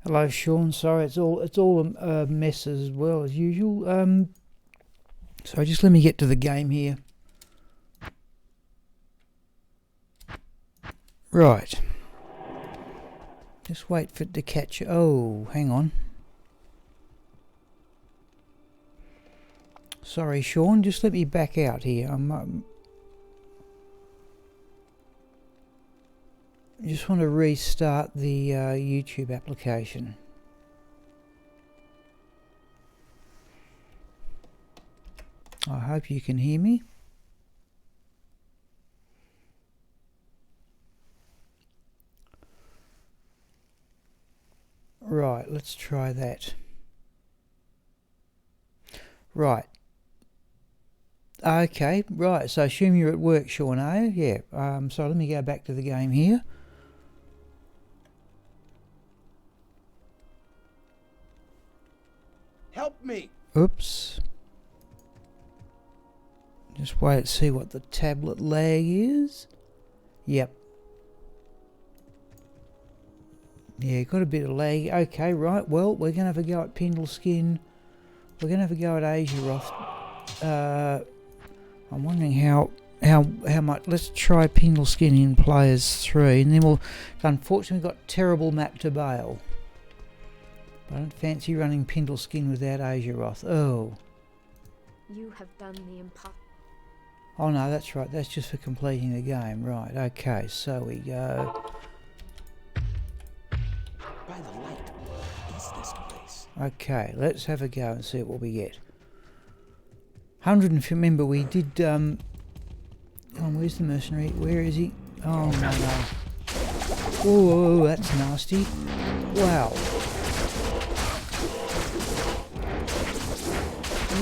Hello, Sean. Sorry, it's all a mess as well as usual. So just let me get to the game here. Right. Just wait for it to catch. Oh, hang on. Sorry, Sean. Just let me back out here. I just want to restart the YouTube application. I hope you can hear me. Right, let's try that. Right. Okay, right. So I assume you're at work, Sean, are you? Yeah. So let me go back to the game here. Help me! Oops. Just wait and see what the tablet lag is. Yep. Yeah, got a bit of lag. Okay, right. Well, we're going to have a go at Pindleskin. We're going to have a go at Azeroth. I'm wondering how much. Let's try Pindleskin in Players 3, and then we'll. Unfortunately, we've got terrible map to Baal. I don't fancy running Pindleskin without Azeroth. Oh. You have done the impossible. Oh no, that's right. That's just for completing the game. Right. Okay. So we go. By the light, what is this place? Okay. Let's have a go and see what we get. 100. Remember, we did. Oh, where's the mercenary? Where is he? Oh no. Oh, that's nasty. Wow.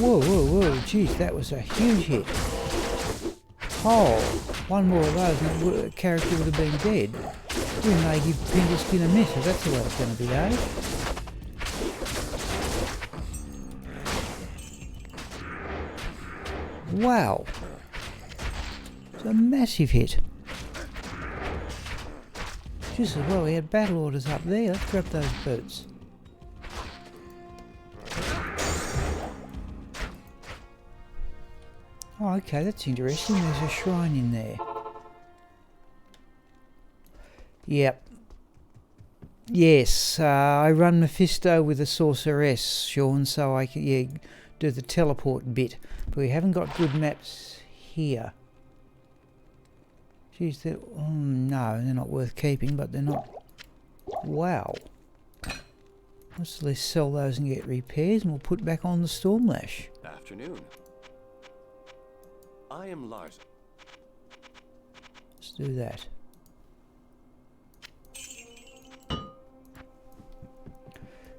Whoa, whoa, whoa. Jeez, that was a huge hit. Oh, one more of those and the character would have been dead. We may give Pindleskin a miss if that's the way it's going to be, eh? Wow. It's a massive hit. Just as well we had battle orders up there. Let's grab those boots. Oh, okay, that's interesting. There's a shrine in there. Yep. Yes, I run Mephisto with a sorceress, Sean, so I can do the teleport bit. But we haven't got good maps here. Geez, no, they're not worth keeping, but they're not... Wow. Let's sell those and get repairs, and we'll put back on the Stormlash. Afternoon. I am Larson. Let's do that.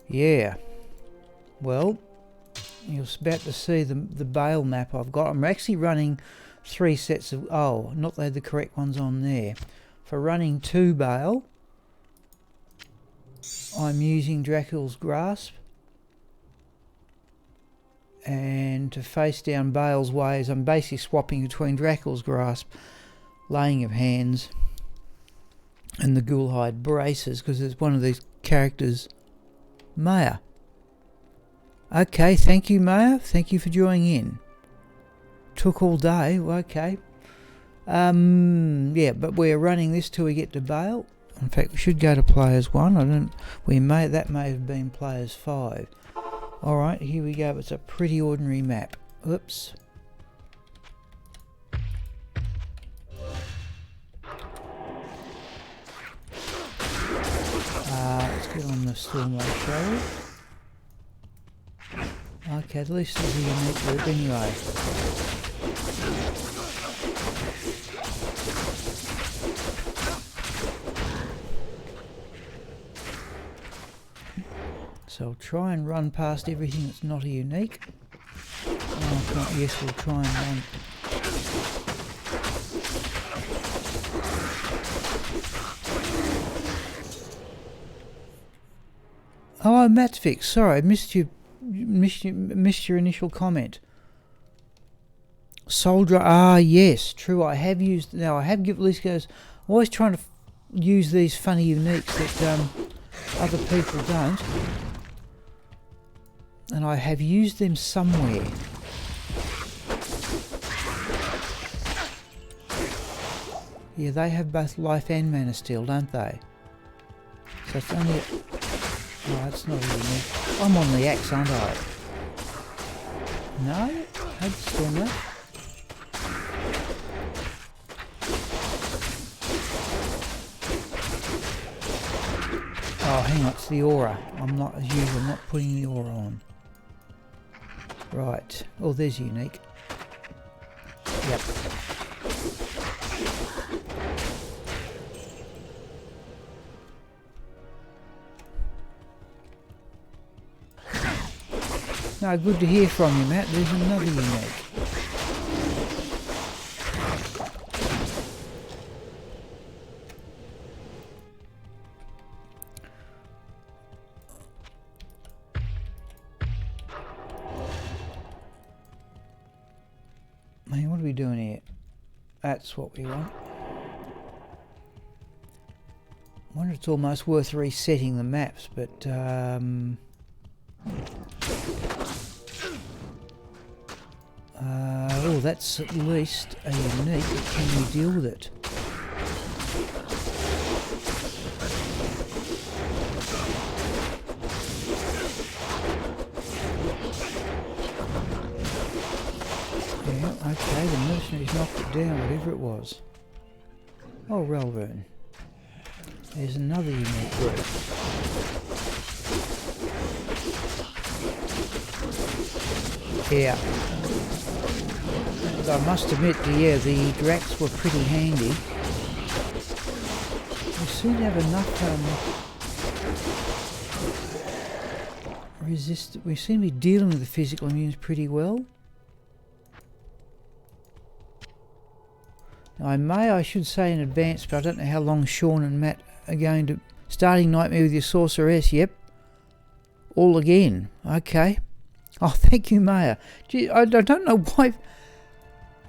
Yeah. Well, you're about to see the Baal map I've got. I'm actually running 3 sets of... Oh, not the correct ones on there. For running 2 Baal, I'm using Dracula's Grasp. And to face down Baal's ways, I'm basically swapping between Dracula's Grasp, Laying of Hands, and the Ghoulhide Braces, because there's one of these characters, Maya. Okay, thank you, Maya. Thank you for joining in. Took all day. Okay. Yeah, but we're running this till we get to Baal. In fact, we should go to Players 1. That may have been Players 5. Alright, here we go. It's a pretty ordinary map. Oops. Let's get on the Stormlight show. Okay, at least there's a unique group anyway. So I'll try and run past everything that's not a unique. Oh, yes, we'll try and run. Oh, Matt's fixed. Sorry, I missed your initial comment. Soldier. Ah, yes, true. I have used. Now I have given Lisco's. Always trying to use these funny uniques that other people don't. And I have used them somewhere. Yeah, they have both life and mana steel, don't they? So it's only... Oh, it's not really... I'm on the axe, aren't I? No? Had Stormlight. Oh, hang on, it's the aura. I'm not, as usual, not putting the aura on. Right. Oh, there's unique. Yep. No, good to hear from you, Matt. There's another unique. Hey, what are we doing here? That's what we want. I wonder if it's almost worth resetting the maps, but oh, that's at least a unique. Can we deal with it? Yeah, okay, the mercenaries knocked it down, whatever it was. Oh, Relburn. There's another unique group. Yeah. I must admit, the Dracs were pretty handy. We seem to have enough We seem to be dealing with the physical immunes pretty well. Now, I should say in advance, but I don't know how long Sean and Matt are going to... Starting Nightmare with your Sorceress, yep. All again, okay. Oh, thank you, Maya. Gee, I don't know why...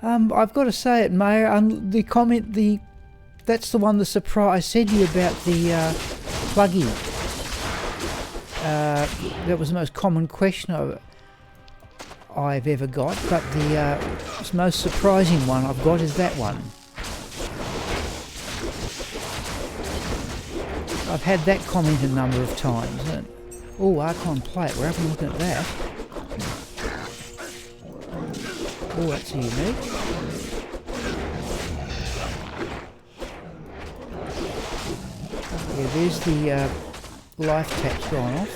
I've got to say it, Maya, the comment, that's the one, the surprise I said to you about the plugin. That was the most common question I've ever got, but the most surprising one I've got is that one. I've had that comment a number of times. Oh, Archon plate, we're having a look at that. Oh, that's unique. Yeah, there's the life tap's gone off.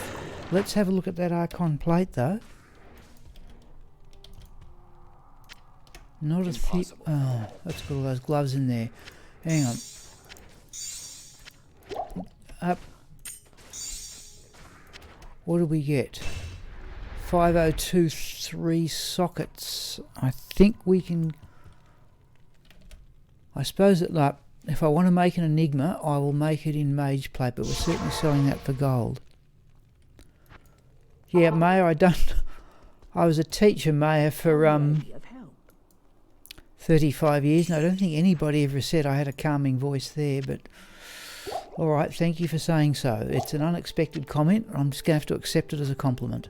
Let's have a look at that Archon plate though. Not a thick... Oh, that's got all those gloves in there. Hang on. Up. What do we get? 5023 sockets. I think we can... I suppose that, like, if I want to make an Enigma, I will make it in Mage Plate, but we're certainly selling that for gold. Yeah, Maya, I was a teacher, Maya, for 35 years, and I don't think anybody ever said I had a calming voice there, but alright, thank you for saying so. It's an unexpected comment. I'm just going to have to accept it as a compliment.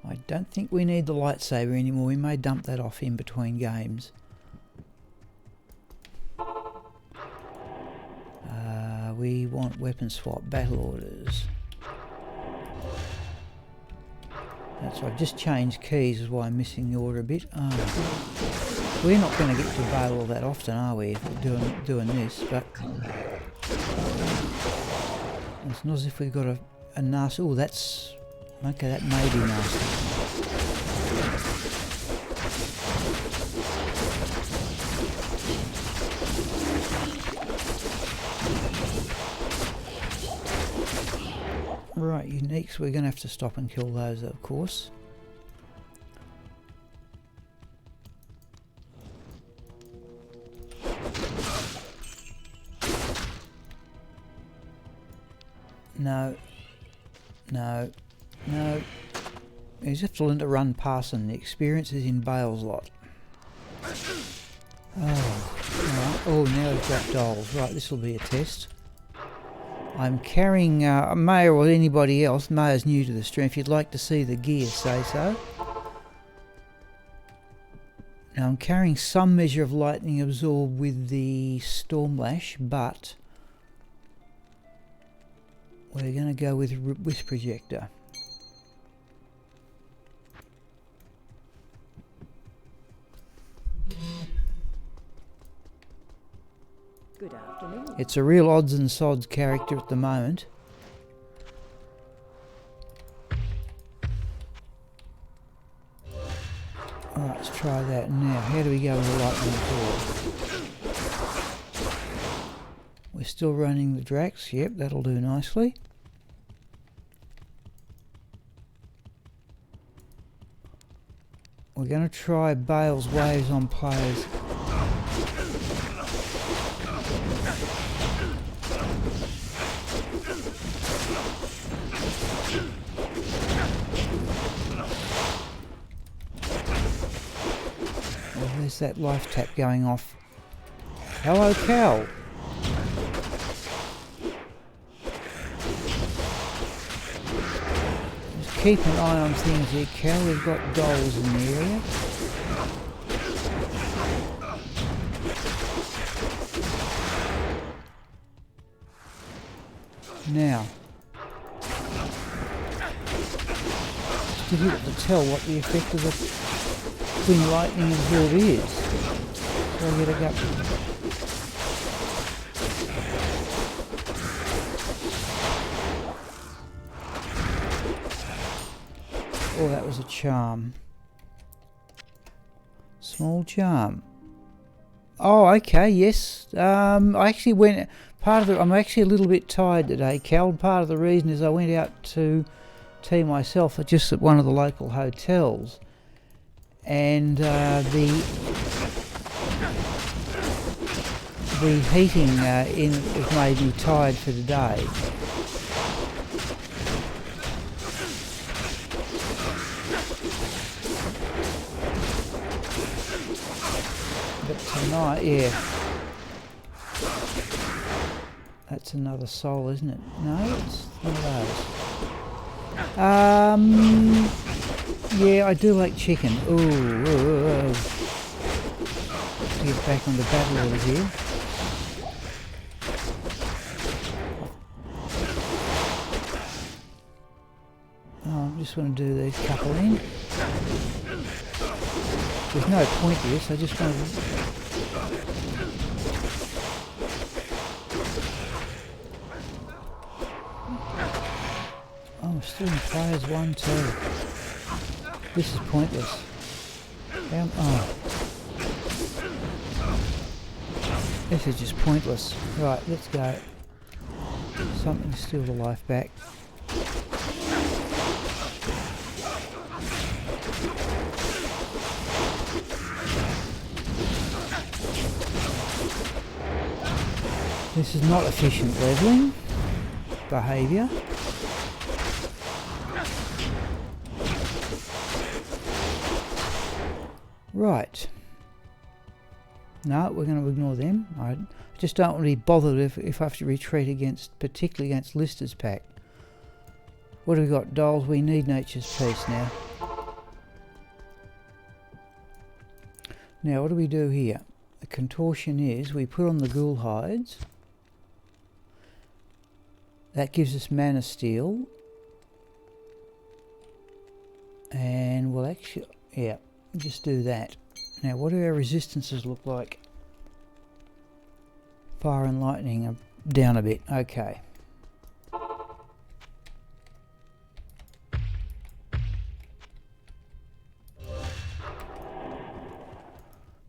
I don't think we need the lightsaber anymore. We may dump that off in between games. We want weapon swap, battle orders. That's right, I've just changed keys is why I'm missing the order a bit. Oh. We're not going to get to Baal all that often, are we, if we're doing this, but it's not as if we've got a nasty... Oh, that's... Okay, that may be nasty. Right, uniques, we're going to have to stop and kill those, of course. No. No. No. You just have to learn to run past them. The experience is in Baal's lot. Oh, right. Oh, now we've got dolls. Right, this will be a test. I'm carrying Maya or anybody else. Maya's new to the stream. If you'd like to see the gear, say so. Now I'm carrying some measure of lightning absorb with the Stormlash, but we're going to go with Wisp Projector. Good afternoon. It's a real odds and sods character at the moment. Alright, let's try that. Now, how do we go with the lightning absorb? We're still running the Drax. Yep, that'll do nicely. We're going to try Baal's waves on players. Oh, there's that life tap going off. Hello, Cal. Just keep an eye on things here, Cal. We've got dolls in the area. Now, it's difficult to tell what the effect of the twin lightning absorb is. So I'll get a gut. Oh, that was a charm. Small charm. Oh, okay, yes. I actually went. I'm actually a little bit tired today, Cal. Part of the reason is I went out to tea myself just at one of the local hotels, and the heating in it has made me tired for today. But tonight, yeah. That's another soul, isn't it? No, it's one of those. Yeah, I do like chicken. Ooh. Get back on the battle order here. Oh, I just want to do these couple in. There's no point to this, I just want to... Oh, still in players 1, 2. This is pointless. Oh. This is just pointless. Right, let's go. Something to steal the life back. This is not efficient levelling behaviour. Right. No, we're going to ignore them. I just don't want to be bothered if I have to retreat particularly against Lister's pack. What have we got, dolls? We need nature's peace now. Now, what do we do here? The contortion is we put on the ghoul hides. That gives us mana steel. And we'll actually, yeah, just do that. Now, what do our resistances look like? Fire and lightning are down a bit. Okay.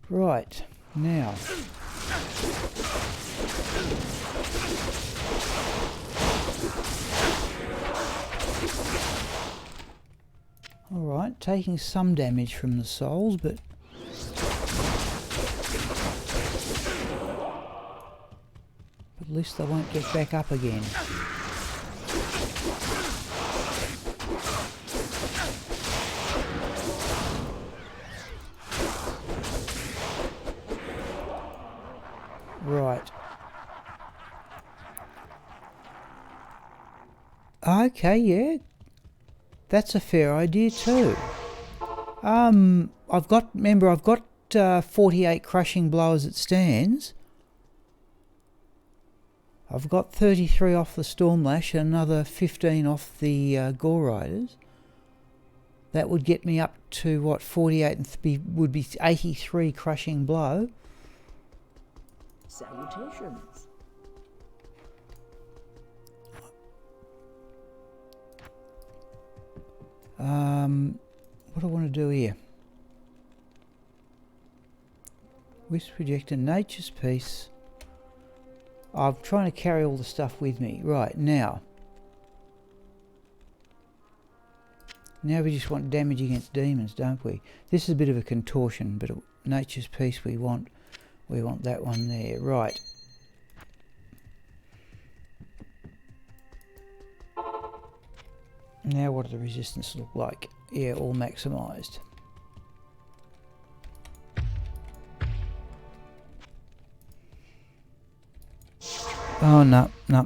Right, now. Alright, taking some damage from the souls, but at least they won't get back up again. Right. Okay, yeah. That's a fair idea too. I've got 48 crushing blow as it stands. I've got 33 off the Stormlash and another 15 off the Gore Riders. That would get me up to what, 48 and would be 83 crushing blow. Salutations. What do I want to do here? Wisp Projector, Nature's Peace. I'm trying to carry all the stuff with me. Right, now. Now we just want damage against demons, don't we? This is a bit of a contortion, but Nature's Peace we want that one there. Right. Now what does the resistance look like? Yeah, all maximised. Oh, no. No,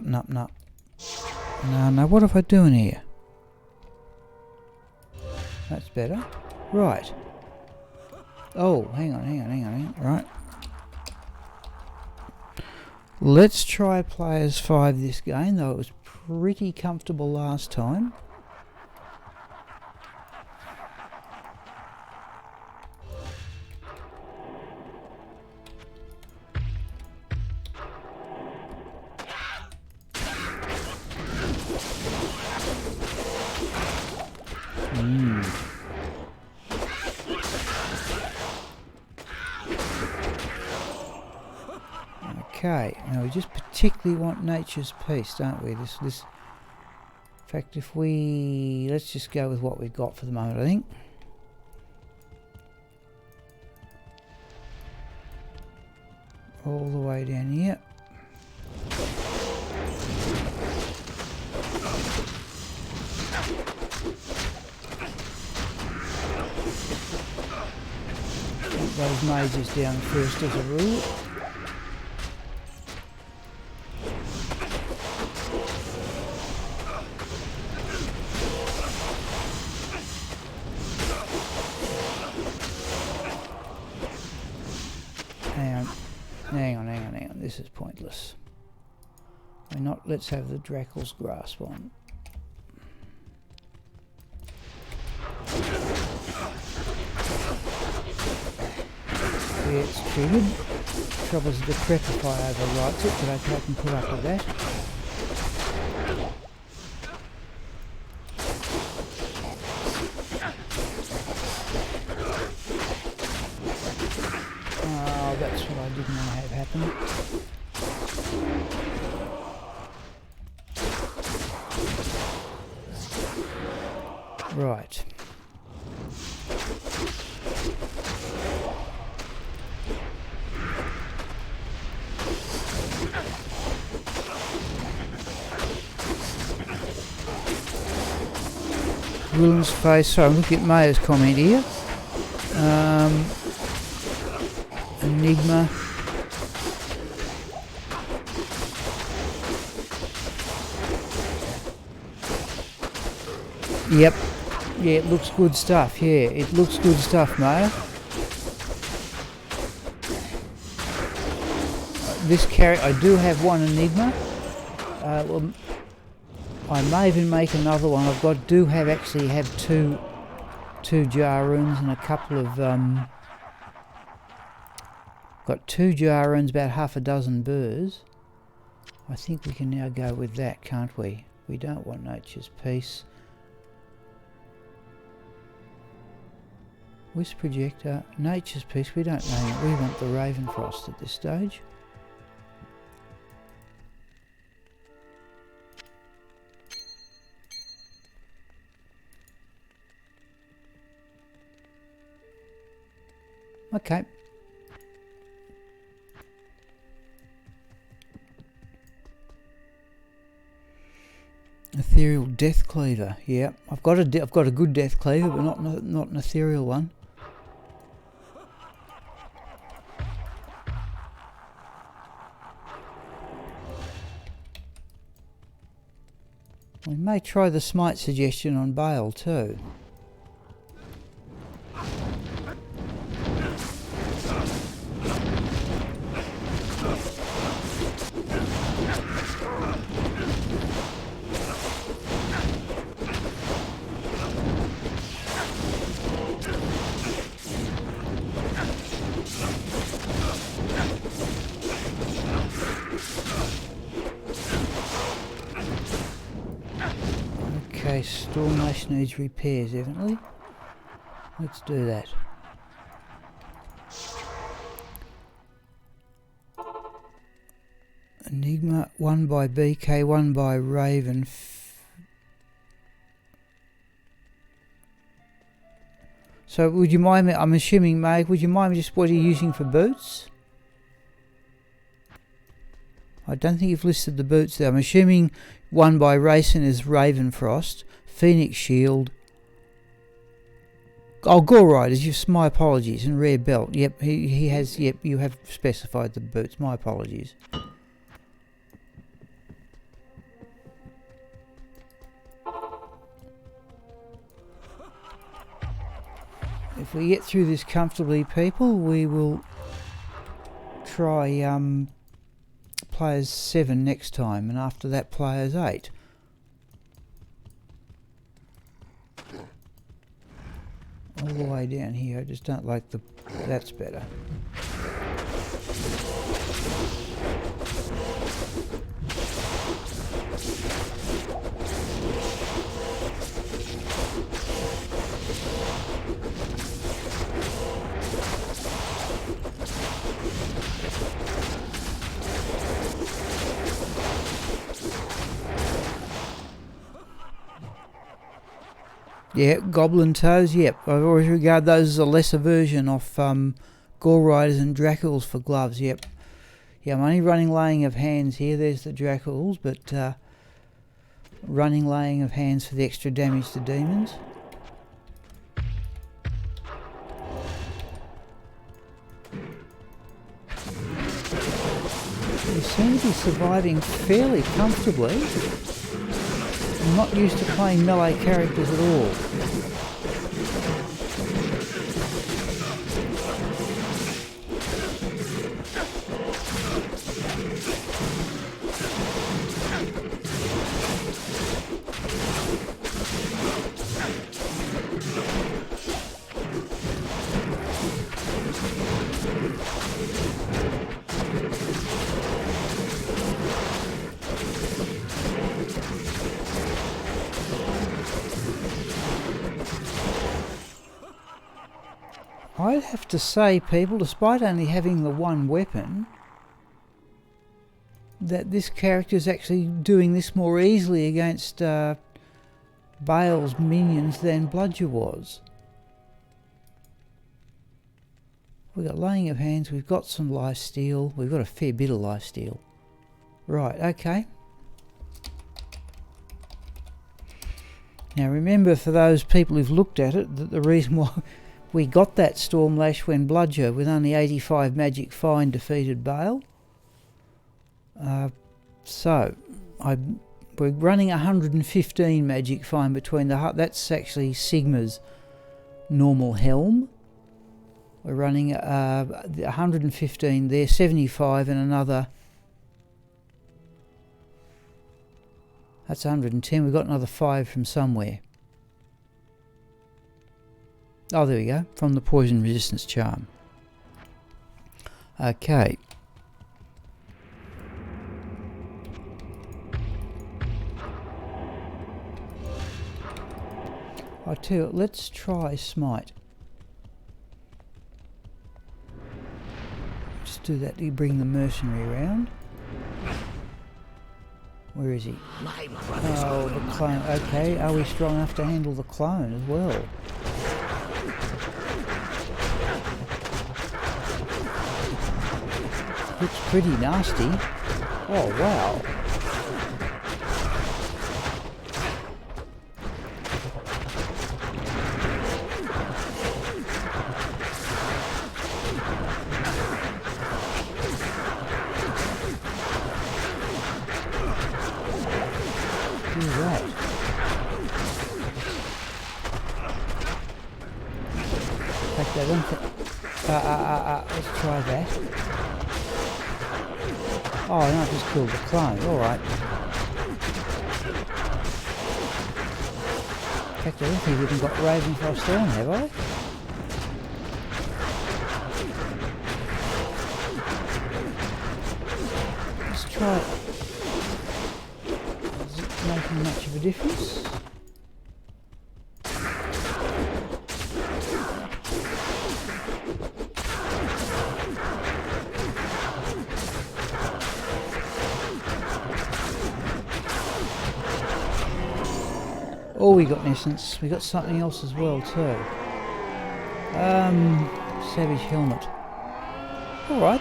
what am I doing here? That's better. Right. Oh, hang on. Right. Let's try players 5 this game, though it was pretty comfortable last time. Okay, now we just particularly want nature's peace, don't we? This. In fact, if we... let's just go with what we've got for the moment, I think. All the way down here. Put those mages down first as a rule. Hang on, this is pointless. We're not, let's have the Dracul's Grasp on. Yeah, it's triggered. Trouble is the Decrepify overwrites it, but okay, I can put up with that. Oh, that's what I didn't want to have happen. Right. Willem's face. So I'm looking at Maya's comment here. Enigma. Yep. Yeah, it looks good stuff. Yeah, it looks good stuff, Maya. This character, I do have one Enigma. Well, I may even make another one. Actually have two jar runes and a couple of got 2 jar runes, about half a dozen burrs. I think we can now go with that, can't we? We don't want nature's peace. Wisp projector, nature's peace. We don't know it. We want the Ravenfrost at this stage. Okay. Ethereal Death Cleaver. Yeah, I've got a good Death Cleaver, but not an ethereal one. We may try the Smite suggestion on Baal too. Okay, Stormash needs repairs, evidently. Let's do that. Enigma, 1 by BK, 1 by Raven. So would you mind me, I'm assuming, Meg, would you mind me just what are you using for boots? I don't think you've listed the boots there. I'm assuming 1 by Racing is Ravenfrost, Phoenix Shield. Oh, Gore Riders, my apologies, and Rare Belt. Yep, he has, yep, you have specified the boots, my apologies. If we get through this comfortably, people, we will try players 7 next time, and after that players 8. All the way down here, I just don't like that's better. Yeah, goblin toes, yep. I always regard those as a lesser version of Gore Riders and Draculs for gloves, yep. Yeah, I'm only running laying of hands here. There's the Draculs, but running laying of hands for the extra damage to demons. We seem to be surviving fairly comfortably. I'm not used to playing melee characters at all. I'd have to say, people, despite only having the one weapon, that this character is actually doing this more easily against Baal's minions than Bludger was. We've got laying of hands, we've got some lifesteal, we've got a fair bit of lifesteal. Right, okay. Now remember, for those people who've looked at it, that the reason why we got that Stormlash when Bludger, with only 85 magic fine, defeated Baal. We're running 115 magic fine between that's actually Sigma's normal helm. We're running 115 there, 75 and another. That's 110. We've got another 5 from somewhere. Oh, there we go, from the poison resistance charm. Okay. I tell you, let's try Smite. Just do that to bring the mercenary around. Where is he? Oh, the clone. Okay, are we strong enough to handle the clone as well? Looks pretty nasty. Oh, wow. Do that. Take that one. Let's try that. Oh, no, I just killed the clone. Alright. In fact, I don't think we've even got Ravenfrost on, have I? Let's try it. Is it making much of a difference? Oh, we got an essence. We got something else as well too. Savage helmet. Alright.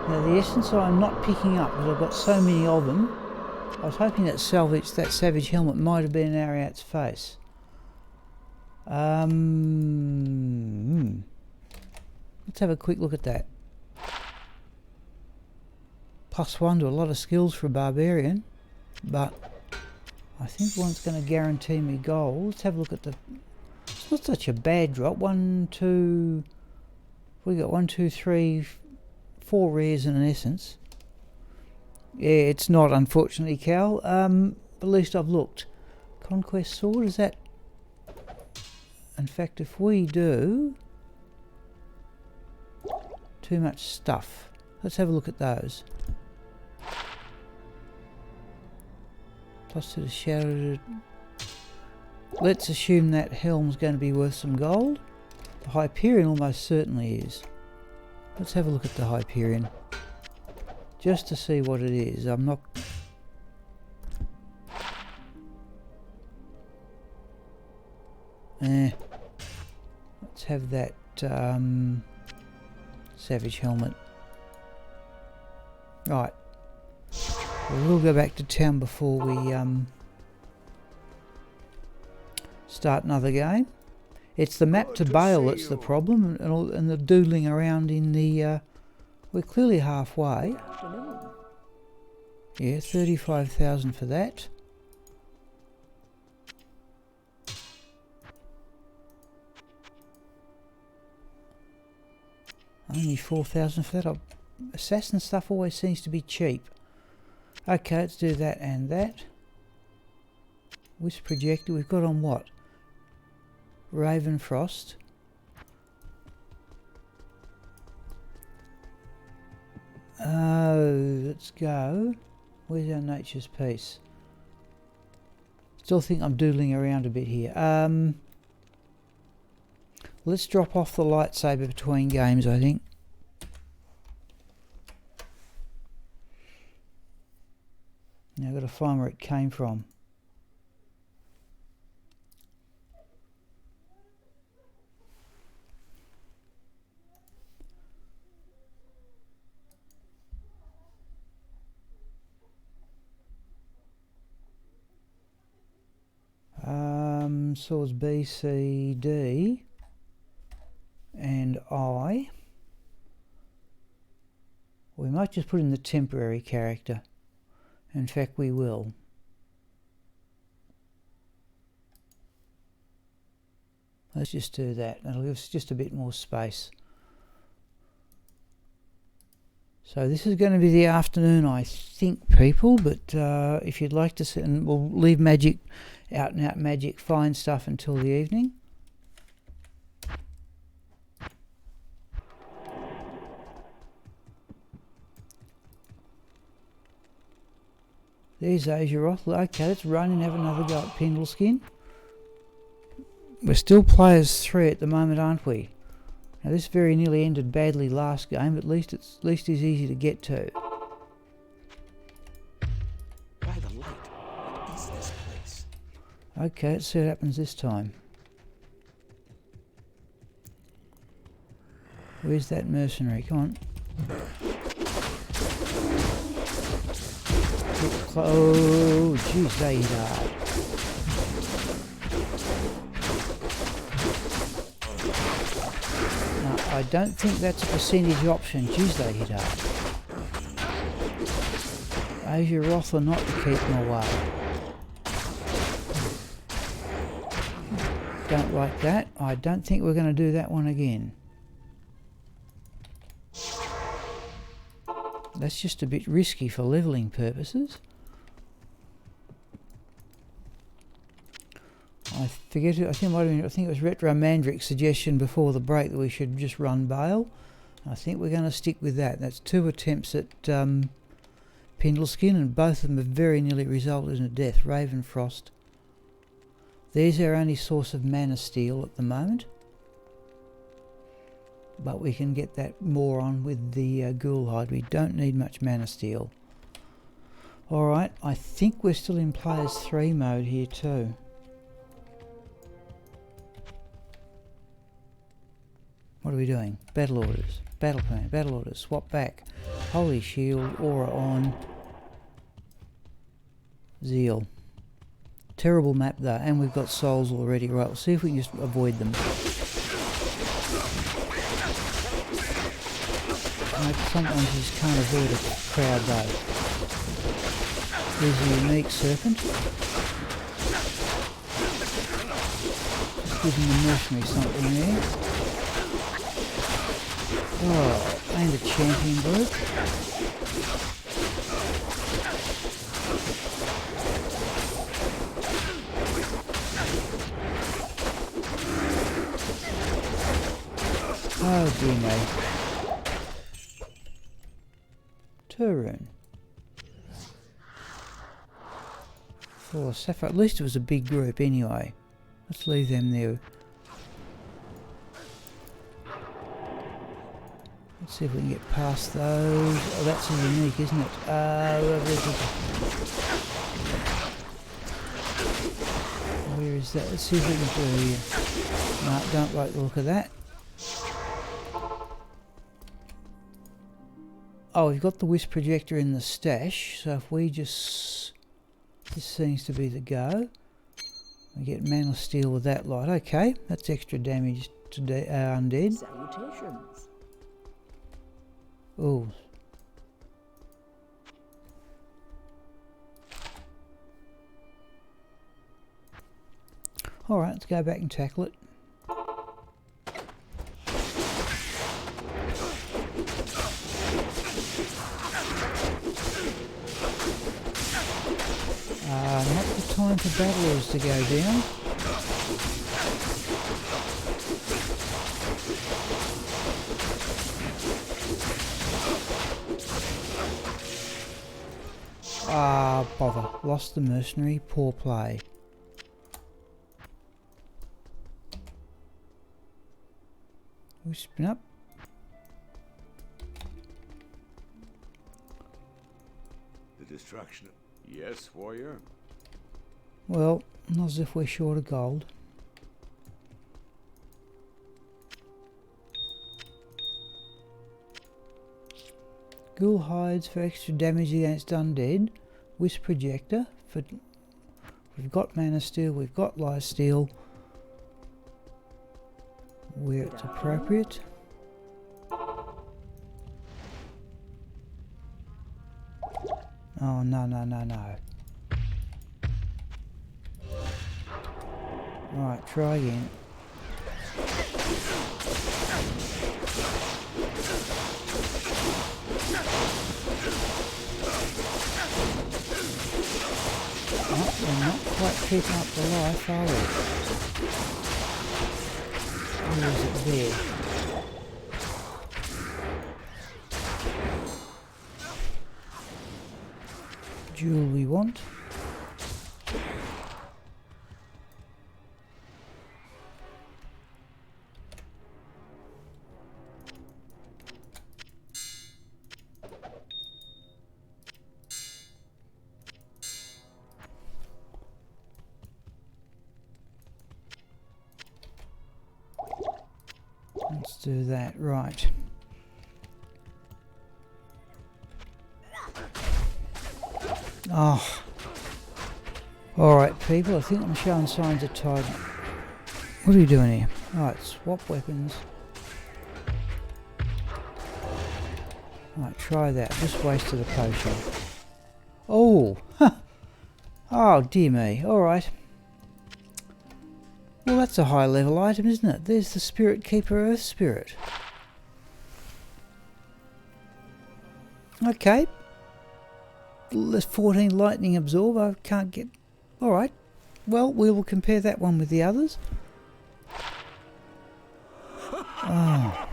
Now the essence I'm not picking up because I've got so many of them. I was hoping that savage helmet might have been in Ariat's face. Let's have a quick look at that. +1 to a lot of skills for a barbarian, but I think one's going to guarantee me gold. Let's have a look at the. It's not such a bad drop. 1, 2. We got 1, 2, 3, 4 rares and an essence. Yeah, it's not, unfortunately, Cal. At least I've looked. Conquest sword, is that? In fact, if we do too much stuff, let's have a look at those. Plus to the shadow. Let's assume that helm's going to be worth some gold. The Hyperion almost certainly is. Let's have a look at the Hyperion. Just to see what it is. I'm not... Let's have that savage helmet. Right. We'll go back to town before we start another game. It's the map to Baal that's the problem, and the doodling around in the... we're clearly halfway. Afternoon. Yeah, 35,000 for that. Only 4,000 for that. Assassin stuff always seems to be cheap. Okay, let's do that and that. Which projector we've got on what? Ravenfrost. Oh, let's go. Where's our nature's piece? Still think I'm doodling around a bit here. Let's drop off the lightsaber between games, I think. Now I've got to find where it came from. Swords B, C, D, and I. We might just put in the temporary character. In fact, we will. Let's just do that. That'll give us just a bit more space. So this is going to be the afternoon, I think, people, but if you'd like to sit, and we'll leave magic, out and out magic, fine stuff until the evening. There's Azeroth. Okay, let's run and have another go at Pindleskin. We're still players 3 at the moment, aren't we? Now this very nearly ended badly last game, but at least it's easy to get to. By the light, what is this place? Okay, let's see what happens this time. Where's that mercenary? Come on. Oh, jeez, they hit hard. No, I don't think that's a percentage option. Jeez, they hit hard. Azeroth are not to keep them away. Don't like that. I don't think we're going to do that one again. That's just a bit risky for levelling purposes. I forget it. I think it was Retro Mandric's suggestion before the break that we should just run Baal. I think we're going to stick with that. That's 2 attempts at Pindleskin, and both of them have very nearly resulted in a death. Ravenfrost. There's our only source of mana steel at the moment. But we can get that more on with the ghoul hide. We don't need much mana steel. Alright, I think we're still in players 3 mode here too. What are we doing? Battle orders. Battle plan. Battle orders. Swap back. Holy shield. Aura on. Zeal. Terrible map though. And we've got souls already. Right, we'll see if we can just avoid them. Sometimes you just can't avoid a crowd though. There's a unique serpent. Just giving the mercenary something there. Oh, and a champion group. Oh dear me. Turun. 4 Sapphire. At least it was a big group anyway. Let's leave them there. Let's see if we can get past those. Oh, that's a unique, isn't it? Where is that? Let's see if we can do here. No, don't like the look of that. Oh, we've got the wisp projector in the stash, so if we just... This seems to be the go. We get Man of Steel with that light. Okay, that's extra damage to undead. Salutations. Oh. Alright, let's go back and tackle it. Not the time for battlers to go down. Ah, bother. Lost the mercenary. Poor play. We spin up. The destruction. Yes, warrior. Well, not as if we're short of gold. Ghoul hides for extra damage against undead. Wisp projector for... We've got Mana Steel, we've got Life Steal. Where it's appropriate. Oh, no, no, no, no. Right, try again. Oh, we're not quite keeping up the life, are we? Where is it there? Jewel we want. Let's do that, right. Oh. Alright people, I think I'm showing signs of tide. What are we doing here? Alright, swap weapons. Alright, try that. Just wasted a potion. Oh! Oh dear me, alright. Well, that's a high level item, isn't it? There's the Spirit Keeper Earth Spirit. Okay. There's 14 lightning absorb. I can't get... Alright. Well, we will compare that one with the others. Oh.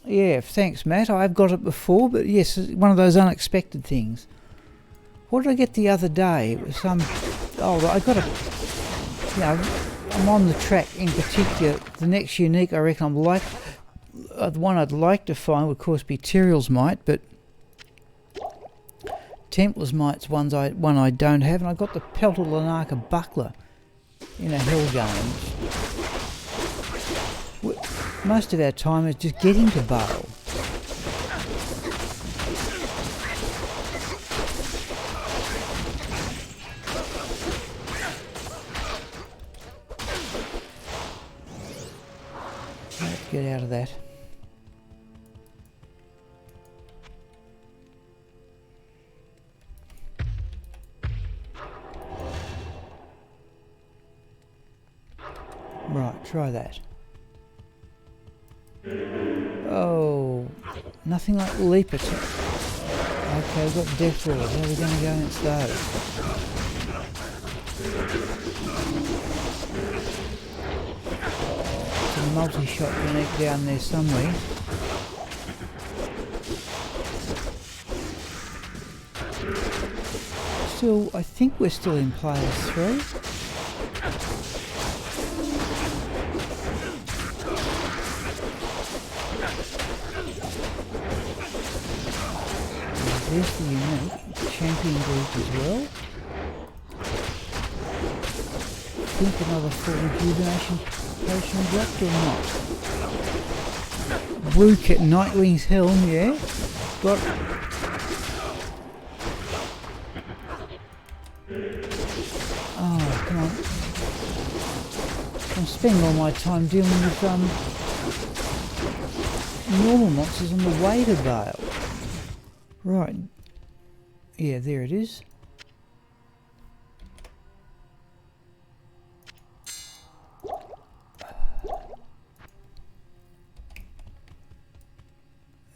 Yeah, thanks Matt. I've got it before, but yes, it's one of those unexpected things. What did I get the other day? It was some... Oh, I got a... You know, I'm on the track in particular. The next unique I reckon I'm like... the one I'd like to find would of course be Tyrael's Might, but... Templar's Might's one I don't have, and I got the Peltal Lanarka Buckler in a Hellgame. Most of our time is just getting to Baal. Let's get out of that. Right, try that. Oh, nothing like leap attack. Okay, we've got death rolls. How are we going to go against those? There's a multi-shot unique down there somewhere. Still, I think we're still in players 3. There's the unique. champion group as well. I think another full rejuvenation potion dropped or not. Blue Cat Nightwing's helm, yeah. Got. Oh, come on. I'm spending all my time dealing with normal monsters on the way to Baal. Right. Yeah, there it is.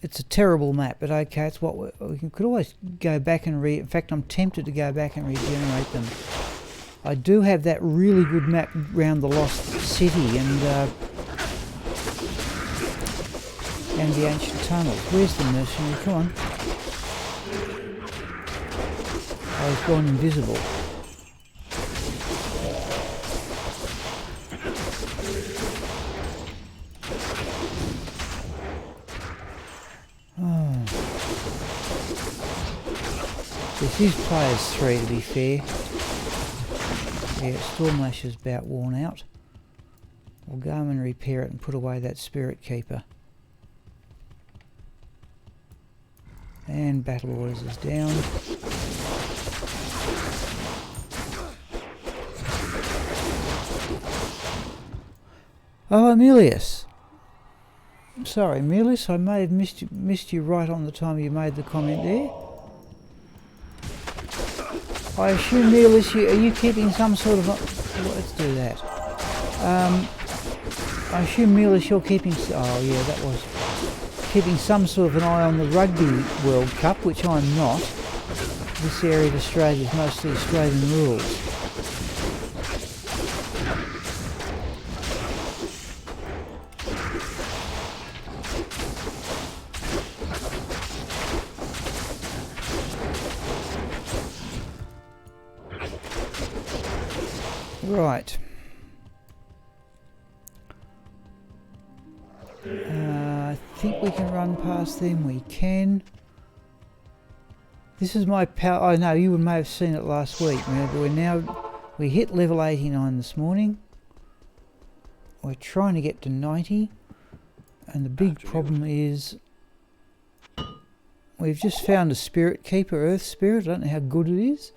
It's a terrible map, but okay, it's what we could always go back and in fact, I'm tempted to go back and regenerate them. I do have that really good map around the Lost City and the ancient tunnels. Where's the mercenary? Come on. Oh, he's gone invisible. Oh. This is players 3 to be fair. Yeah, Stormlash is about worn out. We'll go and repair it and put away that Spirit Keeper. And Battle Orders is down. Oh, Emilius. Sorry, Emilius, I may have missed you right on the time you made the comment there. I assume, Emilius, are you keeping some sort of... let's do that. I assume, Emilius, you're keeping... Oh, yeah, that was... keeping some sort of an eye on the Rugby World Cup, which I'm not. This area of Australia is mostly Australian rules. Right. I think we can run past them. We can. This is my power. Oh no, you may have seen it last week. We hit level 89 this morning. We're trying to get to 90, and the big problem is we've just found a Spirit Keeper, Earth Spirit. I don't know how good it is.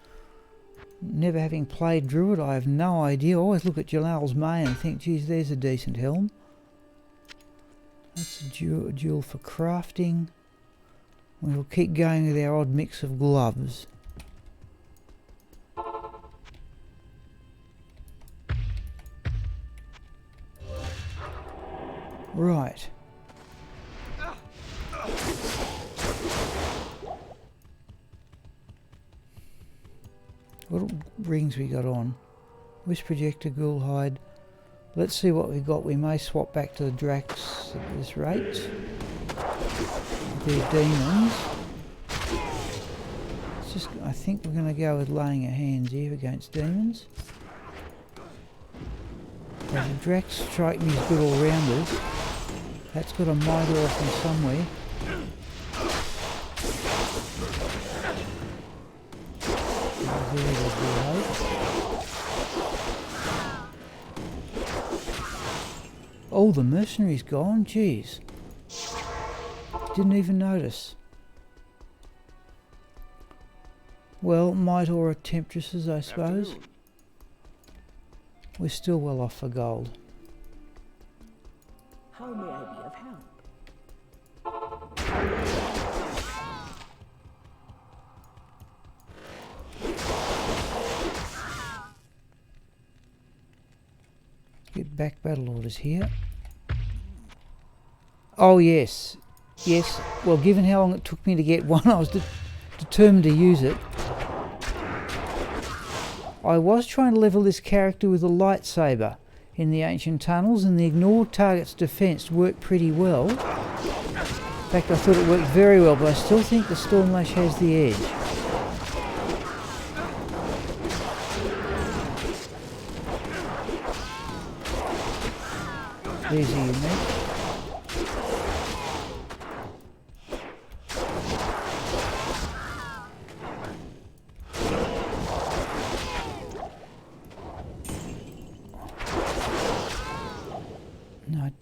Never having played Druid, I have no idea. I always look at Jalal's May and think, geez, there's a decent helm. That's a jewel for crafting. We'll keep going with our odd mix of gloves. Right. What rings we got on? Wish Projector, Ghoulhide. Let's see what we got. We may swap back to the Drax at this rate. They're demons. It's just, I think we're going to go with laying our hands here against demons. Now the Drax strike me as good all rounders. That's got a Mitre off from somewhere. Oh, the mercenary's gone, jeez. Didn't even notice. Well, Mitre or Temptresses, I suppose. We're still well off for gold. How may I be of help? Get back battle orders here. Oh yes, yes. Well, given how long it took me to get one, I was determined to use it. I was trying to level this character with a lightsaber in the ancient tunnels, and the ignored target's defense worked pretty well. In fact, I thought it worked very well, but I still think the Stormlash has the edge. There's a unique.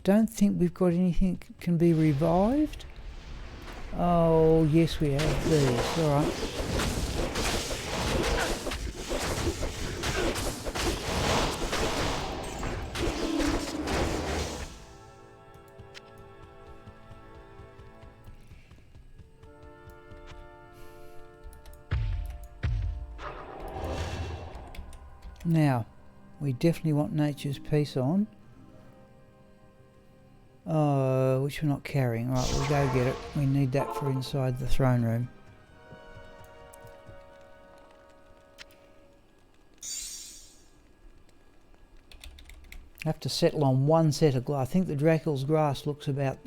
don't think we've got anything that can be revived. Oh, yes we have these. Alright. Now, we definitely want Nature's Peace on. Which we're not carrying. Right, we'll go get it. We need that for inside the throne room. I have to settle on one set of glass. I think the Dracul's grass looks about...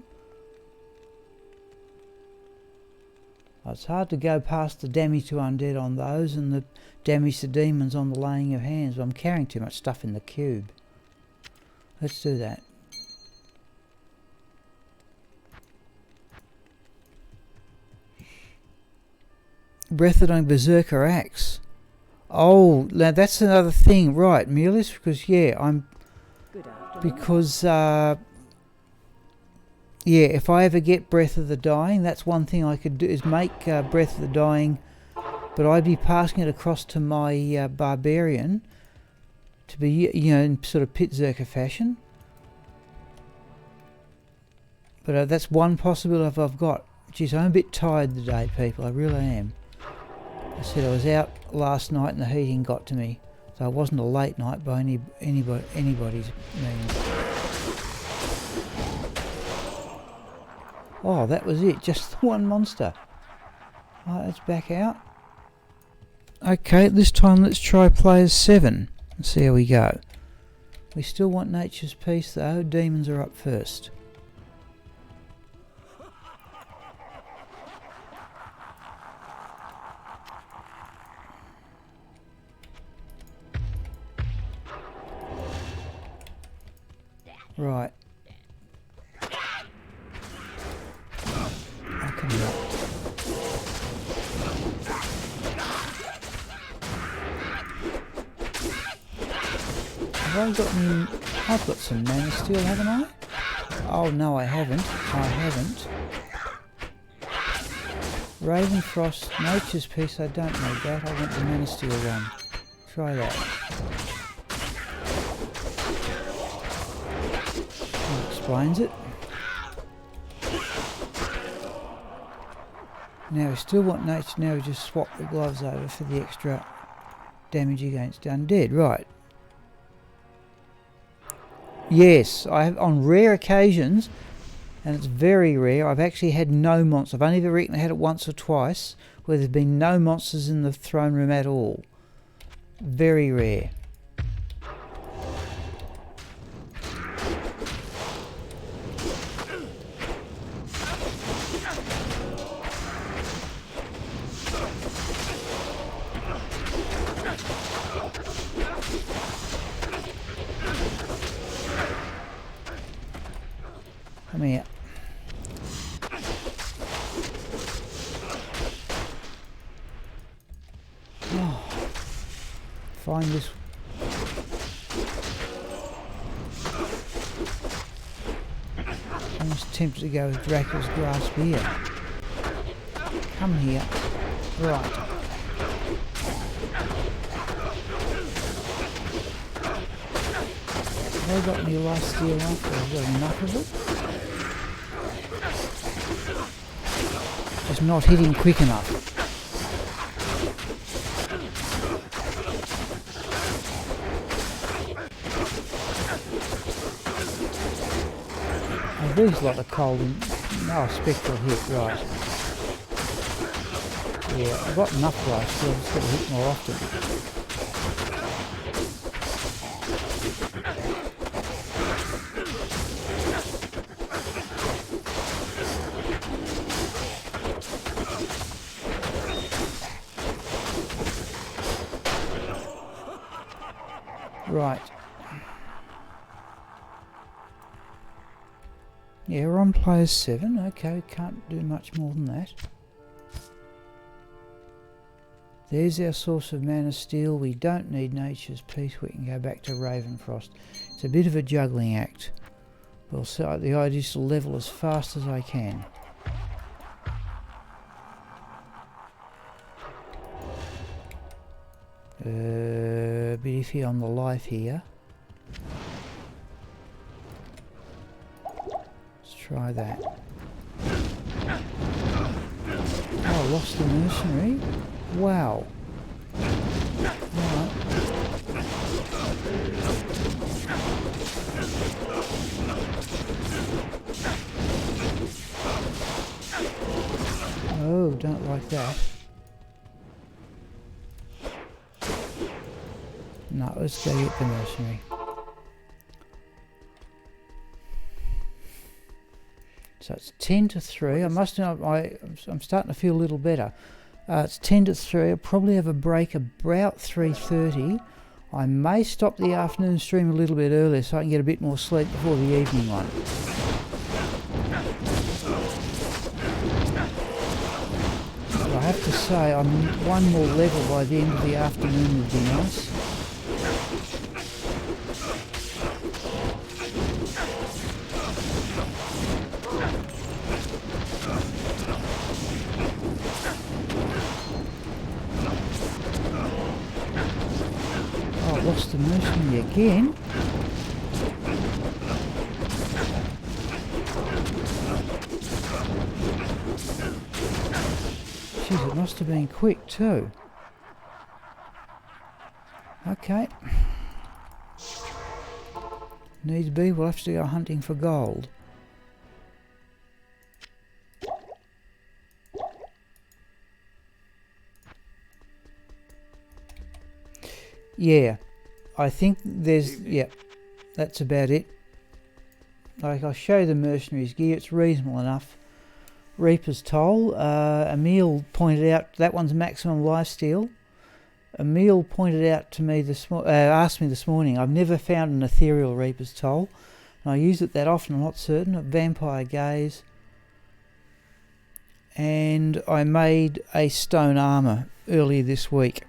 Oh, it's hard to go past the damage to undead on those and the damage to demons on the laying of hands, but I'm carrying too much stuff in the cube. Let's do that. Breath of Dying Berserker Axe. Oh, now that's another thing, right, Mulis? Because yeah, I'm... Good afternoon. Because yeah, if I ever get Breath of the Dying, that's one thing I could do, is make Breath of the Dying, but I'd be passing it across to my Barbarian to be, you know, in sort of Pit-Zerker fashion. But that's one possibility I've got. Geez, I'm a bit tired today, people, I really am. I said I was out last night and the heating got to me, so it wasn't a late night by anybody's means. Oh, that was it, just the one monster. Right, let's back out. Okay, this time let's try players 7 and see how we go. We still want Nature's Peace though, demons are up first. Right. I can not. Have I got any... I've got some mana steel, haven't I? Oh no, I haven't. I haven't. Ravenfrost, Nature's Peace, I don't need that. I want the mana steel one. Try that. Explains it. Now we still want nature. Now we just swap the gloves over for the extra damage against undead. Right. Yes, I have on rare occasions, and it's very rare. I've actually had no monsters. I've only ever had it once or twice where there's been no monsters in the throne room at all. Very rare. Come here. Oh, find this. I'm almost tempted to go with Dracul's grasp here. Come here. Right. Have I got any life steal off? I've got enough of it. Just not hitting quick enough. Oh, these lot of cold and no spectral hit, right. Yeah, I've got enough life, so I've just got to hit more often. Right. Yeah, we're on player 7. Okay, can't do much more than that. There's our source of mana steel. We don't need Nature's Peace. We can go back to Ravenfrost. It's a bit of a juggling act. Well, so the idea is to level as fast as I can. A bit iffy on the life here. Let's try that. Oh, I lost the mercenary. Wow. Alright. Oh, don't like that. No, let's go get the mercenary. So it's 10 to 3. I must know, I'm starting to feel a little better. It's 10 to 3. I'll probably have a break about 3:30. I may stop the afternoon stream a little bit earlier so I can get a bit more sleep before the evening one. But I have to say, one more level by the end of the afternoon would be nice. Lost the mercenary again. Jeez, it must have been quick too. Okay. Needs be, we'll have to go hunting for gold. Yeah. I think there's, yeah, that's about it. Like, I'll show you the mercenaries gear, it's reasonable enough. Reaper's Toll, Emil pointed out that one's maximum lifesteal. Emil pointed out to me asked me this morning, I've never found an ethereal Reaper's Toll, and I use it that often, I'm not certain. A Vampire Gaze, and I made a stone armour earlier this week,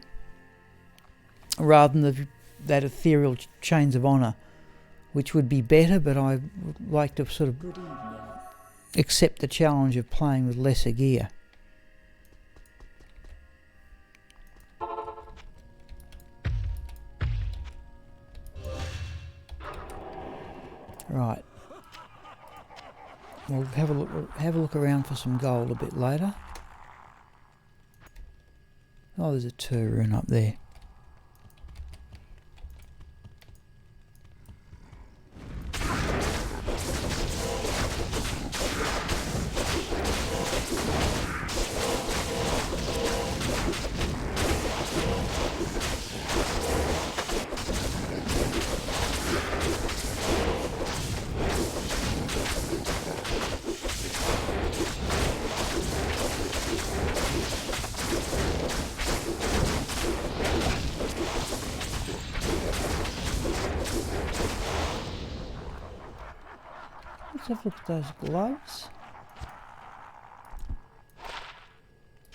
rather than that ethereal Chains of Honour, which would be better, but I would like to sort of accept the challenge of playing with lesser gear. Right. We'll have a look around for some gold a bit later. Oh, there's a Turun up there. Let's have a look at those gloves.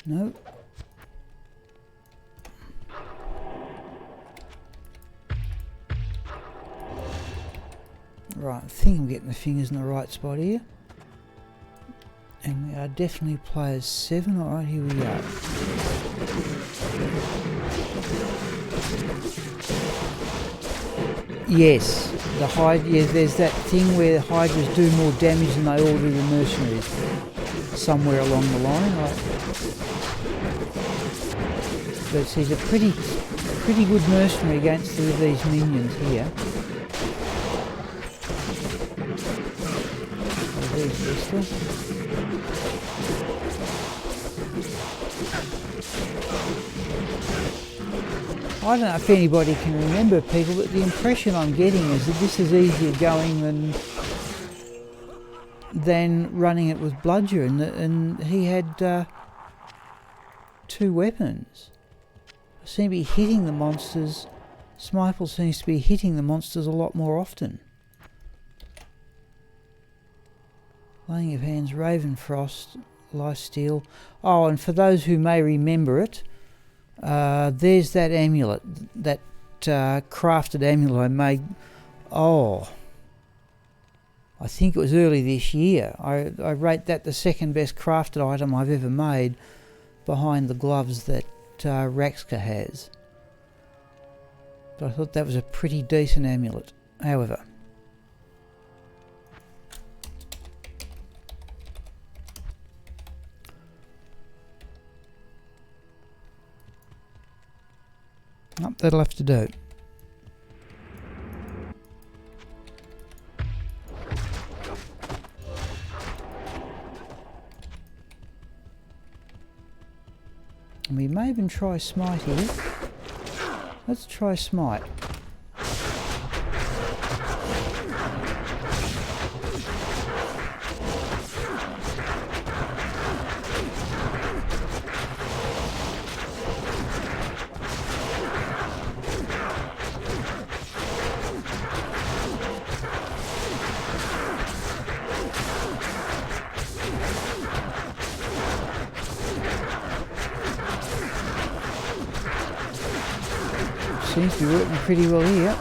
No. Right, I think I'm getting the fingers in the right spot here. And we are definitely players 7. Alright, here we go. Yes, the Hydra, yeah, there's that thing where Hydras do more damage than they all do the mercenaries. Somewhere along the line. But he's a pretty good mercenary against these minions here. Oh, there's this. I don't know if anybody can remember, people, but the impression I'm getting is that this is easier going than running it with Bludger, and he had 2 weapons. I seem to be hitting the monsters. Smiple seems to be hitting the monsters a lot more often. Laying of Hands, Ravenfrost, Lifesteal. Oh, and for those who may remember it, there's that amulet, that crafted amulet I made. Oh, I think it was early this year. I rate that the second best crafted item I've ever made, behind the gloves that Raxka has. But I thought that was a pretty decent amulet. However, that'll have to do. And we may even try Smite here. Let's try Smite. Seems to be working pretty well here.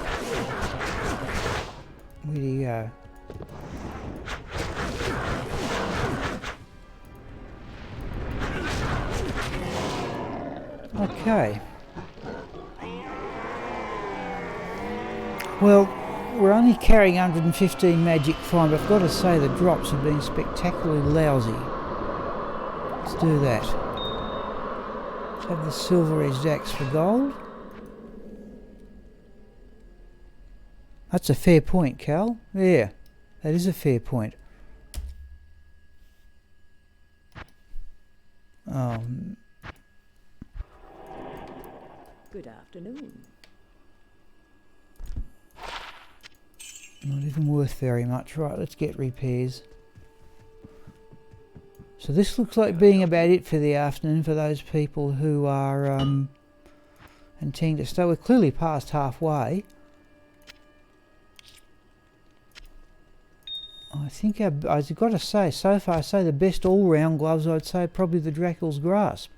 Where do you go? Okay. Well, we're only carrying 115 magic fine, but I've got to say the drops have been spectacularly lousy. Let's do that. Let's have the silver-edged axe for gold. That's a fair point, Cal. Yeah, that is a fair point. Good afternoon. Not even worth very much. Right, let's get repairs. So this looks like being about it for the afternoon for those people who are intending to stay. We're clearly past halfway. I think I've got to say, so far, the best all-round gloves, I'd say probably the Dracul's Grasp.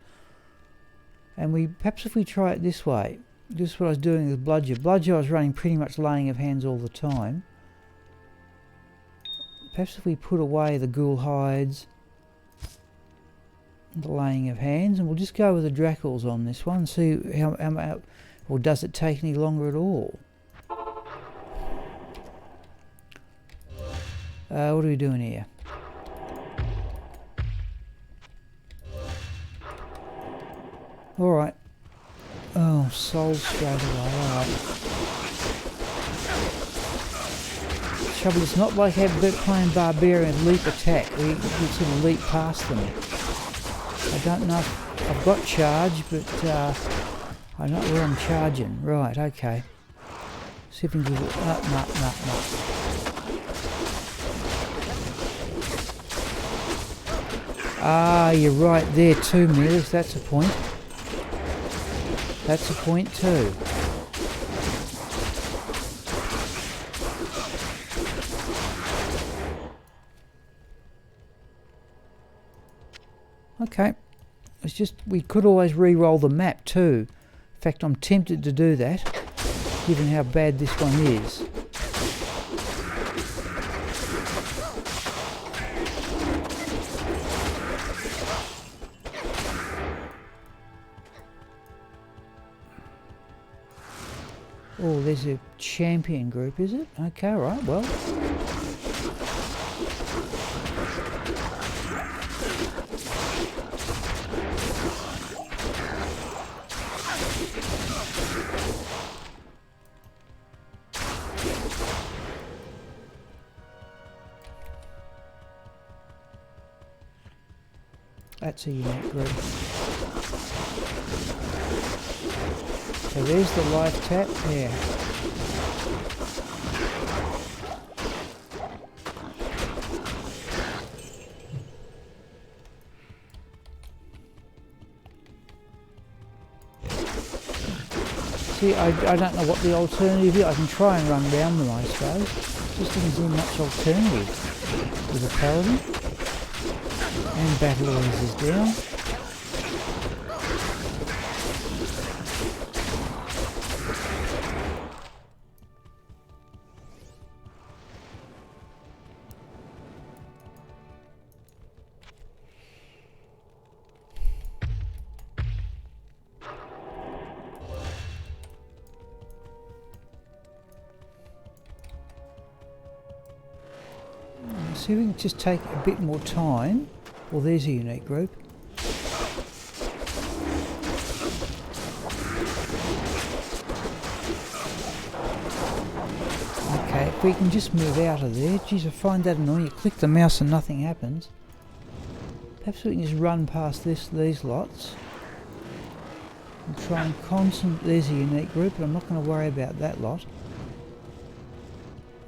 And perhaps if we try it this way, just what I was doing with Bludger. Bludger I was running pretty much laying of hands all the time. Perhaps if we put away the ghoul hides, the laying of hands, and we'll just go with the Dracul's on this one, see how or does it take any longer at all? What are we doing here? Alright. Oh, soul straight away, alright. Trouble, it's not like playing Barbarian leap attack. We sort of leap past them. I don't know if I've got charge, but I'm not where I'm charging. Right, okay. See if we can do it. No. Ah, you're right there too, Mealis. That's a point. That's a point too. Okay. It's just, we could always re-roll the map too. In fact, I'm tempted to do that, given how bad this one is. Oh, there's a champion group, is it? Okay, right, well. That's a unique group. So there's the live tap there. See, I don't know what the alternative is. I can try and run down them, I suppose. Just doesn't seem much alternative with a paladin. And battle orders is down. See if we can just take a bit more time. Well, there's a unique group. Okay, if we can just move out of there. Geez, I find that annoying. You click the mouse and nothing happens. Perhaps we can just run past these lots. And try and concentrate. There's a unique group, but I'm not going to worry about that lot.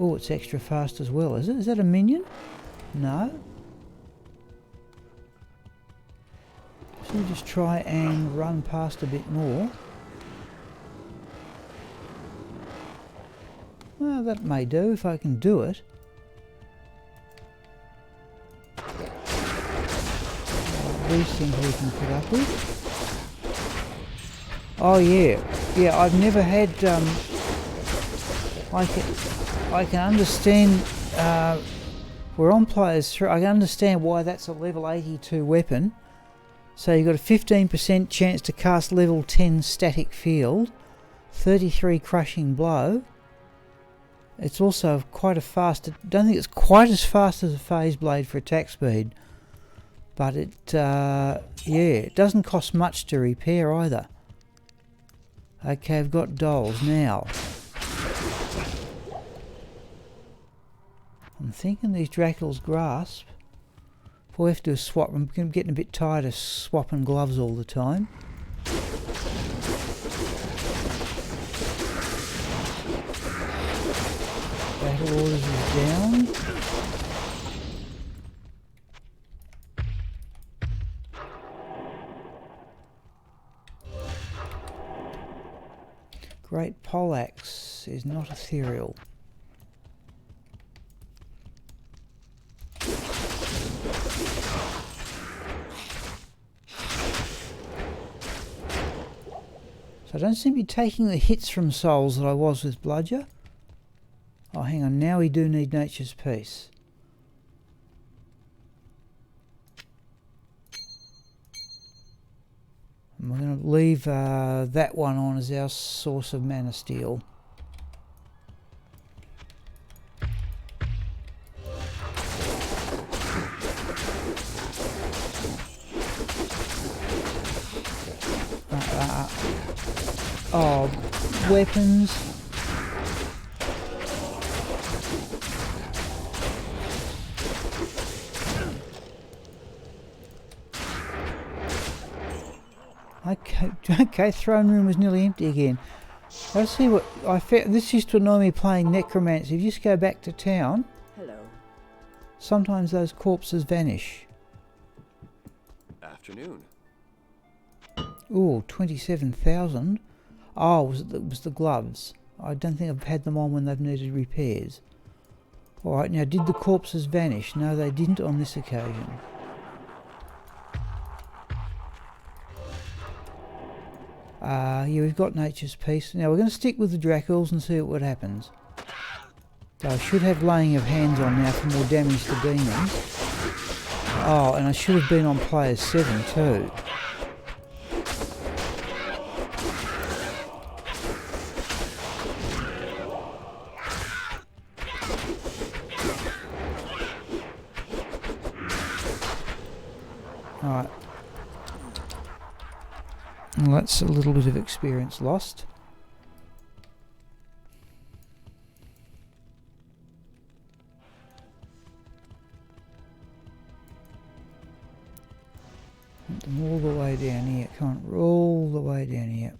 Oh, it's extra fast as well, is it? Is that a minion? No. So we'll just try and run past a bit more. Well, that may do if I can do it. These things we can put up with. Oh yeah, yeah. I've never had. I can understand. We're on players 3. I can understand why that's a level 82 weapon. So you've got a 15% chance to cast level 10 static field, 33 crushing blow. It's also quite a fast. I don't think it's quite as fast as a phase blade for attack speed, but it it doesn't cost much to repair either. Okay, I've got dolls now. I'm thinking these Dracul's grasp. All we have to do is swap. I'm getting a bit tired of swapping gloves all the time. Battle orders is down. Great Poleaxe is not ethereal. So I don't seem to be taking the hits from souls that I was with Bludger. Oh, hang on. Now we do need Nature's Peace. And we're going to leave that one on as our source of mana steel. Oh, weapons. Okay, throne room was nearly empty again. Let's see what I found. This used to annoy me playing necromancy. If you just go back to town, Hello. sometimes those corpses vanish. Afternoon. Ooh, 27,000. Oh, it was the gloves. I don't think I've had them on when they've needed repairs. Alright, now did the corpses vanish? No, they didn't on this occasion. Yeah, we've got Nature's Peace. Now we're going to stick with the Draculs and see what happens. So I should have laying of hands on now for more damage to demons. Oh, and I should have been on player 7 too. Alright. Well, that's a little bit of experience lost. Want them all the way down here. Come on, all the way down here.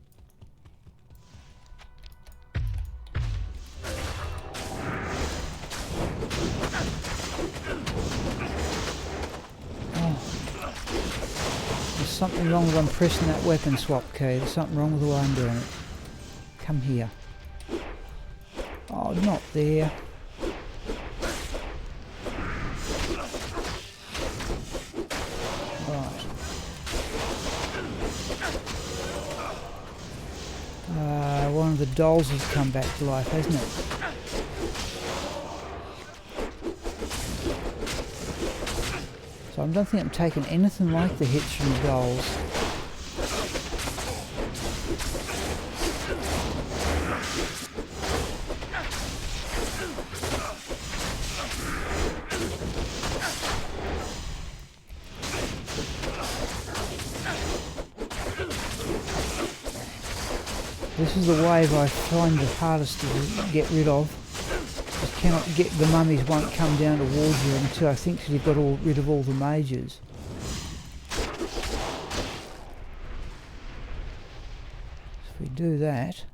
Something wrong with I'm pressing that weapon swap key. There's something wrong with the way I'm doing it. Come here. Oh, not there. Right. One of the dolls has come back to life, hasn't it? So I don't think I'm taking anything like the hits from the dolls. This is the wave I find the hardest to get rid of. Just cannot get, the mummies won't come down towards you until I think you've got rid of all the mages. If we do that...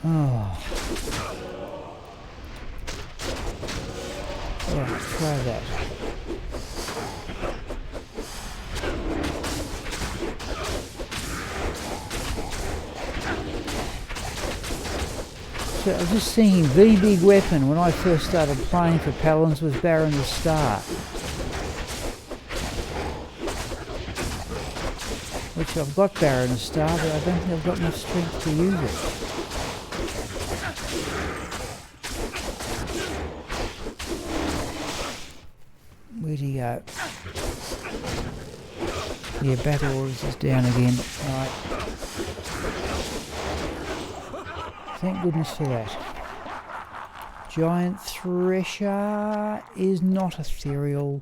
Oh. Alright, try that. So I was just thinking the big weapon when I first started playing for Paladins was Baron the Star. Which I've got Baron the Star, but I don't think I've got enough strength to use it. Where'd he go? Yeah, battle orders is down again. Right. Thank goodness for that. Giant Thresher is not ethereal.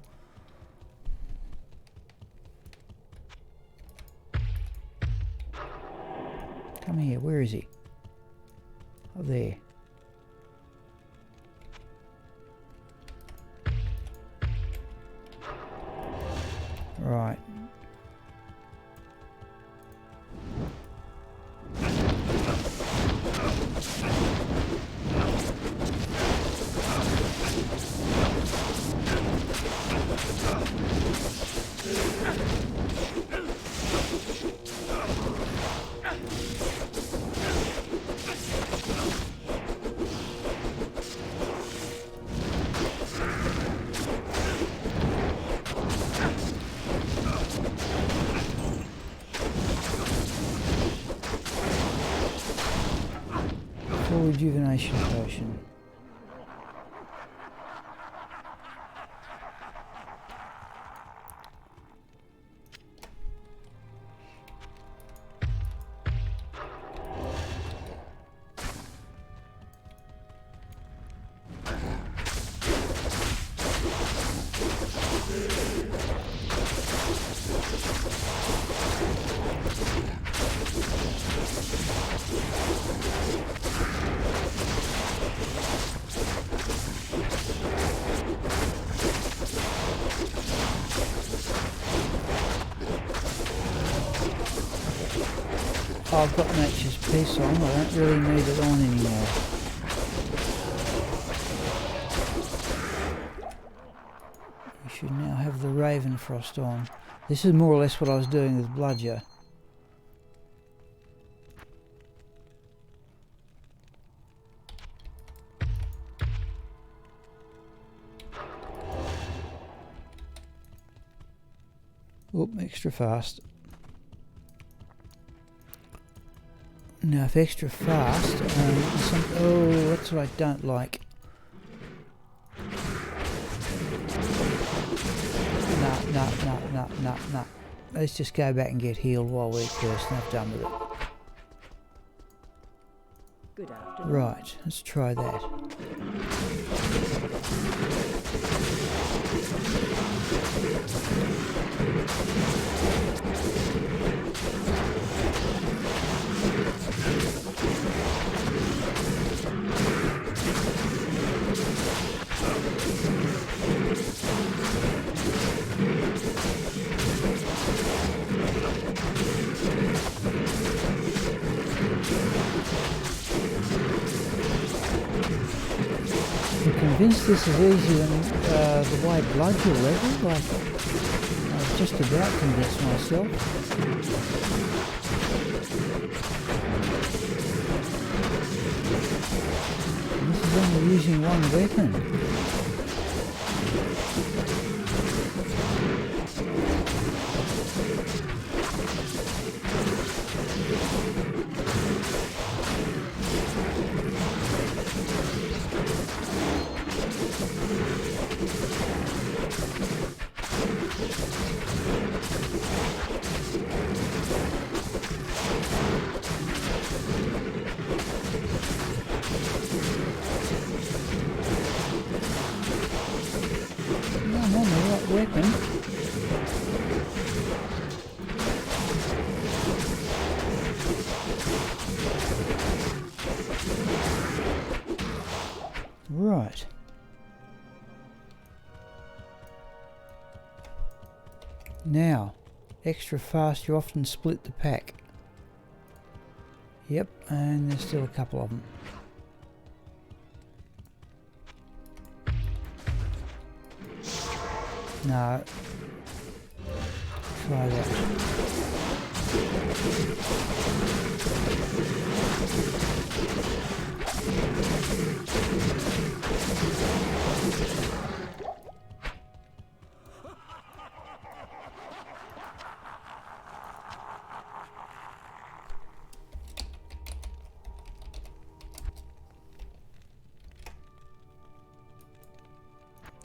Come here, where is he? Oh, there. Right. Full rejuvenation potion. I've got Nature's Peace on, I don't really need it on anymore. We should now have the Raven Frost on. This is more or less what I was doing with Bludger. Oop, extra fast. Now if extra fast, oh, that's what I don't like. No. Let's just go back and get healed while we're cursed and have done with it. Good afternoon. Right, let's try that. I'm convinced this is easier than the way Bludger level. Like, I've just about convinced myself. And this is only using one weapon. Weapon. Now, extra fast, you often split the pack. Yep, and there's still a couple of them. No. Try that.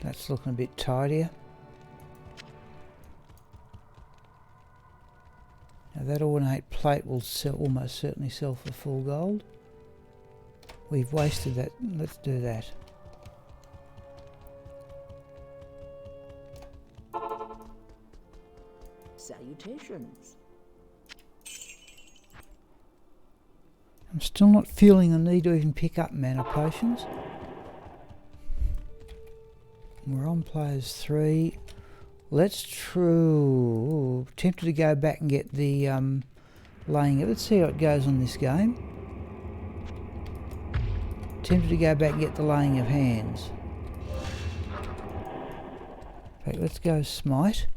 That's looking a bit tidier. Now that ornate plate will almost certainly sell for full gold. We've wasted that. Let's do that. Salutations. I'm still not feeling the need to even pick up mana potions. We're on players 3. Let's tempted to go back and get the laying. Let's see how it goes on this game. Tempted to go back and get the laying of hands. In fact, let's go smite.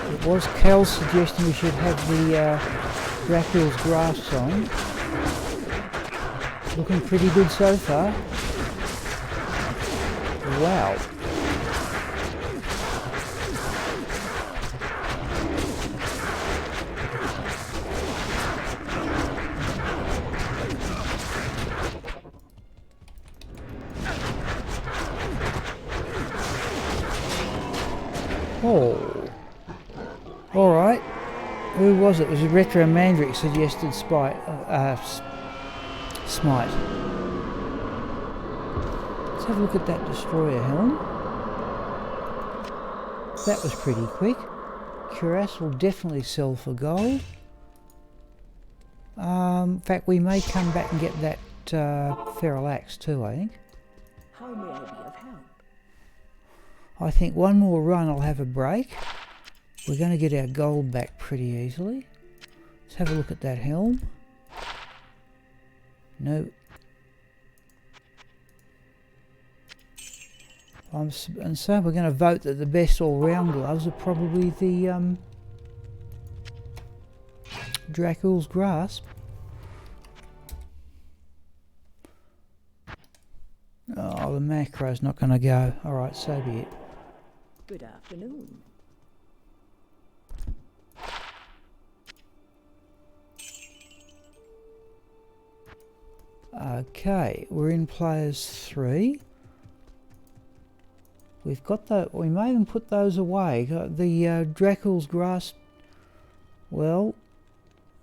It was Cal's suggestion we should have the Dracula's grasps on. Looking pretty good so far. Wow. Oh. Alright. Who was it? It was a Retro Mandric suggested smite. Let's have a look at that Destroyer helm. That was pretty quick. Cuirass will definitely sell for gold. In fact, we may come back and get that Feral Axe too, I think. How may I be of help? I think one more run I'll have a break. We're going to get our gold back pretty easily. Let's have a look at that helm. No. And so we're going to vote that the best all-round gloves are probably the Dracula's Grasp. Oh, the macro's not going to go. Alright, so be it. Good afternoon. Okay, we're in players 3. We've got the. We may even put those away. The Dracula's Grasp. Well,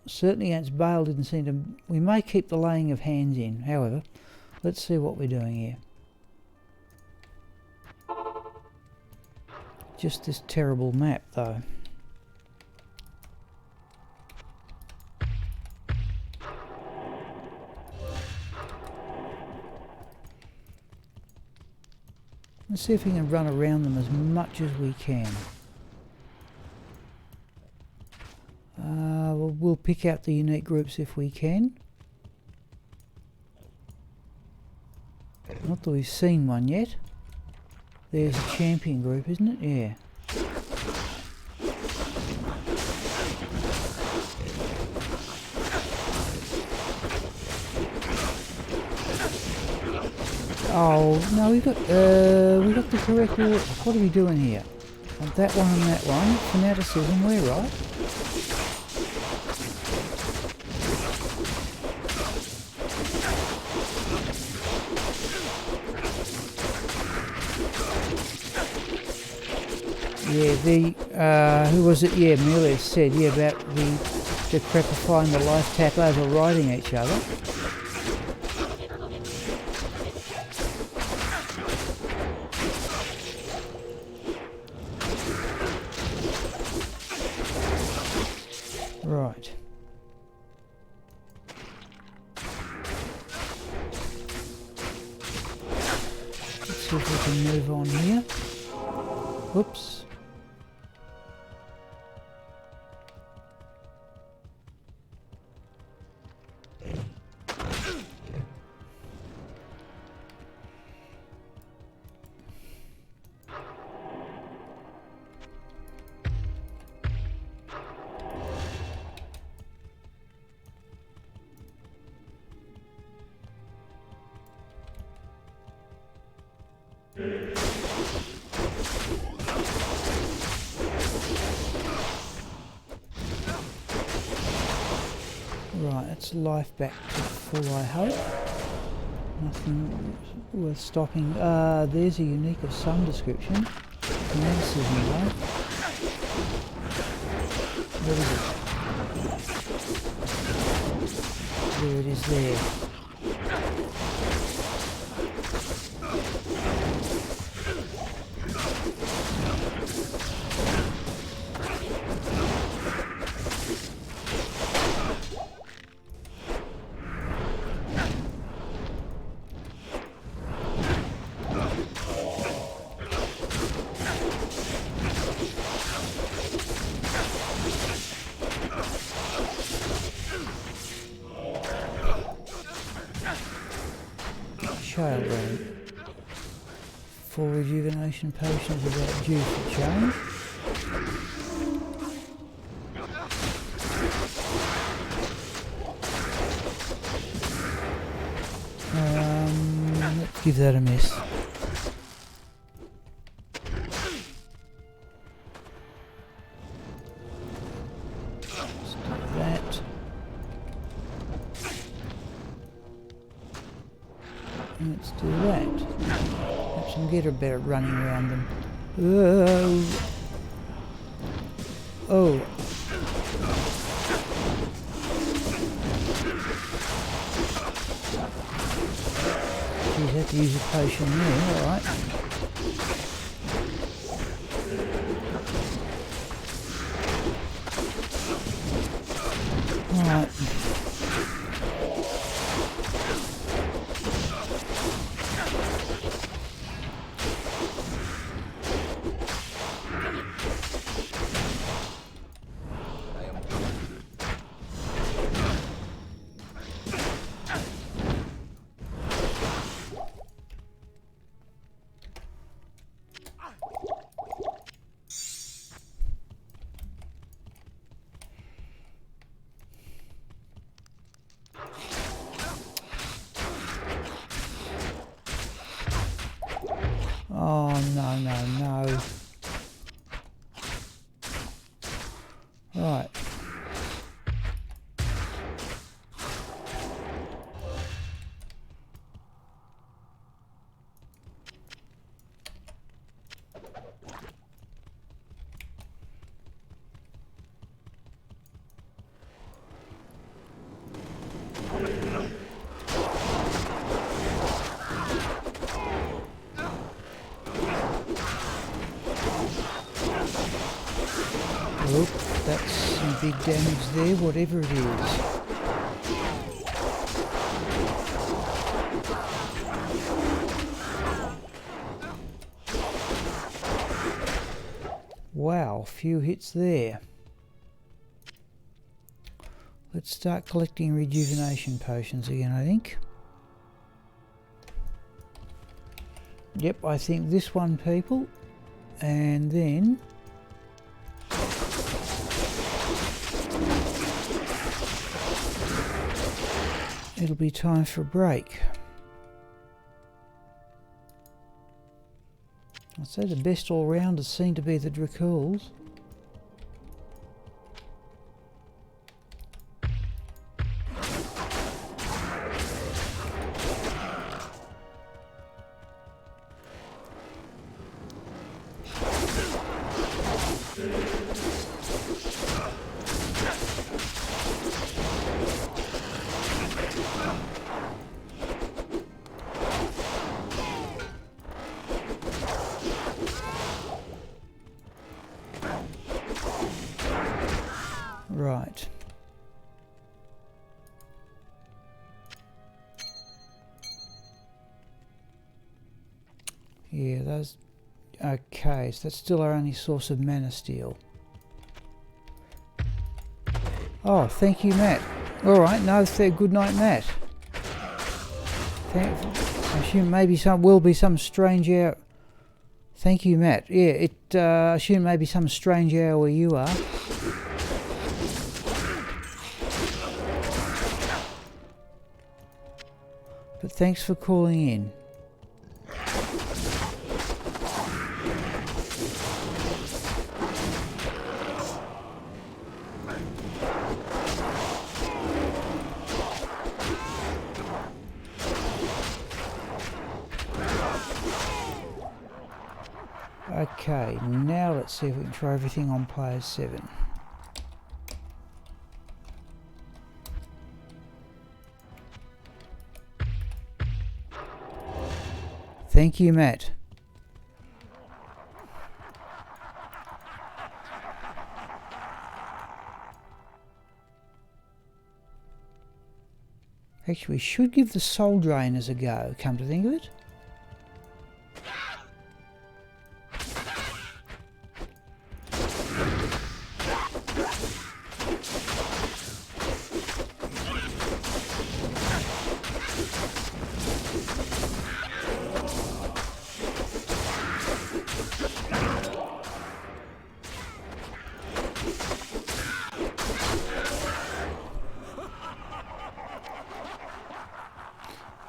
certainly against Baal didn't seem to. We may keep the laying of hands in. However, let's see what we're doing here. Just this terrible map, though. Let's see if we can run around them as much as we can. We'll pick out the unique groups if we can. Not that we've seen one yet. There's a champion group, isn't it? Yeah. Oh no, we got the correct order. What are we doing here? That one and that one. Fanaticism, we're right. Yeah, who was it? Yeah, Amelia said, yeah, about the decrepifying the life tap overriding each other. Right. see if we can move on here. Whoops. Right, that's life back to full, I hope. Nothing worth stopping. There's a unique of some description. Fanaticism, right? What is it? There it is there. Children. 4 rejuvenation potions about due for change. Let's give that a miss. Let's do that. Let's do that. Perhaps I'll get a better running around them. Oh. You have to use a potion there, alright. Alright. Oh, no, no, no. Right. Oh, that's some big damage there, whatever it is. Wow, few hits there. Let's start collecting rejuvenation potions again, I think. Yep, I think this one, people. And then it'll be time for a break. I'd say the best all-rounders seem to be the Draculs. Yeah, those... Okay, so that's still our only source of mana steel. Oh, thank you, Matt. Alright, no, good night, Matt. I assume maybe will be some strange hour... Thank you, Matt. Yeah, I assume maybe some strange hour where you are. But thanks for calling in. Okay, now let's see if we can try everything on player 7. Thank you, Matt. Actually, we should give the soul drainers a go, come to think of it.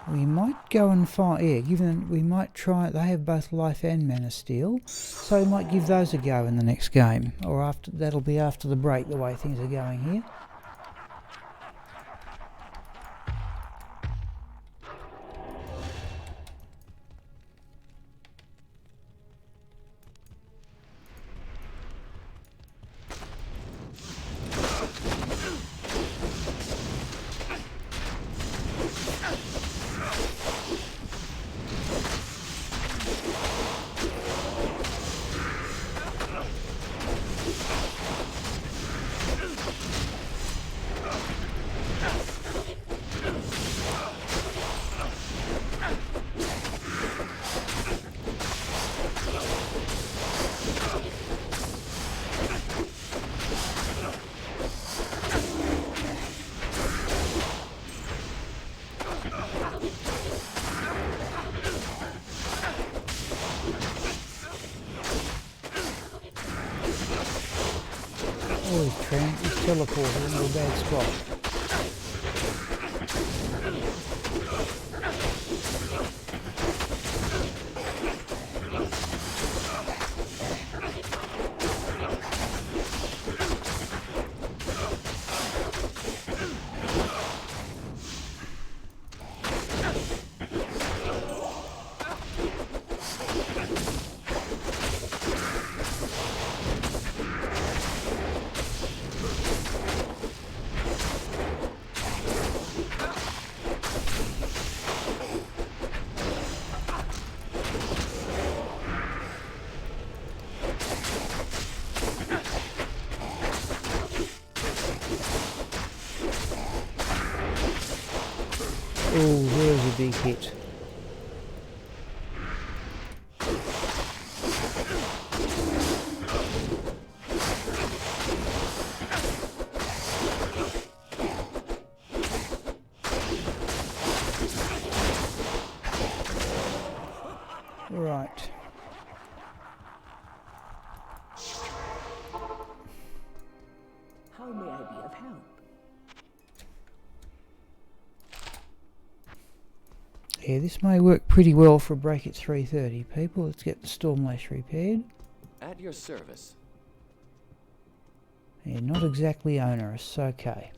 We might go and find, yeah, given we might try, they have both life and mana steel, so we might give those a go in the next game, or after, that'll be after the break the way things are going here. Oh, he's teleported into a bad spot. Oh, there's a big hit. Right. How may I be of help? Yeah, this may work pretty well for a break at 3:30, people. Let's get the storm lash repaired. At your service. Yeah, not exactly onerous, okay.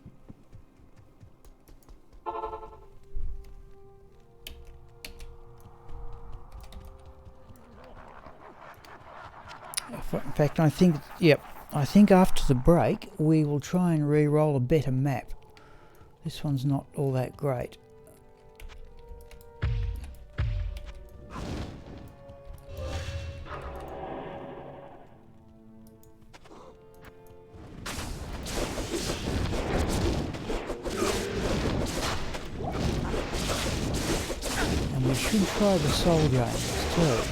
In fact, I think, yep, I think after the break we will try and re-roll a better map. This one's not all that great. And we should try the soul drain this time. through.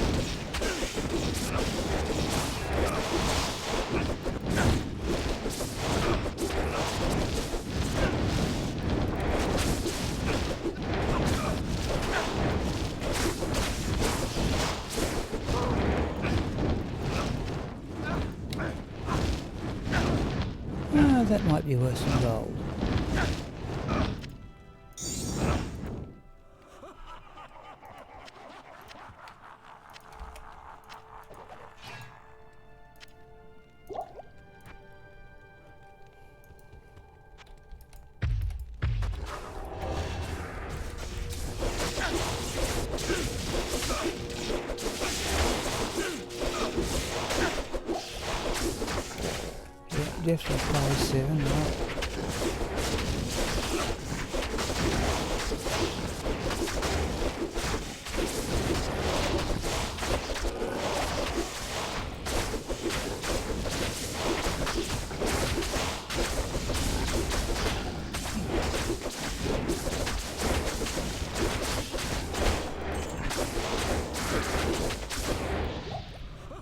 That might be worse than gold. Definitely play 7, right?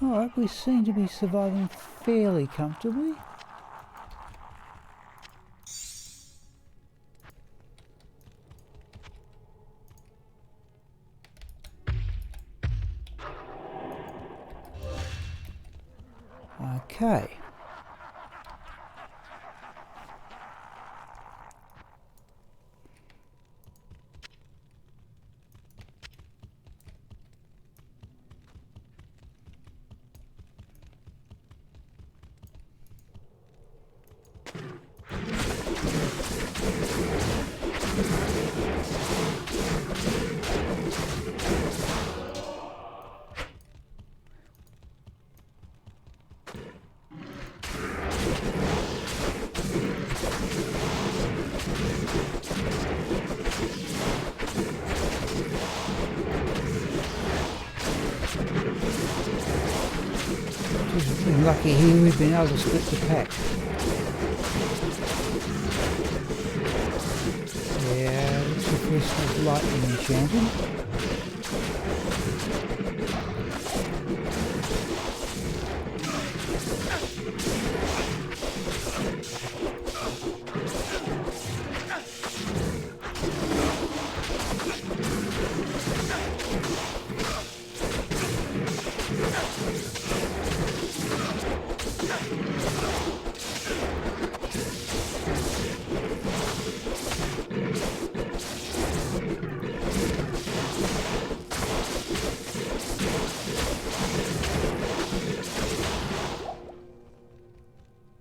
Alright, we seem to be surviving fairly comfortably. Okay. We've been lucky here, we've been able to split the pack. Yeah, this is Christmas lightning enchanted.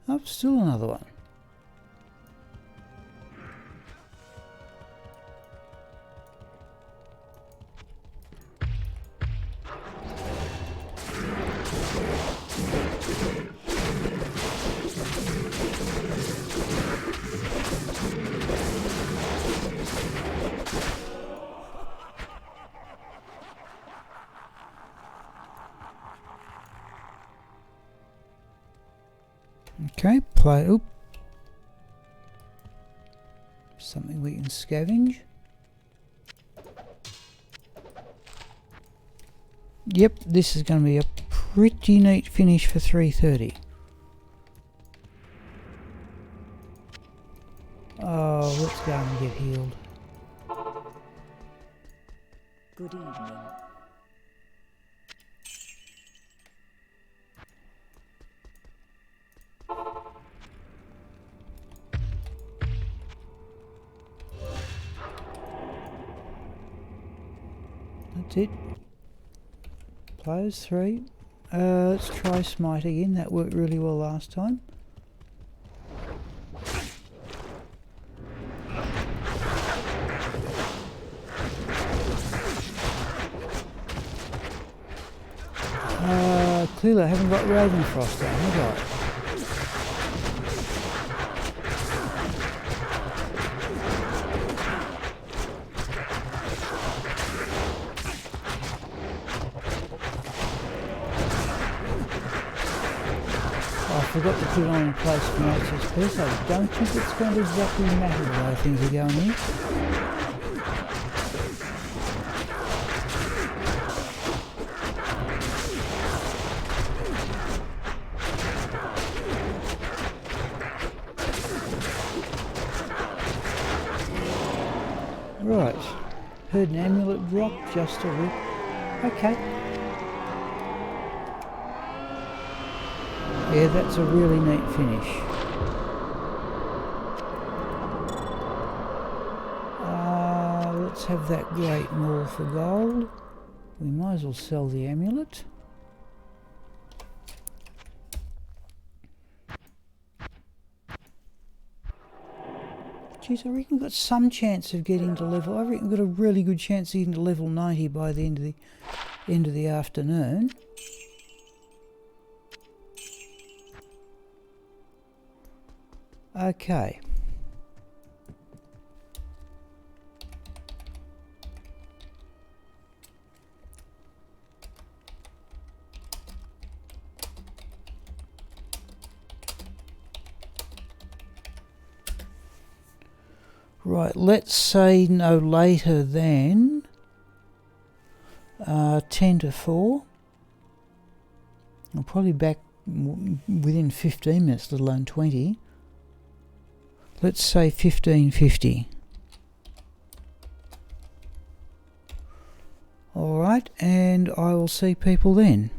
Oh, still another one. Okay, play. Oop. Something we can scavenge. Yep, this is going to be a pretty neat finish for 330. Oh, let's go and get healed. Good evening. That's it. Players 3. Let's try Smite again. That worked really well last time. Clearly I haven't got Ravenfrost down, have I? I forgot to put it on in place for HSP, so I don't think it's going to exactly matter the way things are going here. Right. Heard an amulet drop, just a rip. Okay. Yeah, that's a really neat finish. Let's have that great maul for gold. We might as well sell the amulet. Geez, I reckon we've got some chance of getting to level. I reckon we've got a really good chance of getting to level 90 by the end of the afternoon. Okay. Right, let's say no later than 10 to 4. I'm probably back within 15 minutes, let alone 20. Let's say 15:50. Alright, and I will see people then.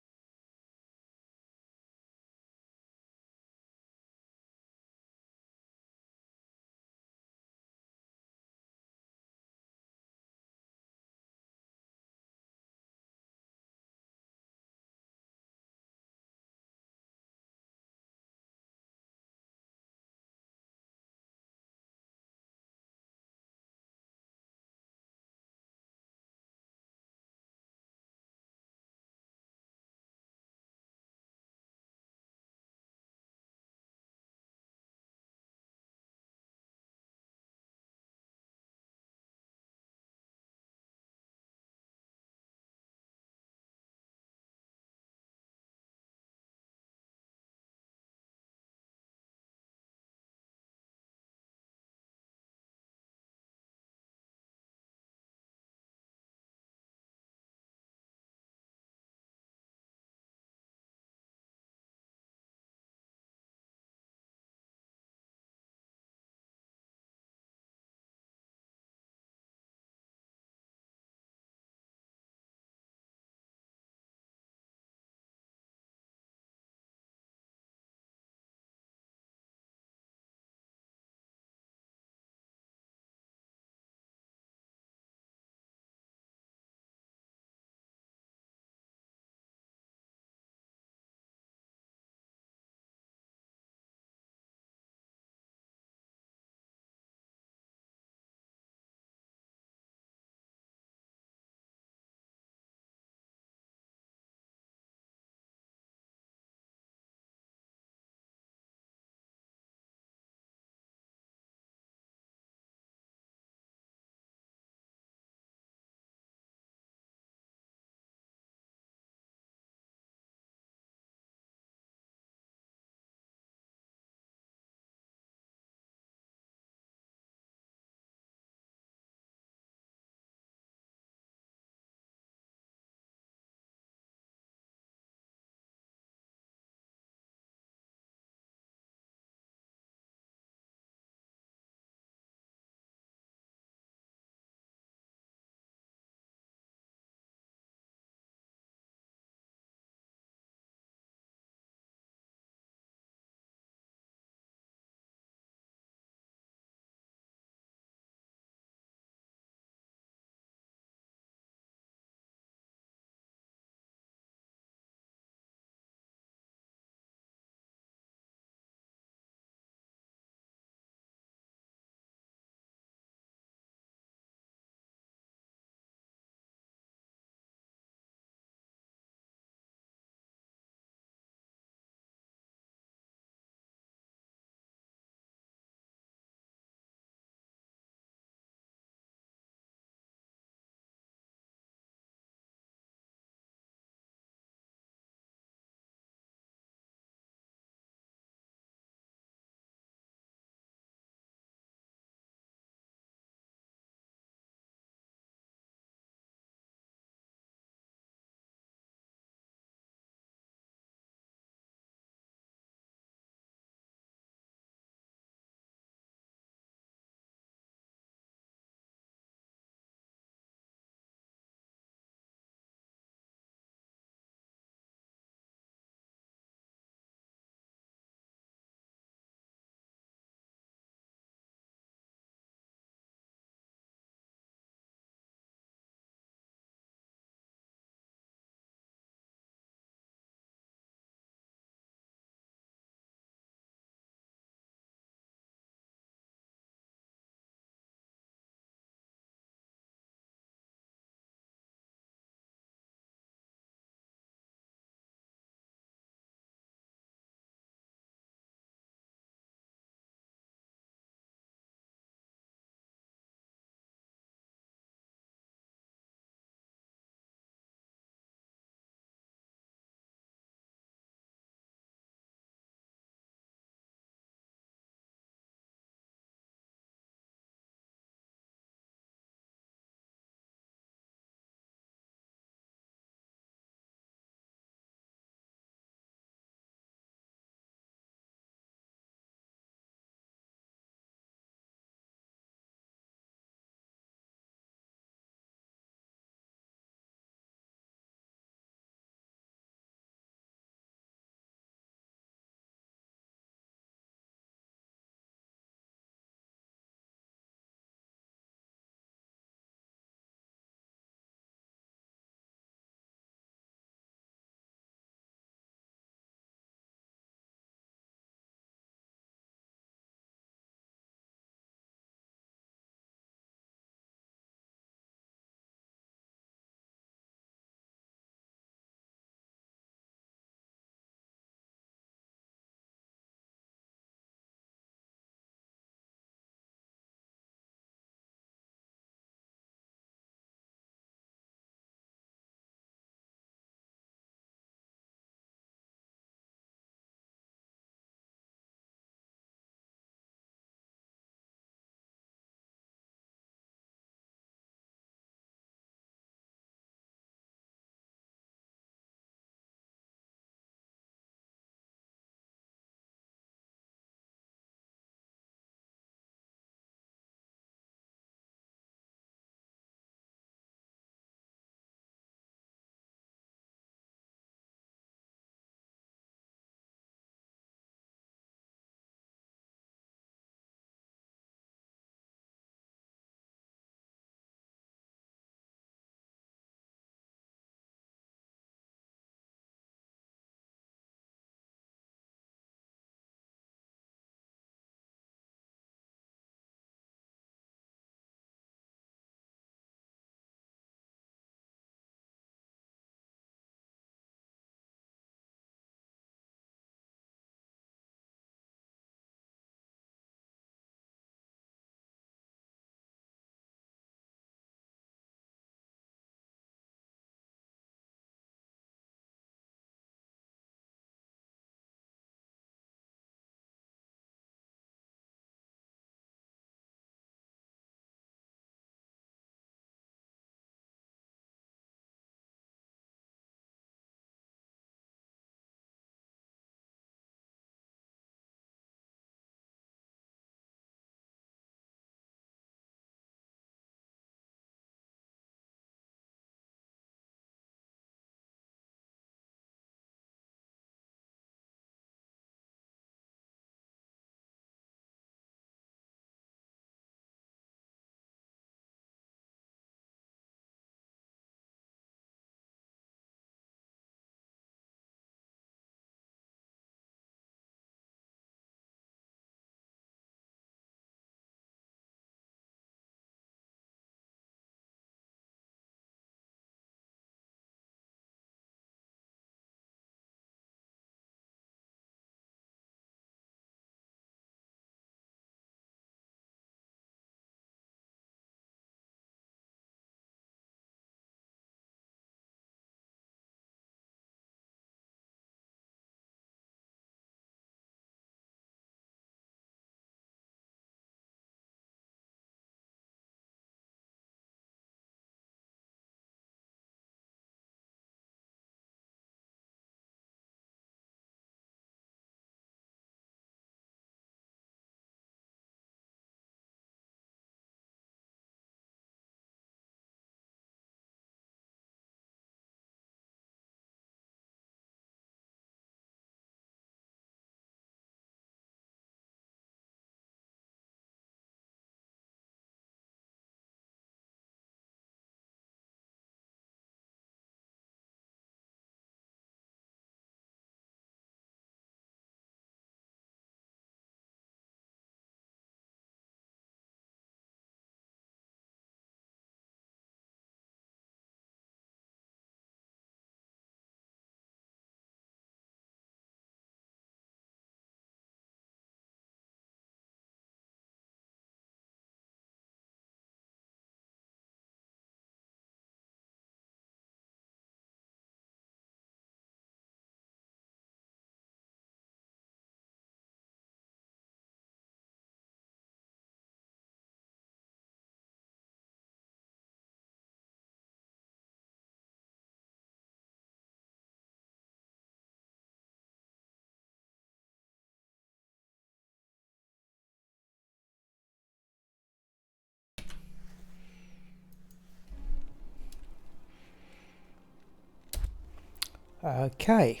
Okay.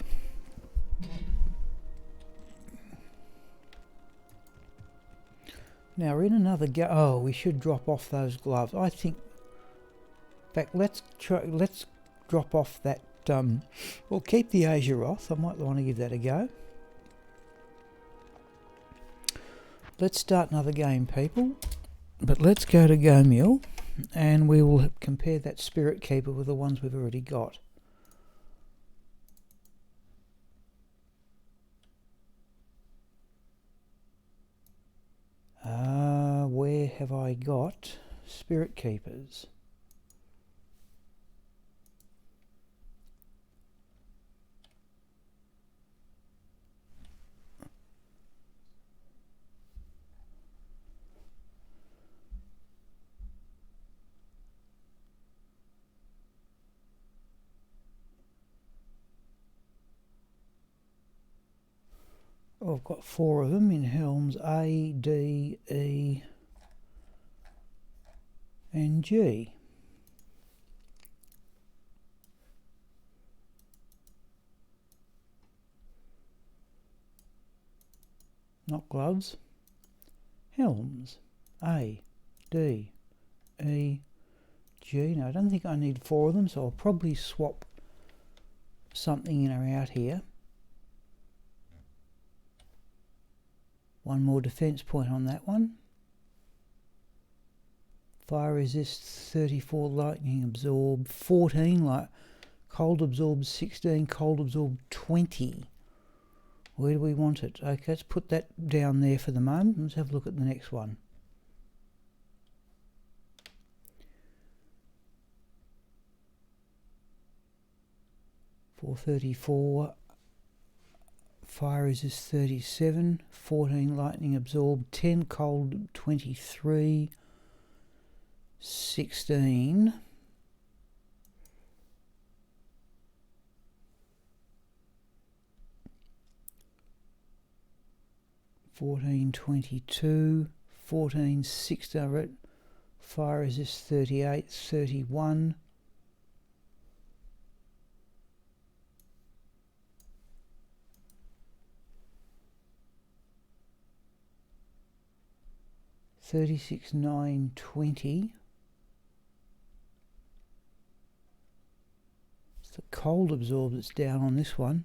Now we're in another oh, we should drop off those gloves. I think. In fact, let's drop off that. We'll keep the Azeroth. I might want to give that a go. Let's start another game, people. But let's go to Gomiel, and we will compare that Spirit Keeper with the ones we've already got. Where have I got Spirit Keepers? Oh, I've got 4 of them in Helms A, D, E and G. Not gloves. Helms A, D, E, G. Now I don't think I need 4 of them, so I'll probably swap something in or out here. 1 more defense point on that one. Fire resist 34, lightning absorb 14, like cold absorb 16, cold absorb 20. Where do we want it? Okay, let's put that down there for the moment. Let's have a look at the next one. .434, fire resist 37, 14 lightning absorb, 10 cold 23, 16. $14, 22, 14, 16, fire resist 38, 31. $36, 9, 20. It's the cold absorb that's down on this one.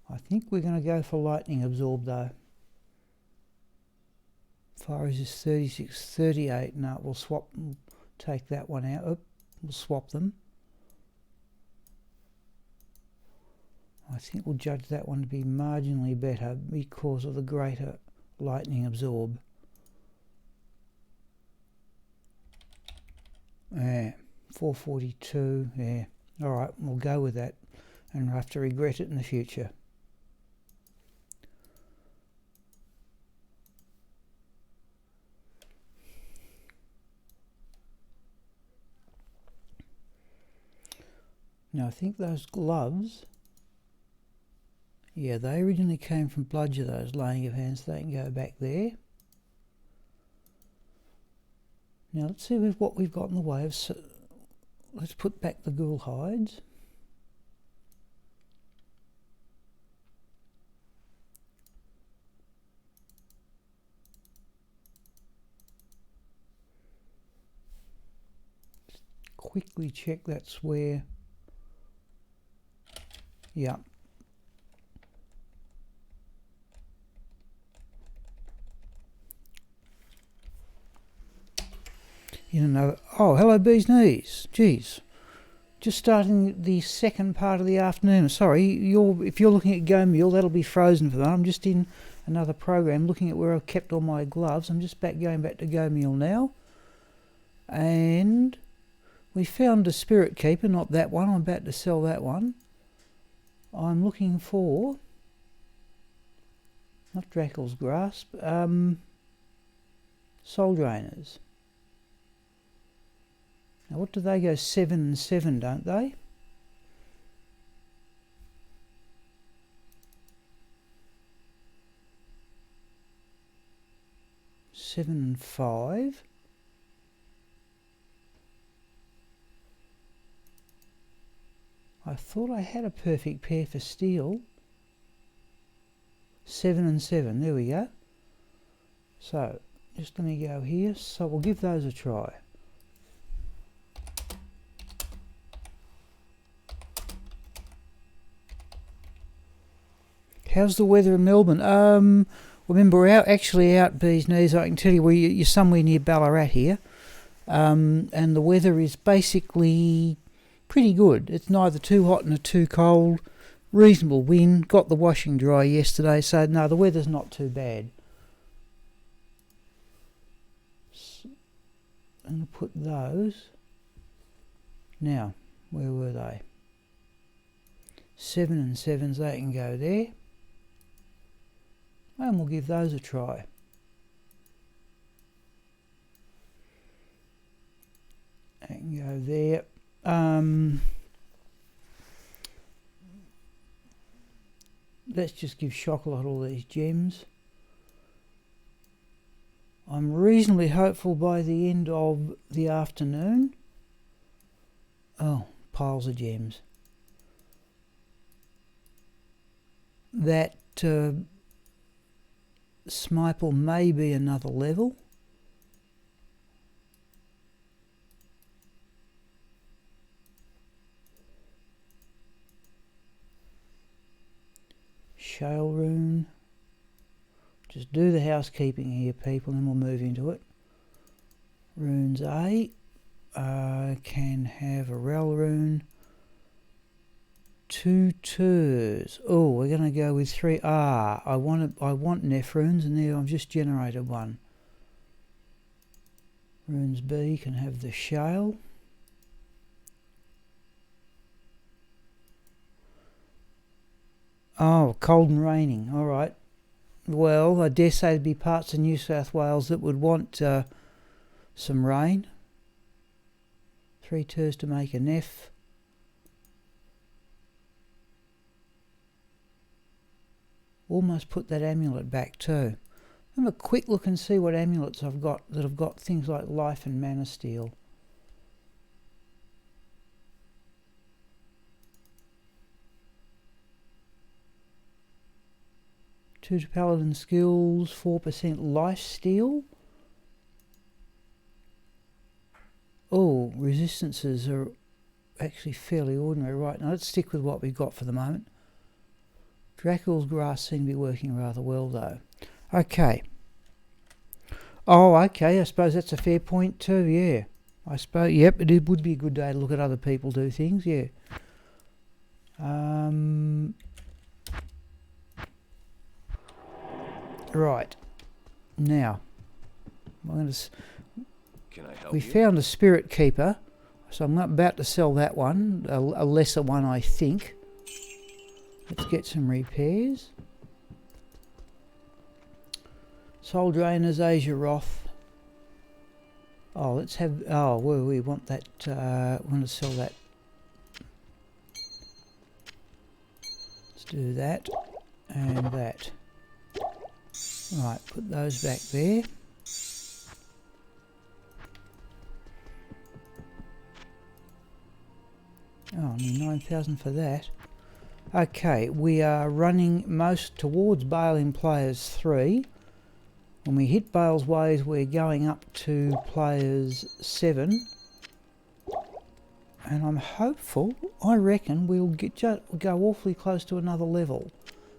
I think we're going to go for lightning absorb though. Fire resist 36, 38. No, we'll swap, take that one out. Oh, we'll swap them. I think we'll judge that one to be marginally better because of the greater lightning absorb. Yeah, 442. Yeah, all right, we'll go with that, and we'll have to regret it in the future. Now I think those gloves, yeah, they originally came from Bludger, those laying of hands, so they can go back there. Now let's see what we've got in the way of, let's put back the ghoul hides. Just quickly check that's where, yeah. In another, oh, hello bee's knees. Jeez. Just starting the second part of the afternoon. Sorry, if you're looking at Gomiel, that'll be frozen for that. I'm just in another program looking at where I've kept all my gloves. I'm just going back to Gomiel now. And we found a Spirit Keeper, not that one. I'm about to sell that one. I'm looking for, not Drakel's Grasp, Soul Drainers. Now what do they go? 7 and 7, don't they? Seven and 5. I thought I had a perfect pair for steel. 7 and 7, there we go. So, just let me go here. So we'll give those a try. How's the weather in Melbourne? Remember, we're actually out Bee's Knees. I can tell you, you're somewhere near Ballarat here. And the weather is basically pretty good. It's neither too hot nor too cold. Reasonable wind. Got the washing dry yesterday, so no, the weather's not too bad. So I'm going to put those. Now, where were they? 7 and 7s, they can go there. And we'll give those a try. That can go there. Let's just give Chocolate all these gems. I'm reasonably hopeful by the end of the afternoon. Oh, piles of gems. That Smiple may be another level. Shale rune. Just do the housekeeping here, people, and then we'll move into it. Runes A. Can have a rel rune. 2 twos. Oh, we're going to go with 3. I want Neff runes, and there I've just generated one. Runes B can have the shale. Oh, cold and raining. All right. Well, I dare say there'd be parts of New South Wales that would want some rain. 3 twos to make a Neff. Almost put that amulet back too. Have a quick look and see what amulets I've got that have got things like life and mana steel. Two to paladin skills, 4% life steal. Oh, resistances are actually fairly ordinary. Right, now let's stick with what we've got for the moment. Dracul's grass seem to be working rather well though. Okay. Oh, okay, I suppose that's a fair point too, yeah. I suppose, yep, it would be a good day to look at other people do things, yeah. Right. Now, Can I help we you? found a spirit keeper, so I'm not about to sell that one, a lesser one I think. Let's get some repairs. Soul Drainers, Asia Roth. Oh, let's have, oh, well, we want that, want to sell that. Let's do that and that. Right, put those back there. Oh, only 9,000 for that. Okay, we are running most towards Baal in players 3. When we hit Baal's ways, we're going up to players 7. And I'm hopeful, I reckon we'll go awfully close to another level.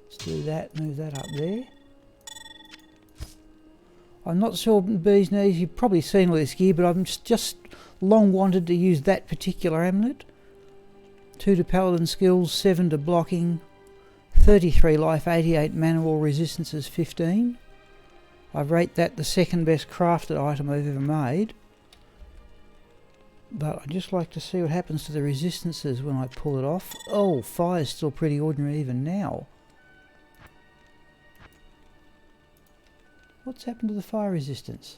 Let's do that, move that up there. I'm not sure Bee's Knees, you've probably seen all this gear, but I've just long wanted to use that particular amulet. 2 to paladin skills, 7 to blocking, 33 life, 88 mana, all resistances 15. I rate that the second best crafted item I've ever made. But I'd just like to see what happens to the resistances when I pull it off. Oh, fire's still pretty ordinary even now. What's happened to the fire resistance?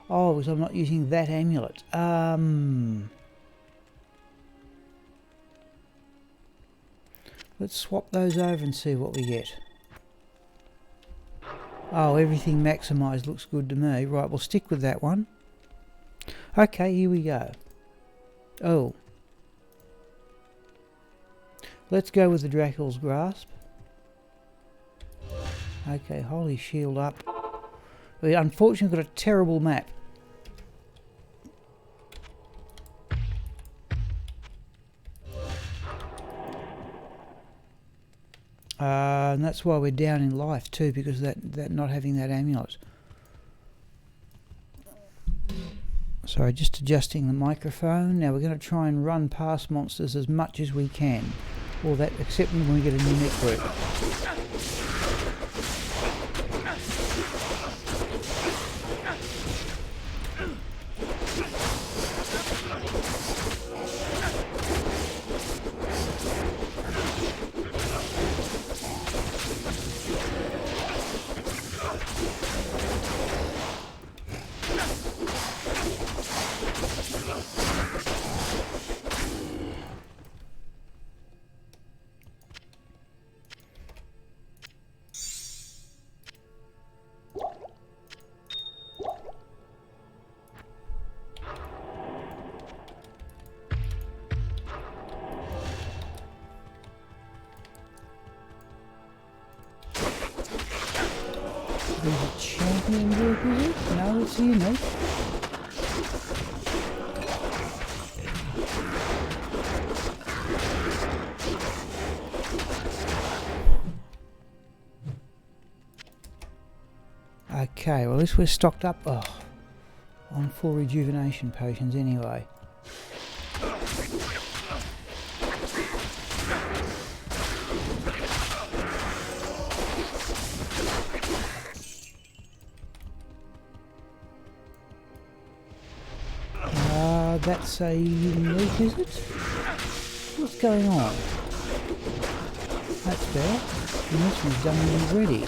Oh, because I'm not using that amulet. Let's swap those over and see what we get. Oh, everything maximised looks good to me. Right, we'll stick with that one. Okay, here we go. Oh, Let's go with the Dracul's Grasp. Okay, holy shield up. We unfortunately got a terrible map. And that's why we're down in life too, because of that not having that amulet. Sorry, just adjusting the microphone. Now we're going to try and run past monsters as much as we can. Or that, except when we get a new network. There's a champion group, is it? No, it's unique. Okay, well at least we're stocked up on 4 rejuvenation potions anyway. That's a unique, is it? What's going on? That's better. And this one's done already.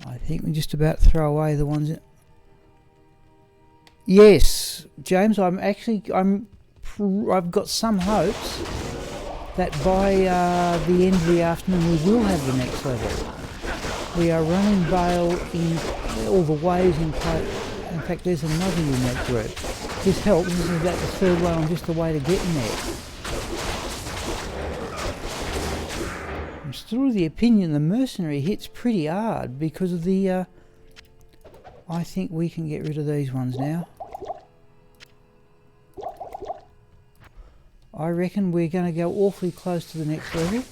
I think we just about throw away the ones that... Yes, James, I've got some hopes that by the end of the afternoon we will have the next level. We are running Baal in all the ways in place. In fact, there's another unique group. This helps. This is about the third one on just the way to getting there. I'm still of the opinion the mercenary hits pretty hard because of the... I think we can get rid of these ones now. I reckon we're going to go awfully close to the next level.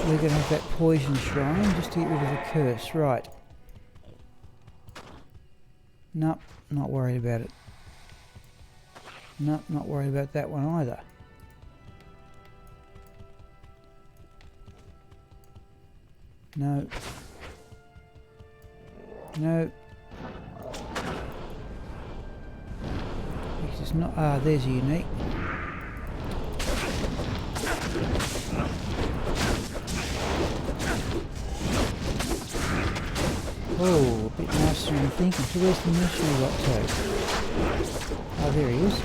We're going to have that poison shrine just to get rid of the curse. Right. Nope, not worried about it. Nope, not worried about that one either. No. No. This is not... Ah, there's a unique. Oh, a bit nicer than I'm thinking. So where's the mercenary got to? Oh, there he is.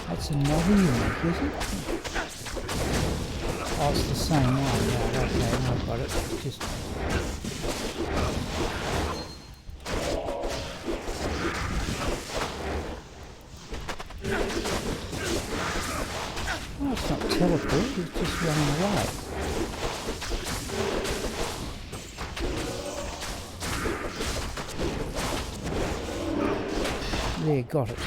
That's another unique, is it? Oh, it's the same one. Yeah, okay, I've got it. Just... Oh, it's not teleport, it's just running away. There, got it.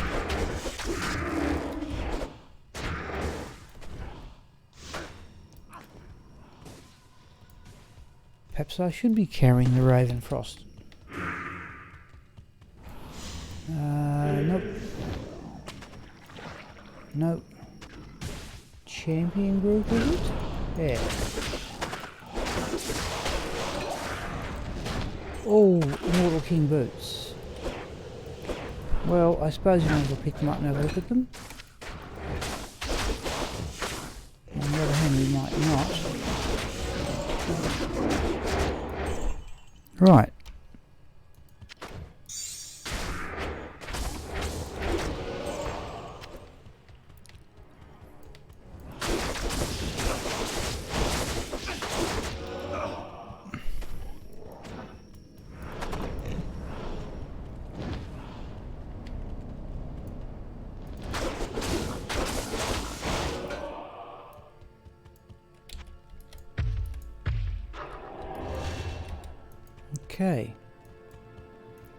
Perhaps I should be carrying the Ravenfrost. Nope. Nope. Champion group, is it? Yeah. Oh, Mortal King boots. Well, I suppose you might as well pick them up and have a look at them. On the other hand, we might not. Right. Okay,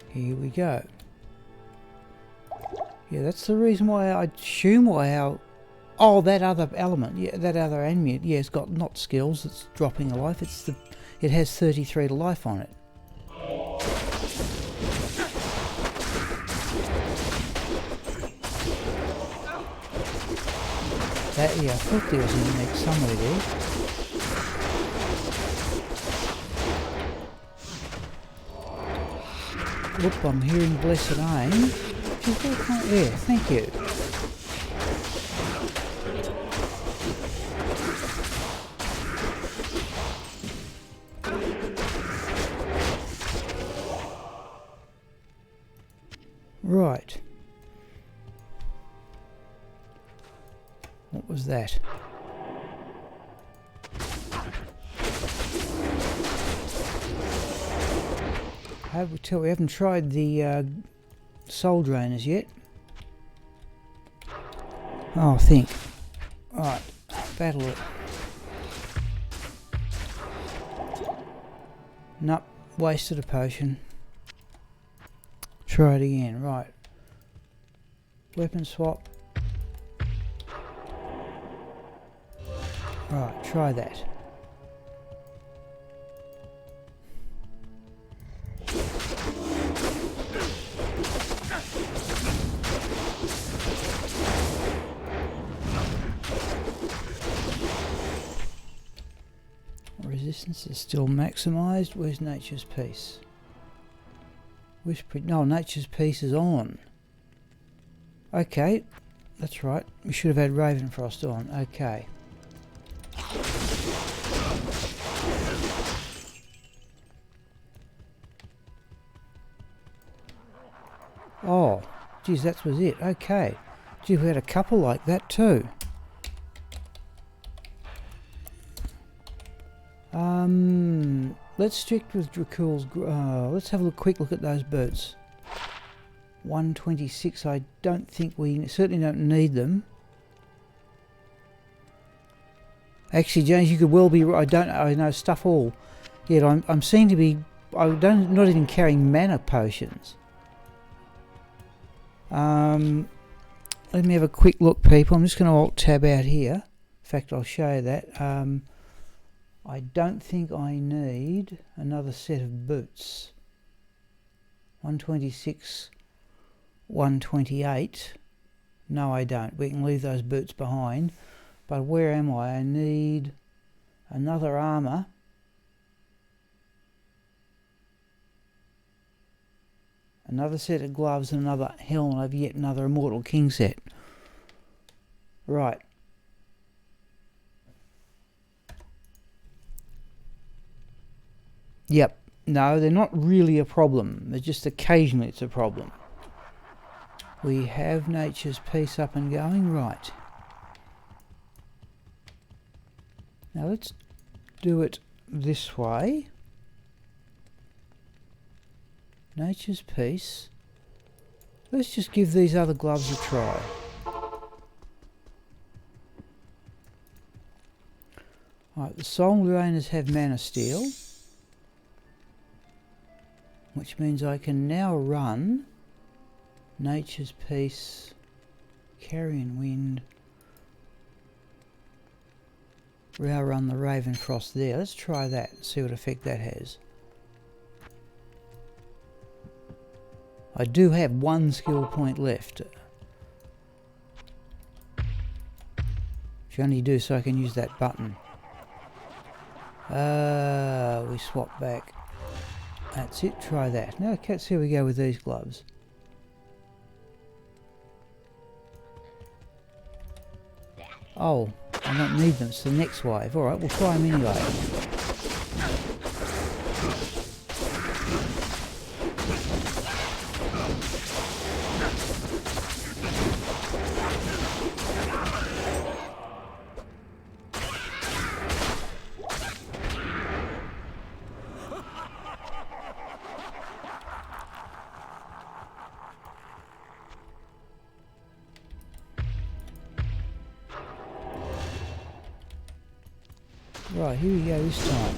here we go. Yeah, that's the reason why I assume why our... Oh, that other element, yeah, that other amulet, yeah, it's got not skills, it's dropping a life, it's the... It has 33 to life on it. That, yeah, I thought there was a unique somewhere there. Whoop, I'm hearing blessed aim. Yeah, thank you. Right. What was that? We haven't tried the soul drainers yet. Oh, I think. Alright, battle it. Nope, wasted a potion. Try it again, right. Weapon swap. Right, try that. Resistance is still maximised. Where's Nature's Peace? No, Nature's Peace is on. Okay, that's right. We should have had Ravenfrost on. Okay. Oh, geez, that was it. Okay. Gee, we had a couple like that too. Let's stick with Dracul's. Let's have a quick look at those boots. 126. I don't think we certainly don't need them. Actually, James, you could well be right. I know stuff all. Yet I'm seem to be. Not even carrying mana potions. Let me have a quick look, people. I'm just going to alt tab out here. In fact, I'll show you that. I don't think I need another set of boots. 126, 128. No, I don't. We can leave those boots behind. But where am I? I need another armour. Another set of gloves and another helmet of yet another Immortal King set. Right. Yep. No, they're not really a problem. They're just occasionally it's a problem. We have Nature's Peace up and going. Right. Now let's do it this way. Nature's Peace. Let's just give these other gloves a try. Alright, the Soul Drainers have Mana Steel, which means I can now run Nature's Peace, Carrion Wind. I'll run the Ravenfrost there. Let's try that and see what effect that has. I do have one skill point left. Which I only do so I can use that button. We swap back. That's it, try that. Now let's see how we go with these gloves. Oh, I don't need them, it's the next wave. Alright, we'll try them anyway. Right, here we go this time.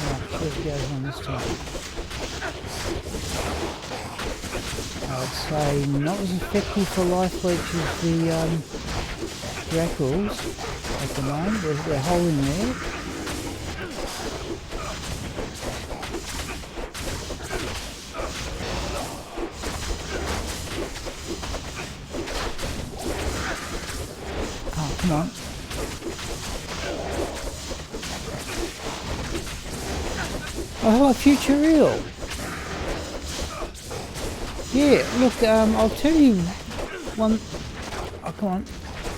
Right, see what goes on this time. I'd say not as effective for life leech as the grackles at the moment. They're holding there. Oh, come on. Oh, hello, Future Real. Yeah, look, I'll tell you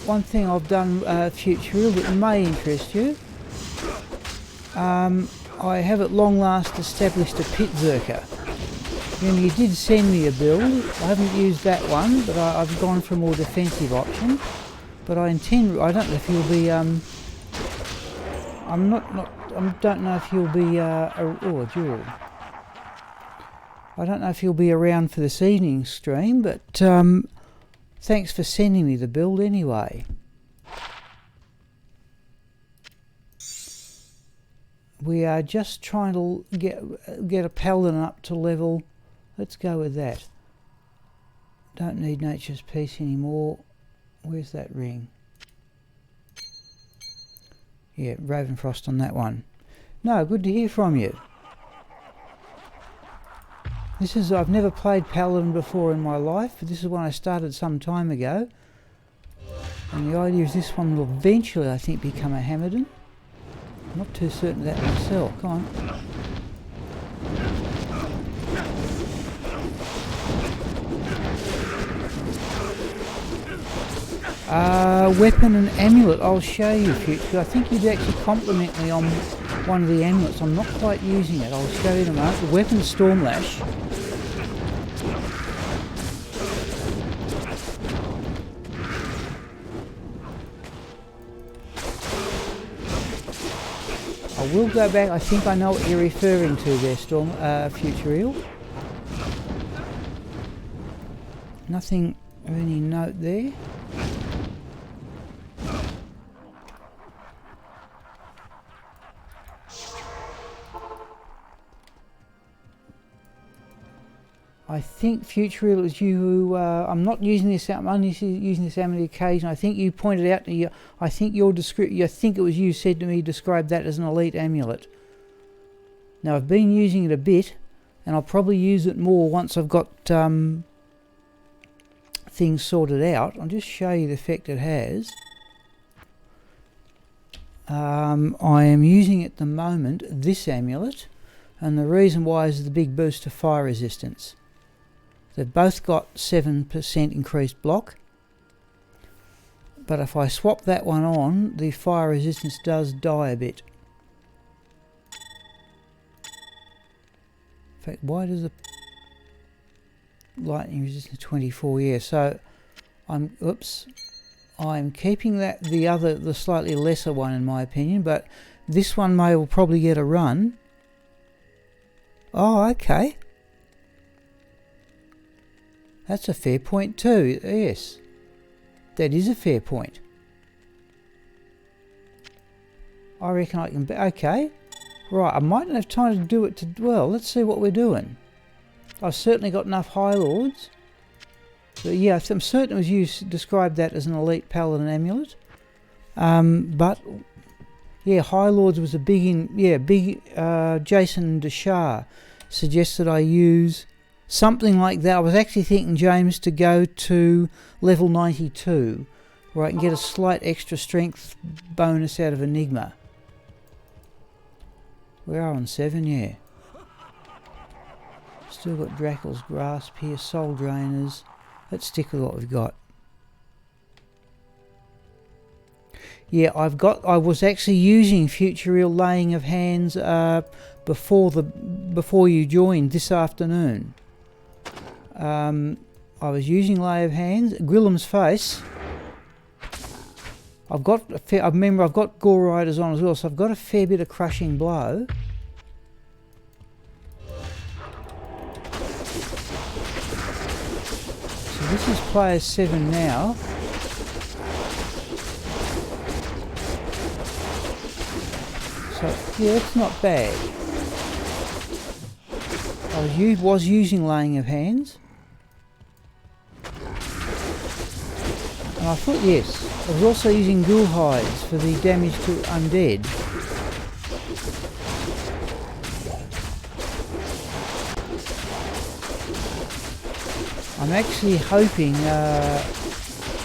one thing I've done, Future Real, that may interest you. I have at long last established a pit zerker. You did send me a build. I haven't used that one, but I've gone for a more defensive option. But I don't know if you'll be, don't know if you'll be, oh, a duel. I don't know if you'll be around for this evening's stream, but thanks for sending me the build anyway. We are just trying to get a paladin up to level. Let's go with that. Don't need Nature's Peace anymore. Where's that ring? Yeah, Ravenfrost on that one. No, good to hear from you. I've never played Paladin before in my life, but this is one I started some time ago. And the idea is this one will eventually, I think, become a Hammerdin. I'm not too certain of that myself. Come on. Weapon and amulet, I'll show you, Future. I think you'd actually compliment me on one of the amulets. I'm not quite using it. I'll show you in a moment. The weapon Stormlash. I will go back. I think I know what you're referring to there, Future Real. Nothing of any note there. I think Future Real, it was you who, I'm not using this, I'm only using this on the occasion. I think you pointed out to you, I think it was you said to me, describe that as an elite amulet. Now I've been using it a bit, and I'll probably use it more once I've got things sorted out. I'll just show you the effect it has. I am using at the moment this amulet, and the reason why is the big boost to fire resistance. They've both got 7% increased block, but if I swap that one on, the fire resistance does die a bit. In fact, why does the lightning resistance 24? Yeah, so I'm keeping that the slightly lesser one in my opinion, but this one will probably get a run. Oh, okay. That's a fair point too, yes. That is a fair point. I reckon I can... Okay. Right, I might not have time to do it well, let's see what we're doing. I've certainly got enough High Lords. But yeah, I'm certain it was you described that as an elite paladin amulet. But... yeah, High Lords was a big... Jason Deshar suggested I use... something like that. I was actually thinking, James, to go to level 92, where I can get a slight extra strength bonus out of Enigma. We are on 7, yeah. Still got Drakel's Grasp here, Soul Drainers. Let's stick with what we've got. Yeah, I was actually using Future Real Laying of Hands before you joined this afternoon. I was using Lay of Hands. Gwillem's Face. I've got I remember I've got Gore Riders on as well, so I've got a fair bit of crushing blow. So this is player 7 now. So yeah, it's not bad. I was using laying of hands. And I thought, yes, I was also using ghoul hides for the damage to undead. I'm actually hoping, yeah,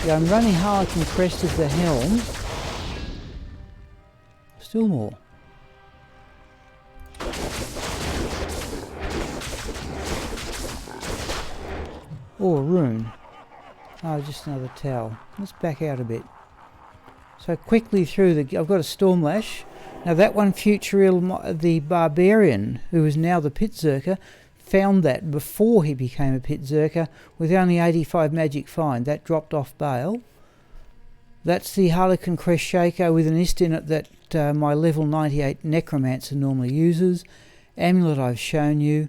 I'm running Harlequin Crest as the helm. Still more. Or a rune. Oh, just another towel. Let's back out a bit. So quickly through the... I've got a Stormlash. Now that one, Futuriel, the Barbarian, who is now the Pitzerker, found that before he became a Pitzerker with only 85 magic find. That dropped off Baal. That's the Harlequin Crest Shaker with an ist in it that my level 98 Necromancer normally uses. Amulet I've shown you.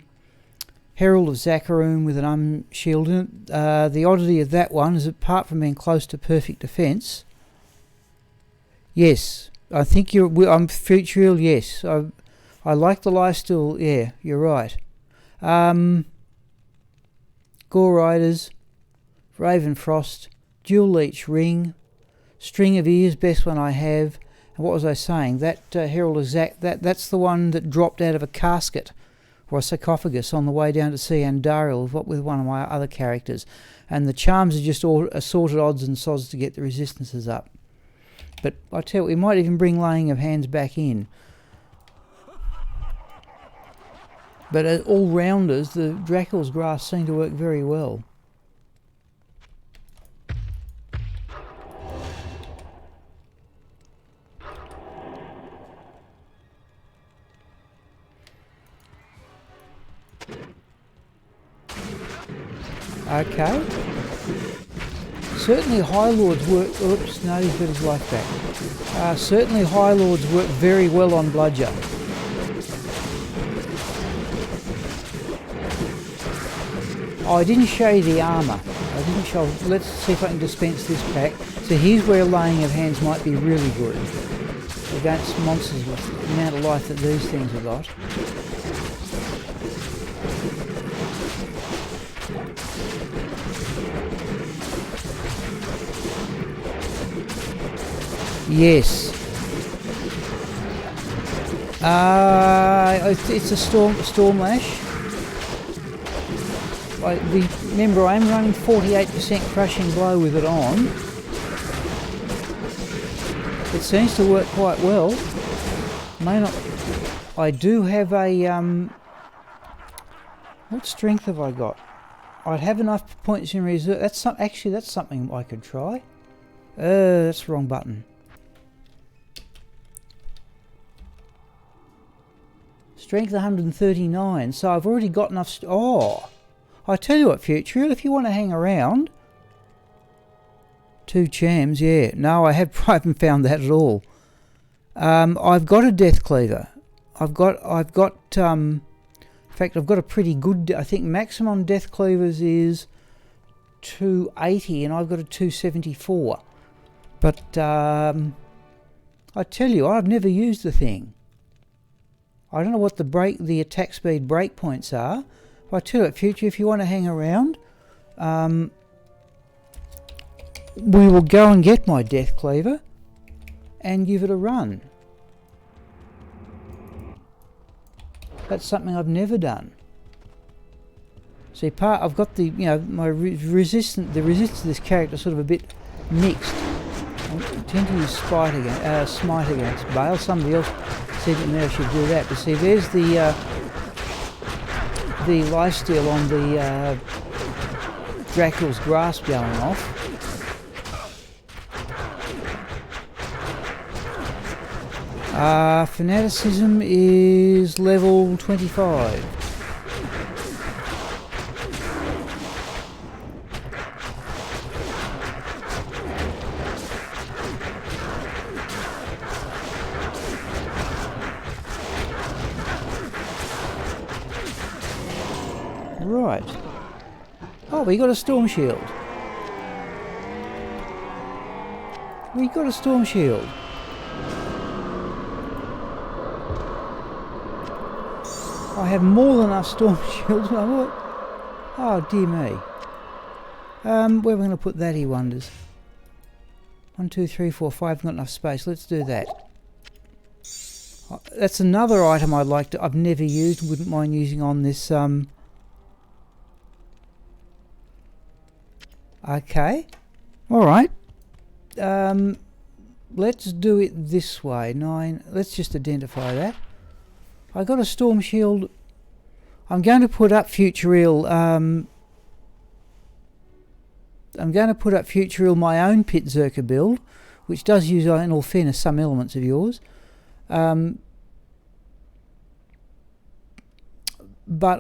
Herald of Zakharoon with an shield in it. The oddity of that one is, apart from being close to perfect defence, yes, I think I'm Futuriel, yes. I like the lifesteal, yeah, you're right. Gore Riders, Raven Frost, Dual Leech Ring, String of Ears, best one I have. And what was I saying? That Herald of that's the one that dropped out of a casket or a sarcophagus on the way down to see Andariel with one of my other characters. And the charms are just all assorted odds and sods to get the resistances up. But I tell you, we might even bring laying of hands back in. But as all-rounders, the Dracul's Grasp seem to work very well. Okay. Certainly High Lords work... Oops, no, he's got his life back. Certainly High Lords work very well on Bludger. Oh, I didn't show you the armour. I didn't show... Let's see if I can dispense this pack. So here's where laying of hands might be really good against monsters with the amount of life that these things have got. Yes. It's a Stormlash. Remember, I am running 48% crushing blow with it on. It seems to work quite well. May not. I do have a what strength have I got? I'd have enough points in reserve. That's something I could try. That's the wrong button. Strength 139. So I've already got enough. Oh. I tell you what, Futuriel, if you want to hang around, 2 chams, yeah. No, I haven't found that at all. I've got a Death Cleaver. In fact, I've got a pretty good. I think maximum Death Cleavers is 280, and I've got a 274. But I tell you, I've never used the thing. I don't know what the attack speed breakpoints are. I tell you what, Future, if you want to hang around, we will go and get my Death Cleaver and give it a run. That's something I've never done. See, I've got the, my resistance to this character is sort of a bit mixed. I tend to use Smite against Baal. Somebody else said that now I should do that. But see, there's the lifesteal on the Dracul's Grasp going off. Fanaticism is level 25. Right. Oh, we got a storm shield. We got a storm shield. I have more than enough storm shields. Oh dear me. Where are we going to put that, he wonders? 1, 2, 3, 4, 5. Not enough space. Let's do that. That's another item I'd like to. I've never used. Wouldn't mind using on this. Okay. All right. Let's do it this way. 9. Let's just identify that. I got a storm shield. I'm going to put up future real. I'm going to put up future real my own Pit Zerker build, which does use, in all fairness, some elements of yours. But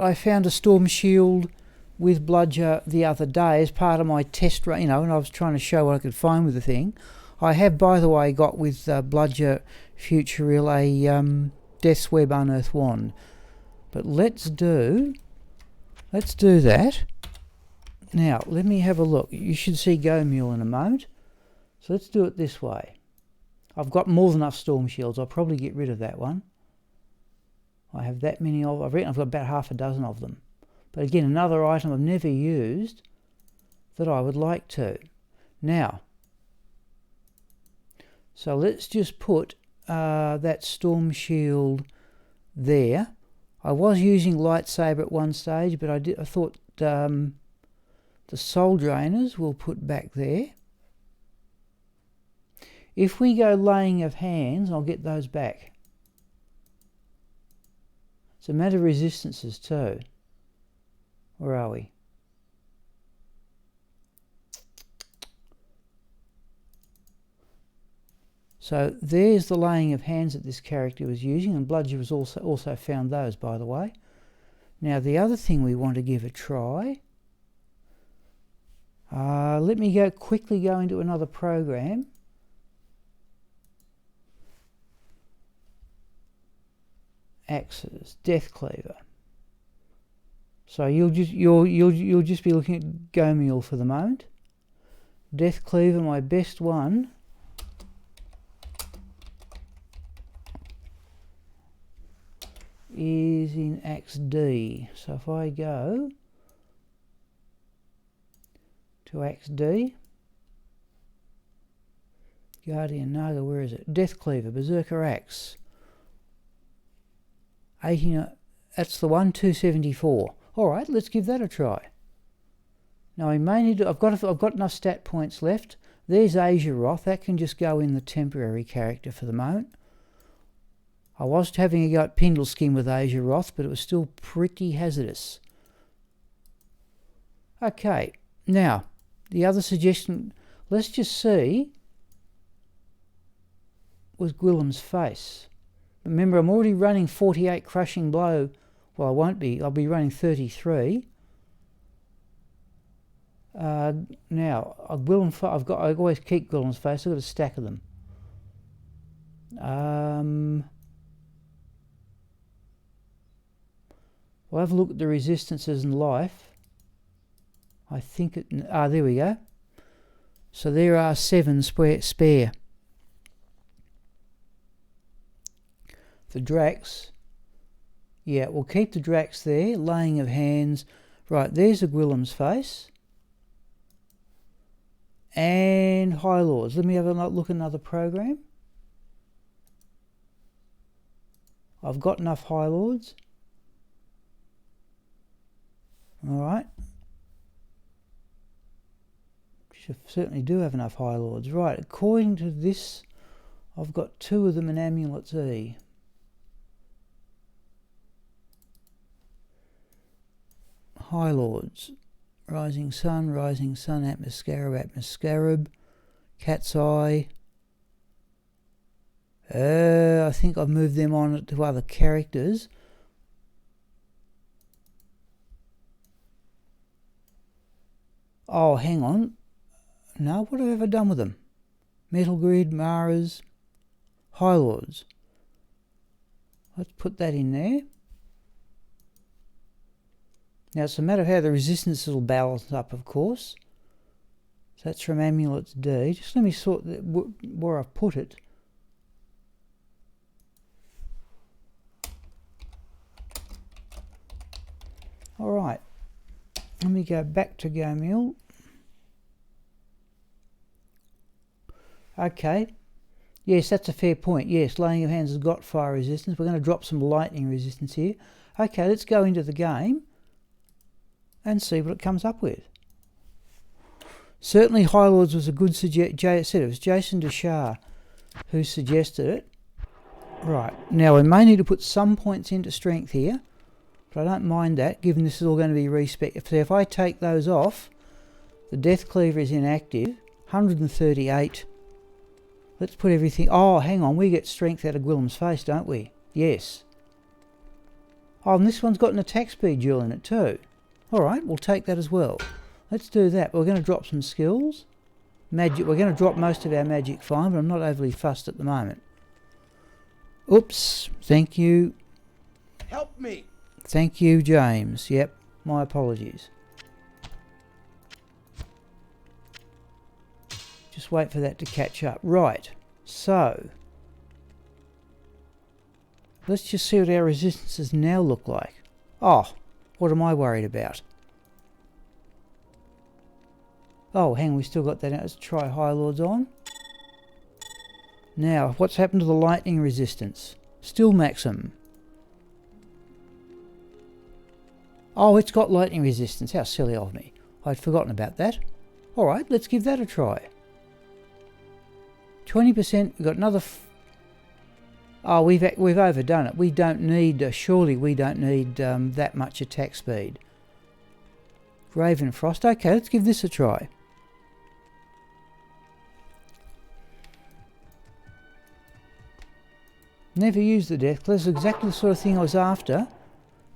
I found a storm shield with bludger the other day as part of my test run, and I was trying to show what I could find with the thing. I have, by the way, got with bludger future real a Death's Web Unearth Wand. But let's do that. Now, let me have a look. You should see Go Mule in a moment. So let's do it this way. I've got more than enough storm shields. I'll probably get rid of that one. I have that many of. I reckon I've got about half a dozen of them. But again, another item I've never used that I would like to. Now, so let's just put that storm shield there. I was using lightsaber at one stage, but I thought the soul drainers we'll put back there. If we go laying of hands, I'll get those back. It's a matter of resistances too. Where are we? So there's the laying of hands that this character was using, and bludger was also found those, by the way. Now the other thing we want to give a try. Let me quickly go into another program. Axes, Death Cleaver. So you'll just be looking at Gomiel for the moment. Death Cleaver, my best one. Is in Axe D. So if I go to Axe D, Guardian Naga, where is it? Death Cleaver, Berserker Axe. 18. That's the one, 274. All right, let's give that a try. Now I may need to. I've got enough stat points left. There's Azeroth. That can just go in the temporary character for the moment. I was having a go at Pindleskin with Azeroth, but it was still pretty hazardous. Okay, now the other suggestion. Let's just see. Was Gwillem's face. Remember, I'm already running 48 Crushing Blow. Well, I won't be. I'll be running 33. Now, I always keep Gwillem's face. I've got a stack of them. We'll have a look at the resistances and life. I think it. There we go. So there are 7 spare. The Drax. Yeah, we'll keep the Drax there. Laying of hands. Right, there's a Gwillem's face. And High Lords. Let me have a look at another program. I've got enough High Lords. Alright. Certainly do have enough High Lords. Right, according to this, I've got 2 of them in Amulets E. High Lords. Rising Sun, Atmoscarab, Cat's Eye. I think I've moved them on to other characters. Oh, hang on. No, what have I ever done with them? Metal Grid, Maras, High Lords. Let's put that in there. Now it's a matter of how the resistances will balance up, of course. So that's from Amulets D. Just let me sort that where I've put it. All right. Let me go back to Gamil. Okay. Yes, that's a fair point. Yes, laying of hands has got fire resistance. We're going to drop some lightning resistance here. Okay, let's go into the game and see what it comes up with. Certainly High Lords was a good suggestion. It was Jason Deshar who suggested it. Right, now we may need to put some points into strength here, but I don't mind that, given this is all going to be respec. So if I take those off, the Death Cleaver is inactive, 138. Let's put everything... Oh, hang on, we get strength out of Gwillem's face, don't we? Yes. Oh, and this one's got an attack speed dual in it too. Alright, we'll take that as well. Let's do that. We're going to drop some skills. Magic. We're going to drop most of our magic fine, but I'm not overly fussed at the moment. Oops. Thank you. Help me! Thank you, James. Yep, my apologies. Just wait for that to catch up. Right, so let's just see what our resistances now look like. Oh, what am I worried about? Oh, hang on, we still got that out. Let's try High Lords on. Now, what's happened to the lightning resistance? Still maximum. Oh, it's got lightning resistance. How silly of me. I'd forgotten about that. Alright, let's give that a try. 20%, we've got another... Oh, we've overdone it. We don't need... surely we don't need that much attack speed. Raven Frost. Okay, let's give this a try. Never used the Death Cleaver. That's exactly the sort of thing I was after.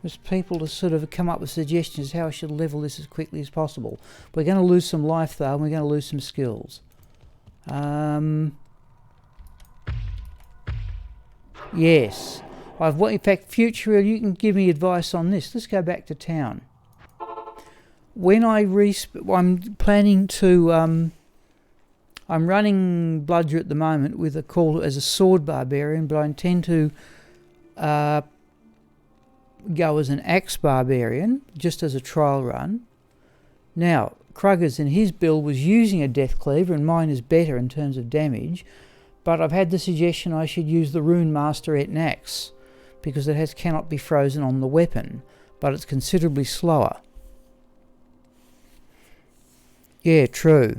Was people to sort of come up with suggestions how I should level this as quickly as possible. We're going to lose some life though, and we're going to lose some skills. Yes. In fact, Future, you can give me advice on this. Let's go back to town. When I'm planning to... I'm running Bludger at the moment with a call as a sword barbarian, but I intend to go as an axe barbarian, just as a trial run. Now, Kruggers in his build was using a Death Cleaver, and mine is better in terms of damage, but I've had the suggestion I should use the Rune Master at an axe, because it cannot be frozen on the weapon, but it's considerably slower. Yeah, true.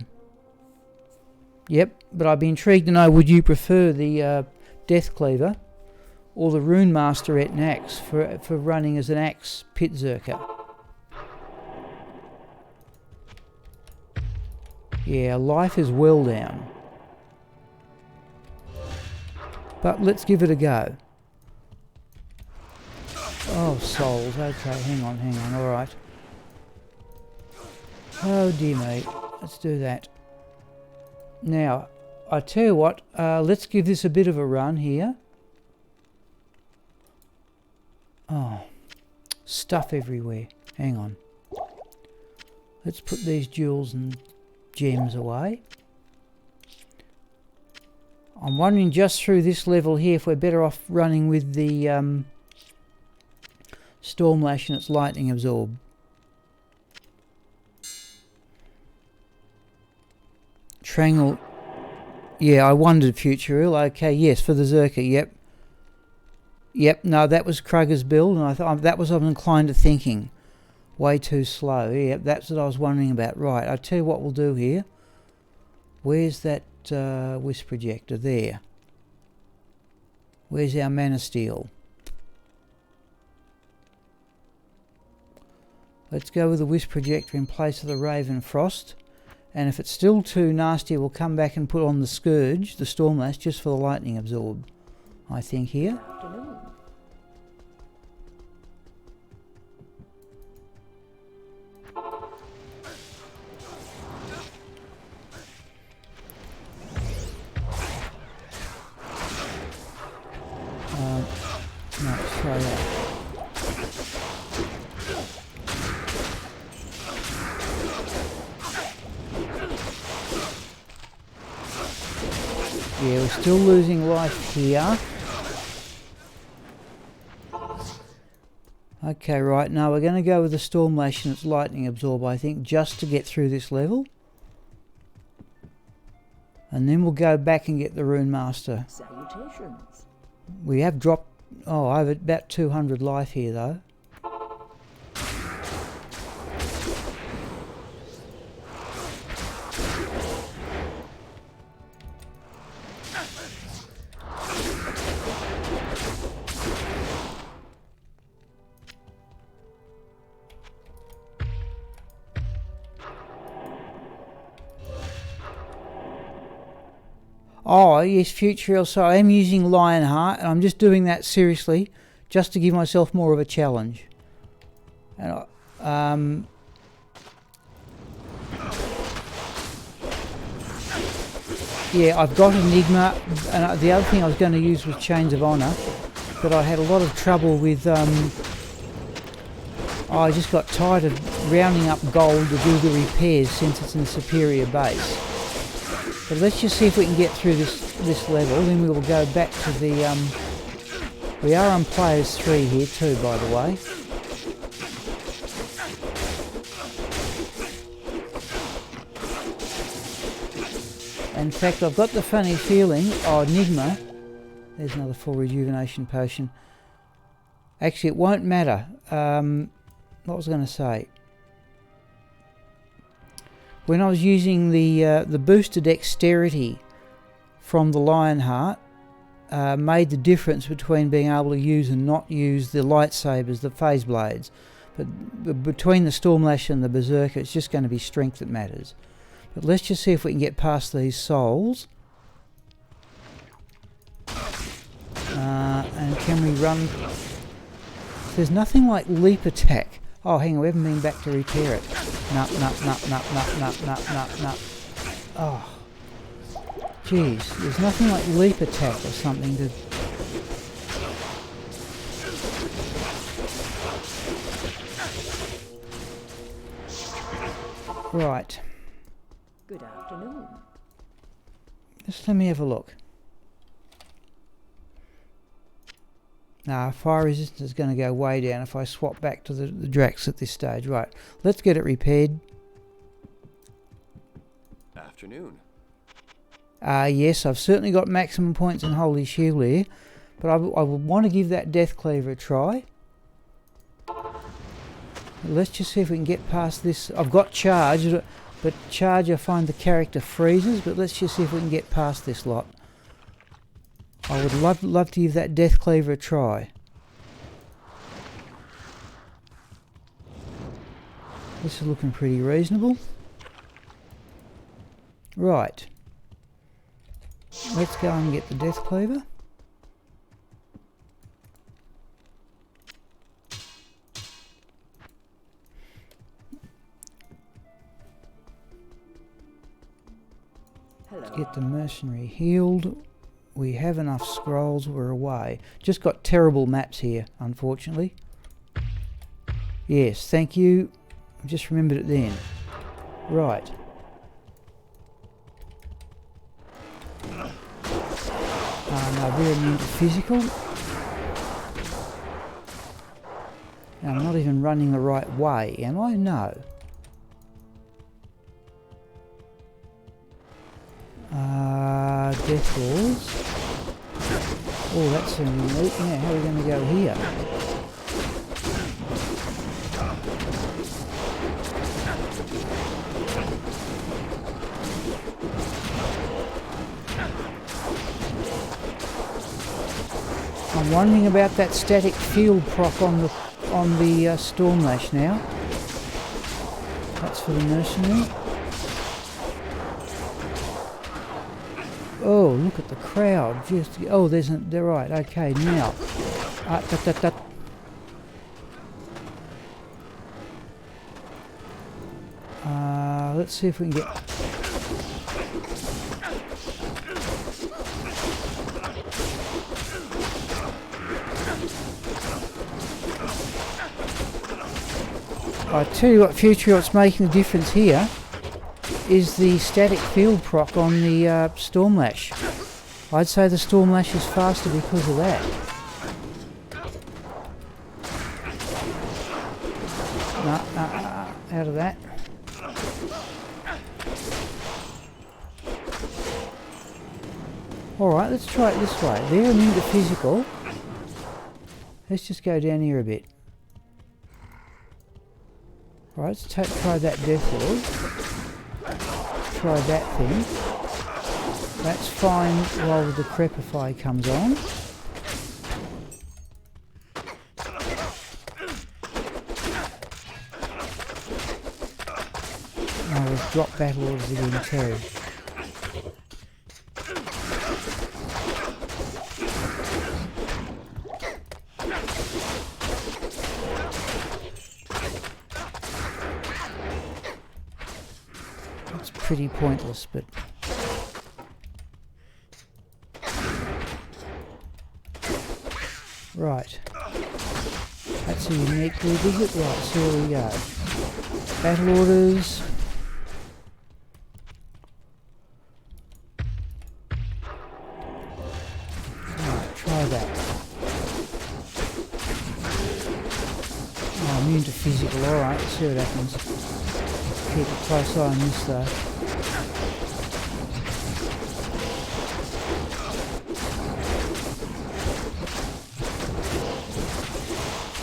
Yep, but I'd be intrigued to know, would you prefer the Death Cleaver or the Rune Master at an axe for running as an axe Pit Zerker? Yeah, life is well down. But let's give it a go. Oh, souls. Okay, hang on, alright. Oh dear me. Let's do that. Now, I tell you what, let's give this a bit of a run here. Oh, stuff everywhere. Hang on. Let's put these jewels and gems away. I'm wondering just through this level here if we're better off running with the Stormlash and its Lightning Absorb. Trangle. Yeah, I wondered, Futuril. Okay, yes, for the Zerker, yep. Yep, no, that was Krugger's build, and I thought that was what I'm inclined to thinking. Way too slow. Yep, that's what I was wondering about. Right, I'll tell you what we'll do here. Where's that Wisp Projector? There. Where's our Mana Steel? Let's go with the Wisp Projector in place of the Raven Frost. And if it's still too nasty, we'll come back and put on the Scourge, the Stormlash, just for the Lightning Absorb, I think, here. No, let's try that. Still losing life here. Okay, right, now we're going to go with the Storm Lash and its Lightning Absorb, I think, just to get through this level. And then we'll go back and get the Rune Master. Salutations. We have dropped, over about 200 life here, though. Oh, yes, Future. So I am using Lionheart, and I'm just doing that seriously, just to give myself more of a challenge. And yeah, I've got Enigma, and the other thing I was going to use was Chains of Honor, but I had a lot of trouble with. I just got tired of rounding up gold to do the repairs since it's in superior base. But let's just see if we can get through this level, then we will go back to the... we are on Players 3 here too, by the way. In fact, I've got the funny feeling... Oh, Enigma. There's another full rejuvenation potion. Actually, it won't matter. What was I going to say? When I was using the booster dexterity from the Lionheart, made the difference between being able to use and not use the lightsabers, the phase blades. But between the Stormlash and the Berserker, it's just going to be strength that matters. But let's just see if we can get past these souls. And can we run... There's nothing like leap attack. Oh, hang on, we haven't been back to repair it. No. Oh. Jeez, there's nothing like leap attack or something to... Right. Good afternoon. Just let me have a look. Nah, fire resistance is going to go way down if I swap back to the Drax at this stage. Right, let's get it repaired. Afternoon. Yes, I've certainly got maximum points in Holy Shield here, but I would want to give that Death Cleaver a try. Let's just see if we can get past this. I've got Charge, but Charge I find the character freezes, but let's just see if we can get past this lot. I would love to give that Death Cleaver a try. This is looking pretty reasonable. Right. Let's go and get the Death Cleaver. Let's get the mercenary healed. We have enough scrolls, we're away. Just got terrible maps here, unfortunately. Yes, thank you. I just remembered it then. Right. No, we're immune to physical. Now, I'm not even running the right way, am I? No. Death Balls. Oh, that's a neat. Yeah, how are we going to go here? I'm wondering about that static field proc on the Stormlash now. That's for the mercenary. Oh, look at the crowd! Just they're right. Okay, now. Let's see if we can get. I tell you what, Future, what's making the difference here is the static field proc on the Stormlash. I'd say the Storm Lash is faster because of that. No, out of that. Alright, let's try it this way. They're immune to physical. Let's just go down here a bit. Alright, let's try that Death Lord. Try that thing. That's fine while the Decrepify comes on. Oh, we've dropped battle orders again too. It's pretty pointless, but right. That's a unique visit. Right, so here we go. Battle orders. Right, try that. Oh, immune to physical. Alright, let's see what happens. Keep a close eye on this though.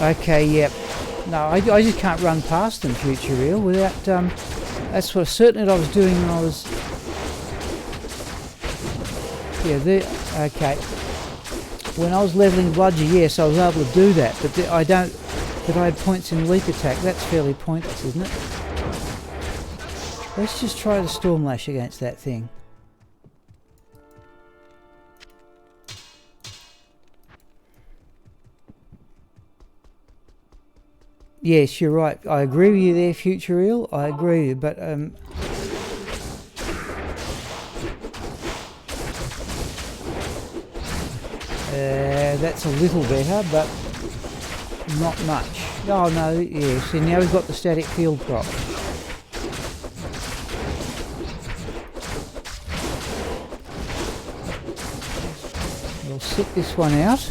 Okay, yep. No, I just can't run past them, Future Real, without, that's what certainly what I was doing when I was, yeah, there, okay. When I was leveling Bludger, yes, I was able to do that, but I don't, but I had points in leap attack. That's fairly pointless, isn't it? Let's just try the Storm Lash against that thing. Yes, you're right. I agree with you there, Future Real. I agree with you, but that's a little better, but not much. Oh no, yeah. See, now we've got the static field prop. We'll sit this one out.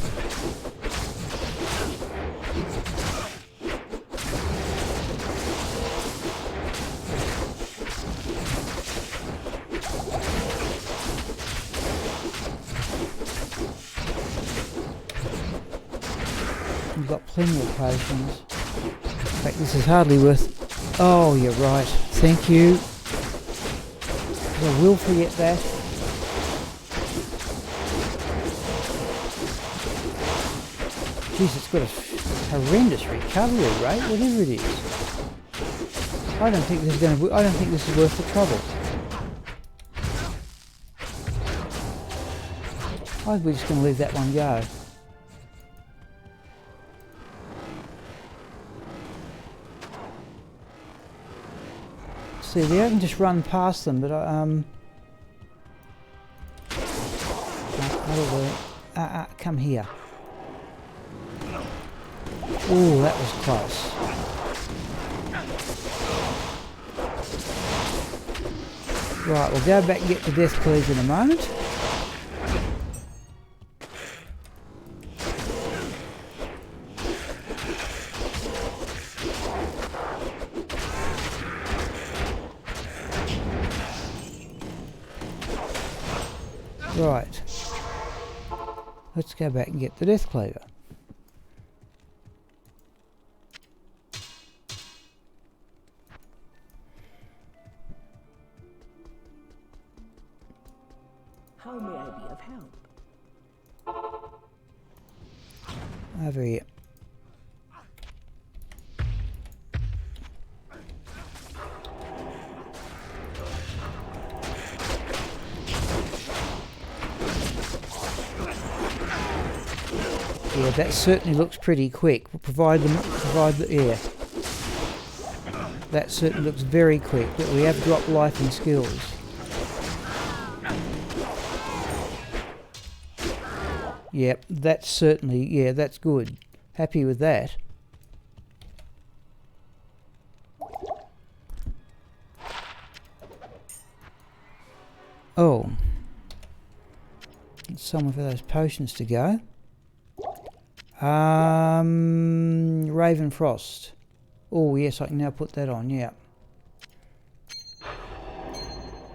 We've got plenty of potions. In fact, this is hardly worth... Oh, you're right. Thank you. I will forget that. Jeez, it's got a horrendous recovery rate, whatever it is. I don't think this is worth the trouble. I think we're just going to leave that one go. See, there I can just run past them, but come here. Oh, that was close. Right, we'll go back and get the Death Cleave in a moment. Right, let's go back and get the Death Cleaver. How may I be of help? Over here. Yeah, that certainly looks pretty quick. We'll provide the air. That certainly looks very quick, but we have dropped life and skills. Yep, that's certainly, yeah, that's good. Happy with that. Oh. Somewhere for those potions to go. Ravenfrost. Oh yes, I can now put that on. Yeah.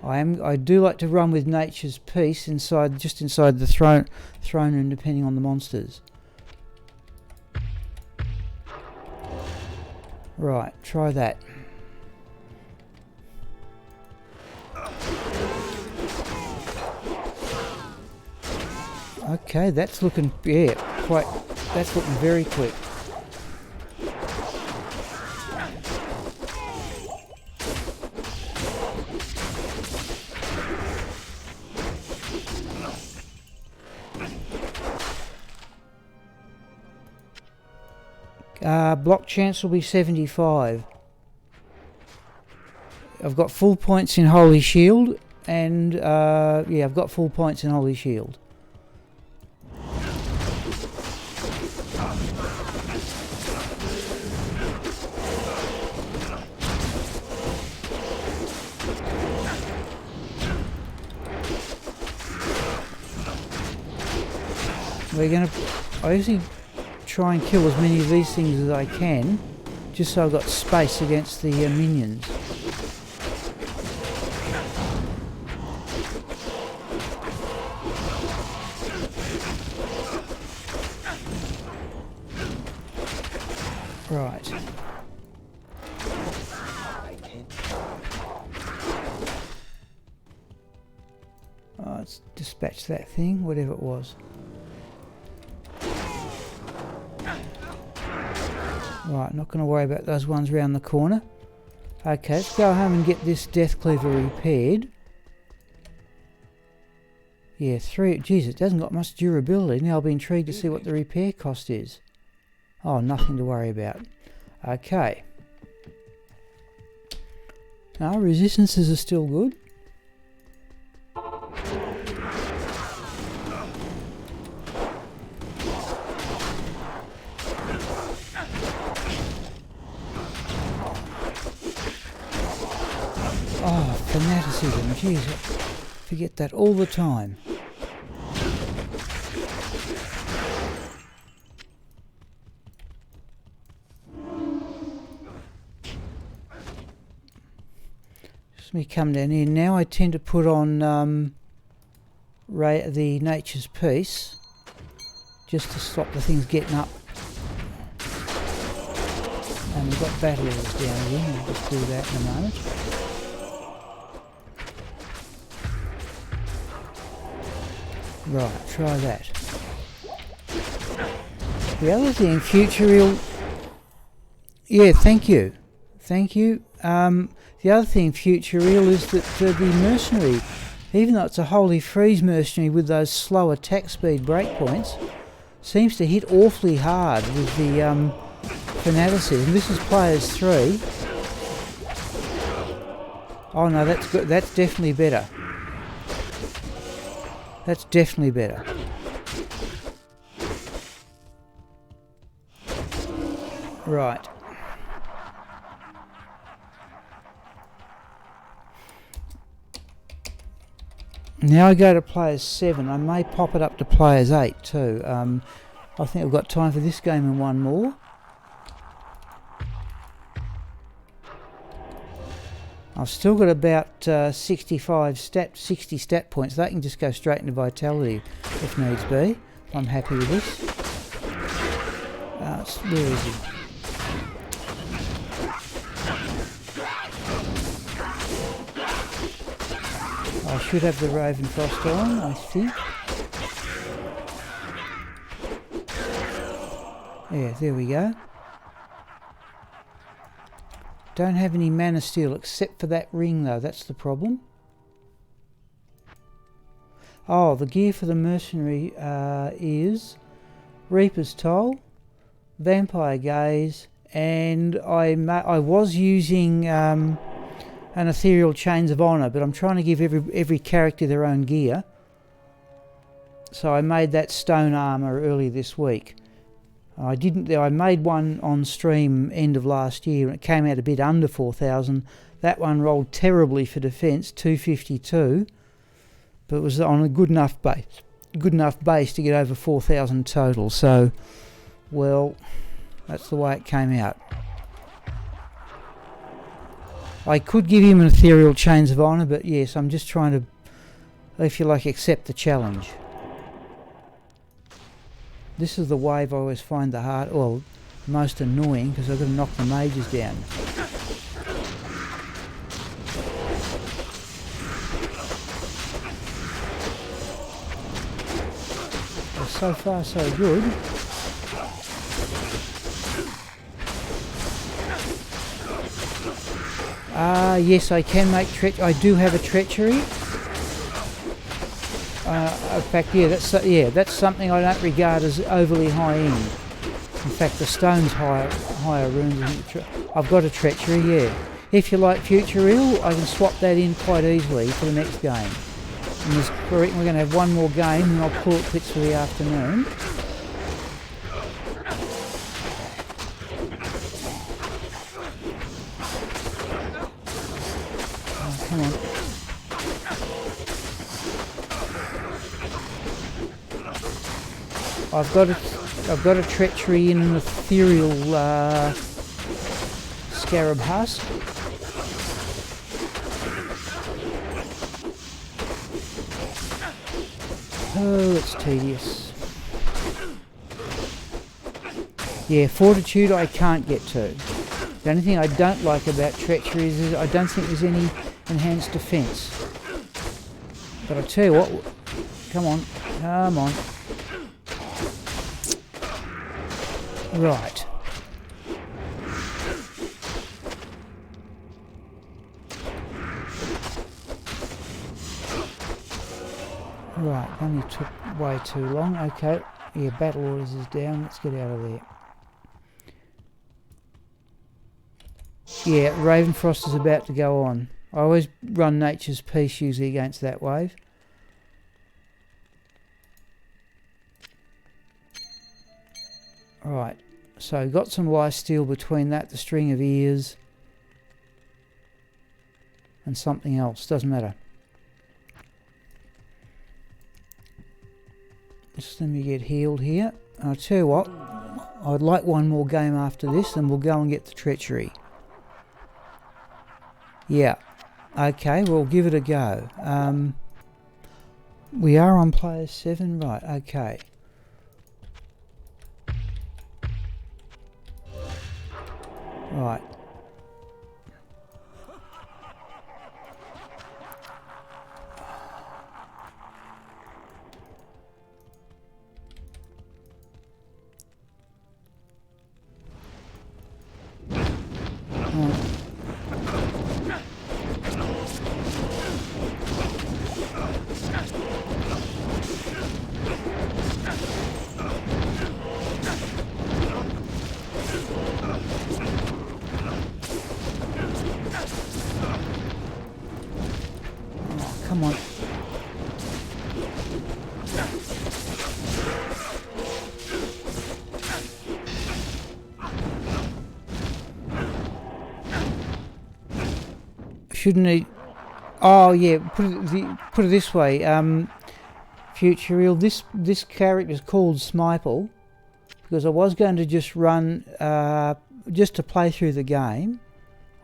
I do like to run with Nature's Peace just inside the throne room, depending on the monsters. Right, try that. Okay, that's looking, yeah, that's looking very quick. Block chance will be 75. I've got full points in Holy Shield, and yeah, I've got full points in Holy Shield. I usually try and kill as many of these things as I can, just so I've got space against the minions. Right. Let's dispatch that thing, whatever it was. Right, not going to worry about those ones round the corner. Okay, let's go home and get this Death Cleaver repaired. Yeah, 3. Geez, it hasn't got much durability. Now I'll be intrigued to see what the repair cost is. Oh, nothing to worry about. Okay. Our resistances are still good. Oh, fanaticism, jeez, I forget that all the time. Just me come down here. Now I tend to put on the Nature's Peace, just to stop the things getting up. And we've got battlers down here, I'll just do that in a moment. Right, try that. The other thing, future real... Yeah, thank you. Thank you. The other thing, future real, is that the mercenary, even though it's a Holy Freeze mercenary with those slow attack speed breakpoints, seems to hit awfully hard with the fanaticism. This is players 3. Oh no, that's good. That's definitely better. That's definitely better. Right. Now I go to players 7. I may pop it up to players 8 too. I think I've got time for this game and one more. I've still got about 60 stat points. They can just go straight into vitality if needs be. I'm happy with this. Where is he? I should have the Ravenfrost on, I think. Yeah, there we go. Don't have any mana steel except for that ring though, that's the problem. Oh, the gear for the mercenary is Reaper's Toll, Vampire Gaze, and I was using an Ethereal Chains of Honour, but I'm trying to give every character their own gear. So I made that stone armour earlier this week. I made one on stream end of last year and it came out a bit under 4,000. That one rolled terribly for defence, 252, but it was on a good enough base. good enough base to get over 4,000 total. So, well, that's the way it came out. I could give him an ethereal chains of honour, but yes, I'm just trying to, if you like, accept the challenge. This is the wave I always find the hard, well, most annoying, because I've got to knock the mages down. Well, so far so good. Yes, I can make I do have a treachery. In fact, yeah, that's something I don't regard as overly high end. In fact, the stone's higher runes. I've got a treachery, yeah. If you like future real, I can swap that in quite easily for the next game. And I reckon we're going to have one more game, and I'll call it quits for the afternoon. Come on. I've got a treachery in an ethereal scarab husk. Oh, it's tedious. Yeah, fortitude I can't get to. The only thing I don't like about treachery is I don't think there's any enhanced defence. But I tell you what, come on. Right. Right, only took way too long. Okay, yeah, battle orders is down. Let's get out of there. Yeah, Ravenfrost is about to go on. I always run Nature's Peace usually against that wave. Right, so got some lifesteal between that, the string of ears, and something else, doesn't matter. Just let me get healed here. I'll tell you what, I'd like one more game after this, and we'll go and get the treachery. Yeah, okay, we'll give it a go. We are on player 7, right, okay. Right. Come on. Shouldn't he? Oh yeah. Put it this way. Future real. This character is called Smiple because I was going to just run just to play through the game.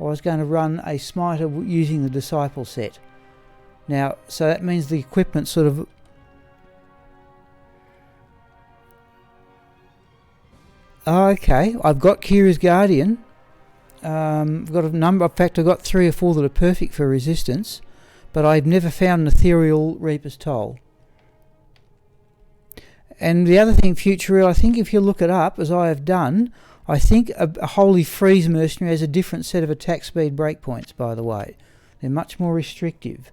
I was going to run a smiter using the disciple set. Now, so that means the equipment sort of... Oh, okay, I've got Kira's Guardian. I've got a number, in fact I've got 3 or 4 that are perfect for resistance, but I've never found an ethereal Reaper's Toll. And the other thing, Future Real, I think if you look it up, as I have done, I think a Holy Freeze Mercenary has a different set of attack speed breakpoints, by the way. They're much more restrictive.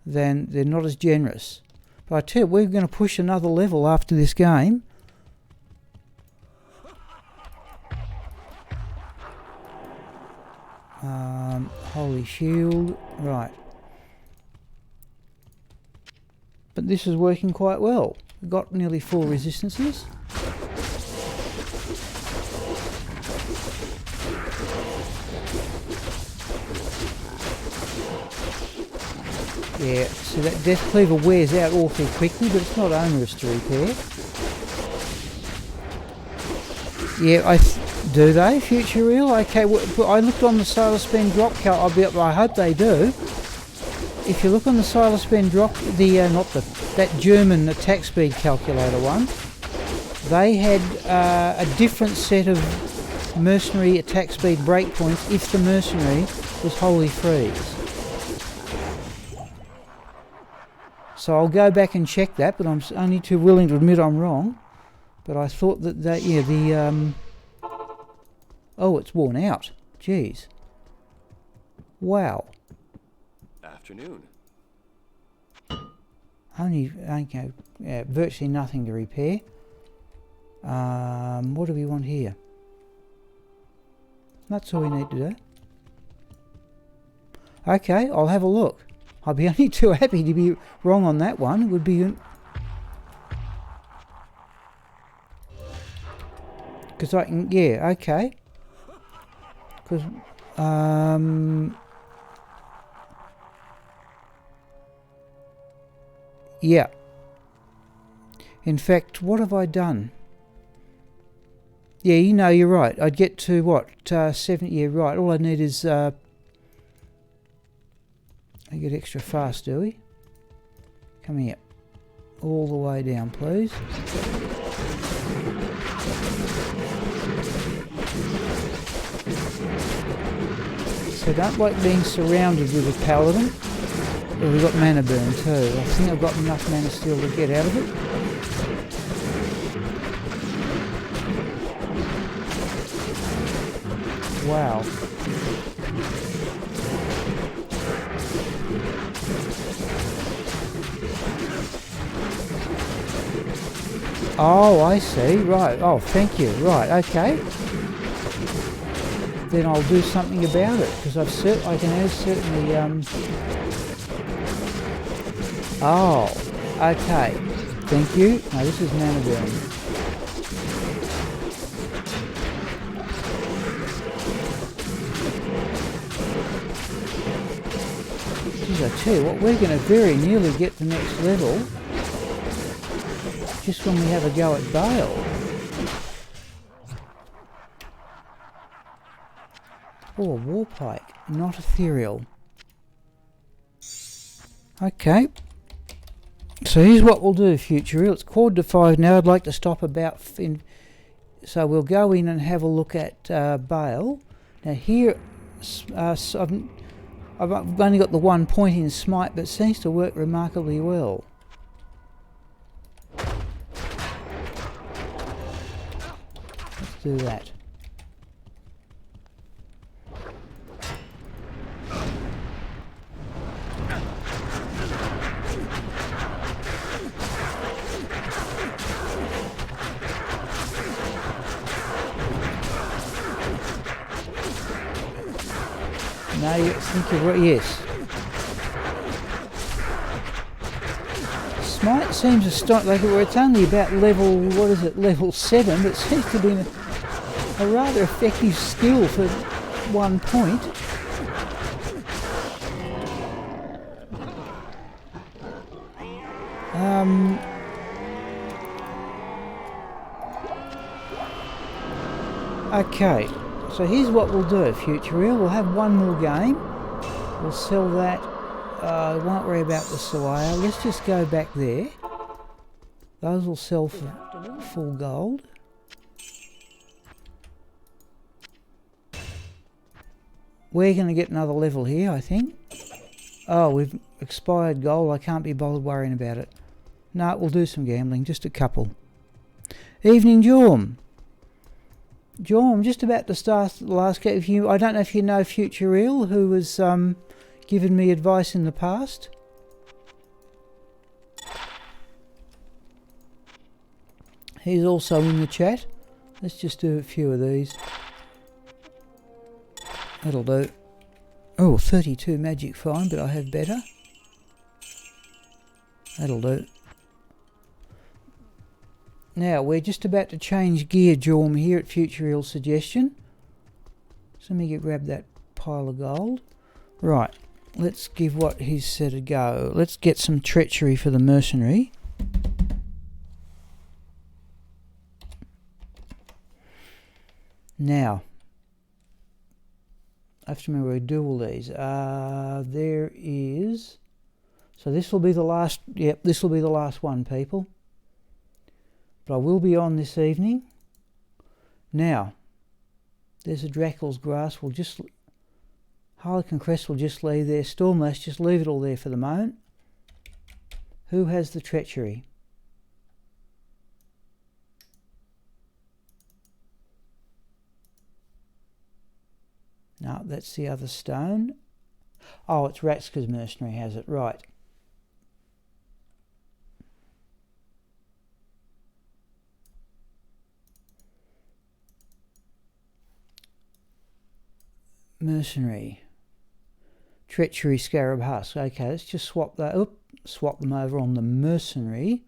Then they're not as generous. But I tell you, we're going to push another level after this game. Holy Shield, right. But this is working quite well. We've got nearly 4 resistances. Yeah, so that Death Cleaver wears out awfully quickly, but it's not onerous to repair. Yeah, do they? Future Real? Okay, well, I looked on the Sailor Spend drop count. I hope they do. If you look on the Sailor Spend drop, that German attack speed calculator one, they had a different set of mercenary attack speed breakpoints if the mercenary was Holy Freeze. So I'll go back and check that, but I'm only too willing to admit I'm wrong. But I thought oh, it's worn out. Jeez. Wow. Afternoon. Okay, yeah, virtually nothing to repair. What do we want here? That's all we need to do. Okay, I'll have a look. I'd be only too happy to be wrong on that one. It would be... Because I can... Yeah, okay. Because... Yeah. In fact, what have I done? Yeah, you're right. I'd get to what? 70. Yeah, right. All I need is... I get extra fast, do we? Come here. All the way down, please. So I don't like being surrounded with a paladin. Well, we've got mana burn too. I think I've got enough mana steel to get out of it. Wow. Oh, I see. Right. Oh, thank you. Right. Okay. Then I'll do something about it because I can certainly. Oh, okay. Thank you. No, this is mana burn. Geez, I tell you what, we're going to very nearly get the next level just when we have a go at Baal. Oh, a war pike, not ethereal. Okay. So here's what we'll do, Future Real. It's 4:45 now. I'd like to stop about... So we'll go in and have a look at Baal. Now here, I've only got the 1 point in Smite, but it seems to work remarkably well. Let's do that. No, you think you're right, yes. Smite seems to start like it's only about level, what is it, level 7, but it seems to be a rather effective skill for 1 point. Okay. So here's what we'll do, Future Real. We'll have one more game. We'll sell that. Won't worry about the Sawaya. Let's just go back there. Those will sell for full gold. We're going to get another level here, I think. Oh, we've expired gold. I can't be bothered worrying about it. No, we'll do some gambling. Just a couple. Evening, Jorm. John, I'm just about to start the last game. I don't know if you know Future Real, who has given me advice in the past. He's also in the chat. Let's just do a few of these. That'll do. Oh, 32 magic, fine, but I have better. That'll do. Now, we're just about to change gear, Jorm, here at Future Real's suggestion. So let me grab that pile of gold. Right. let's give what he's said a go. Let's get some treachery for the mercenary. Now, I have to remember we do all these. There is... So this will be the last... Yep, this will be the last one, people. But I will be on this evening. Now, there's a Dracul's Grass. We'll just... Harlequin Crest will just leave there. Stormlash, just leave it all there for the moment. Who has the treachery? No, that's the other stone. Oh, it's Ratska's mercenary has it, right. Mercenary. Treachery, Scarab Husk. Okay, let's just swap that up. Swap them over on the mercenary.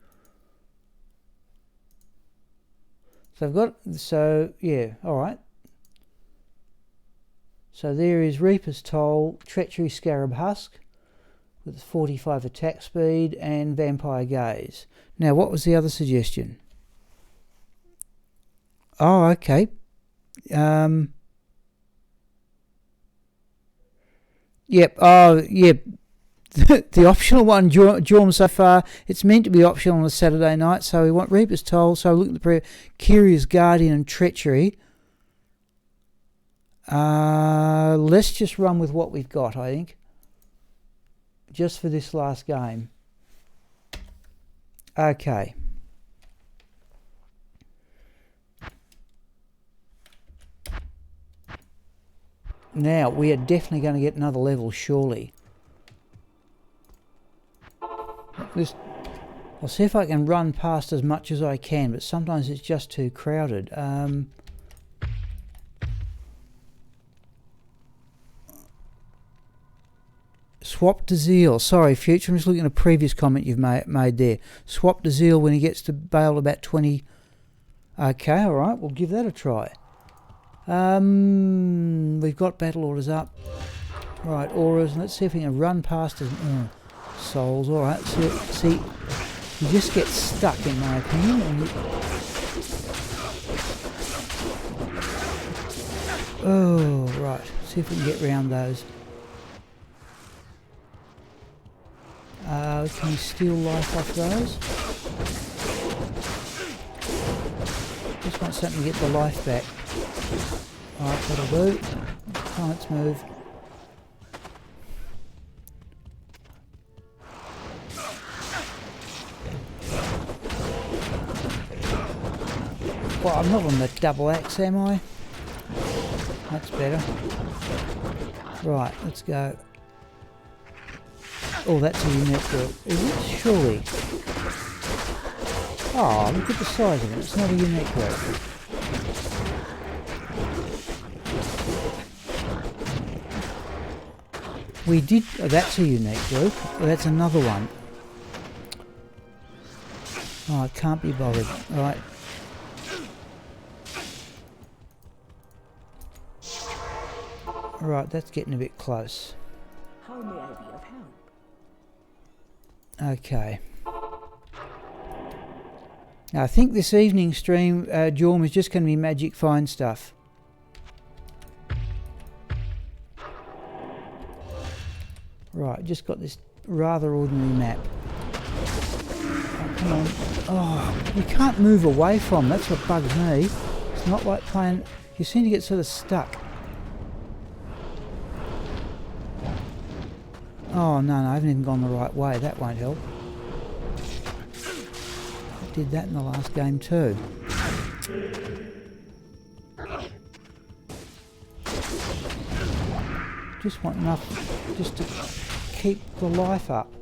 So I've got, so yeah, alright. So there is Reaper's Toll, Treachery, Scarab Husk with 45 attack speed and Vampire Gaze. Now what was the other suggestion? Oh, okay. Yep, oh, yep. The optional one, Jorm, so far, it's meant to be optional on a Saturday night, so we want Reaper's Toll, so look at the Curious Guardian and Treachery. Let's just run with what we've got, I think. Just for this last game. Okay. Now, we are definitely going to get another level, surely. I'll see if I can run past as much as I can, but sometimes it's just too crowded. Swap to Zeal. Sorry, Future, I'm just looking at a previous comment you've made there. Swap to Zeal when he gets to Baal about 20. Okay, alright, we'll give that a try. We've got battle orders up. Right, auras. Let's see if we can run past as souls. Alright, see, you just get stuck in my opinion. And oh, right. See if we can get round those. Can we steal life off those? Just want something to get the life back. Alright, that'll do. Come on, let's move. Well, I'm not on the double axe, am I? That's better. Right, let's go. Oh, that's a unique group. Is it? Surely. Oh, look at the size of it. It's not a unique group. We did... Oh, that's a unique group. Oh, that's another one. Oh, I can't be bothered. Alright. Right, that's getting a bit close. How may I be of help? Okay. Now, I think this evening's stream, Jorm, is just going to be magic find stuff. Right, just got this rather ordinary map. Oh, come on. Oh, you can't move away from. That's what bugs me. It's not like playing... You seem to get sort of stuck. Oh, no, I haven't even gone the right way. That won't help. I did that in the last game too. Just want enough just to keep the life up.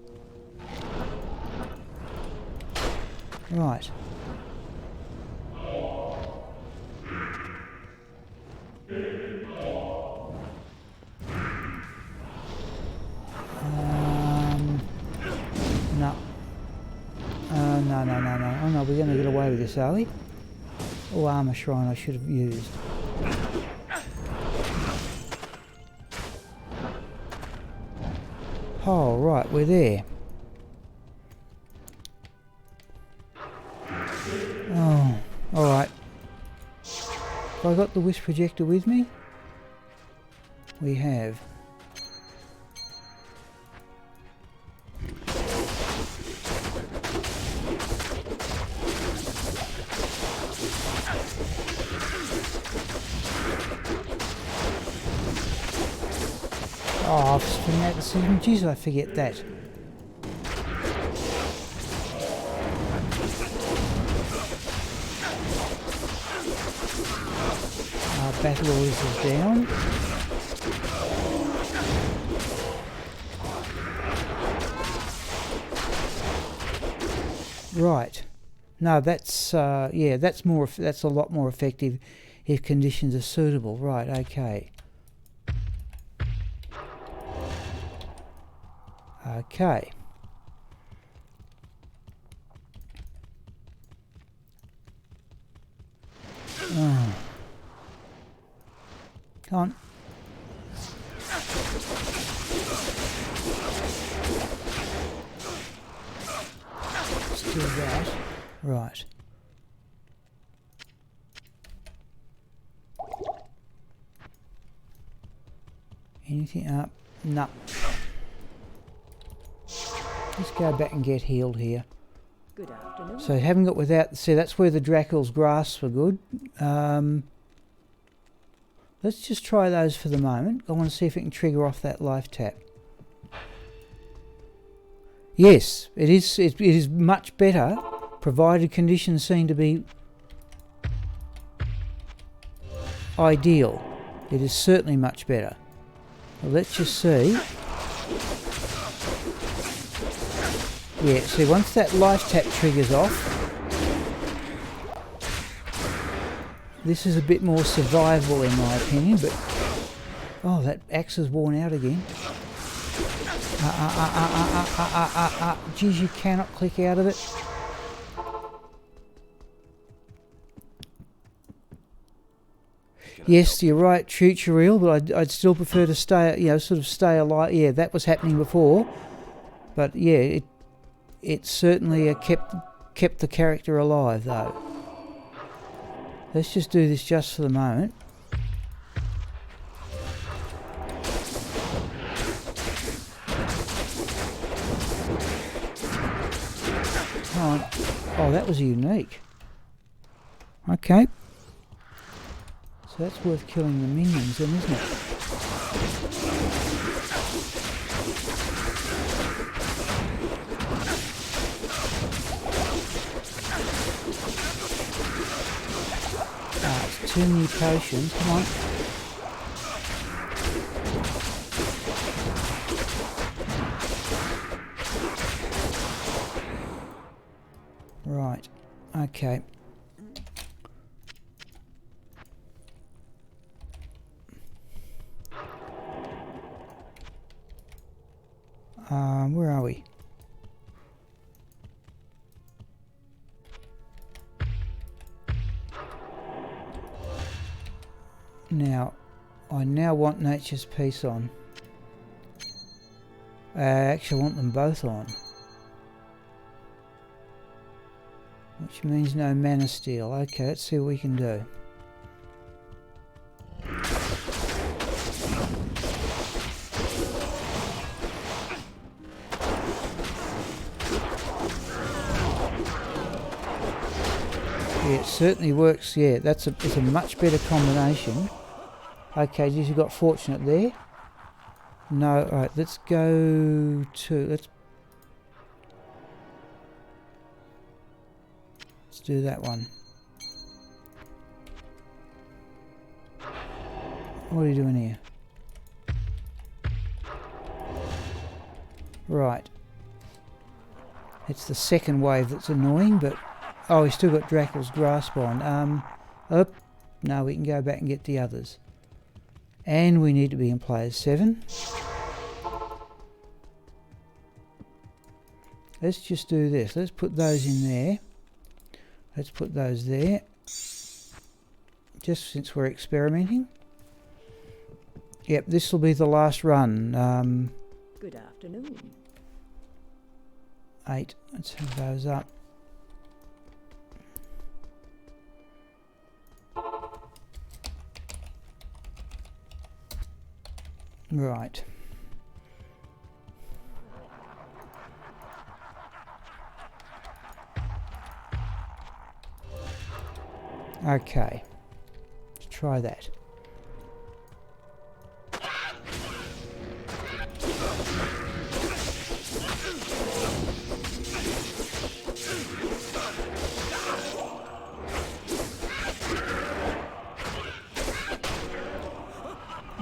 Right. No. Oh no, we're going to get away with this, are we? Oh, armour shrine I should have used. Oh, right, we're there. Oh, alright. Have I got the wisp projector with me? We have. Oh, I've spun out the system. Jeez, I forget that. Our battle orders is down. Right. No, that's yeah, that's more. That's a lot more effective if conditions are suitable. Right. Okay. Okay. Oh. Come on. Let's do that. Right. Anything up? No. Let's go back and get healed here. Good afternoon. So haven't got without. See, that's where the Dracula's grasps were good. Let's just try those for the moment. I want to see if it can trigger off that life tap. Yes, it is. It is much better, provided conditions seem to be ideal. It is certainly much better. Well, let's just see. Yeah, see, once that life tap triggers off, this is a bit more survivable in my opinion, but... Oh, that axe is worn out again. Geez, you cannot click out of it. Yes, you're right, tutorial, but I'd still prefer to stay, you know, sort of stay alive. Yeah, that was happening before, but yeah, it certainly kept the character alive though. Let's just do this just for the moment. Come on. Oh, that was unique. Okay. So that's worth killing the minions then, isn't it? It's 2 new potions, come on. Right, okay. Where are we? Now, I now want Nature's Peace on. I actually want them both on. Which means no Mana Steel. Okay, let's see what we can do. Yeah, it certainly works. Yeah, it's a much better combination. Okay, geez, you got fortunate there. No, alright, let's go to... Let's do that one. What are you doing here? Right. It's the second wave that's annoying, but... Oh, we still got Dracula's grasp on. Oh, no, we can go back and get the others. And we need to be in players 7. Let's just do this. Let's put those in there. Let's put those there. Just since we're experimenting. Yep, this will be the last run. Good afternoon. 8. Let's have those up. Right. Okay. Let's try that.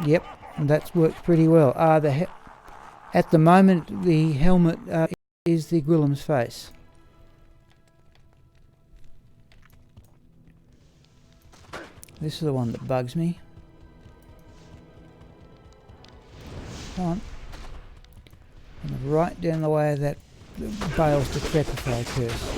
Yep, that's worked pretty well. At the moment, the helmet is the Gwillem's face. This is the one that bugs me. Come on. And right down the way of that Baal's decrepify curse.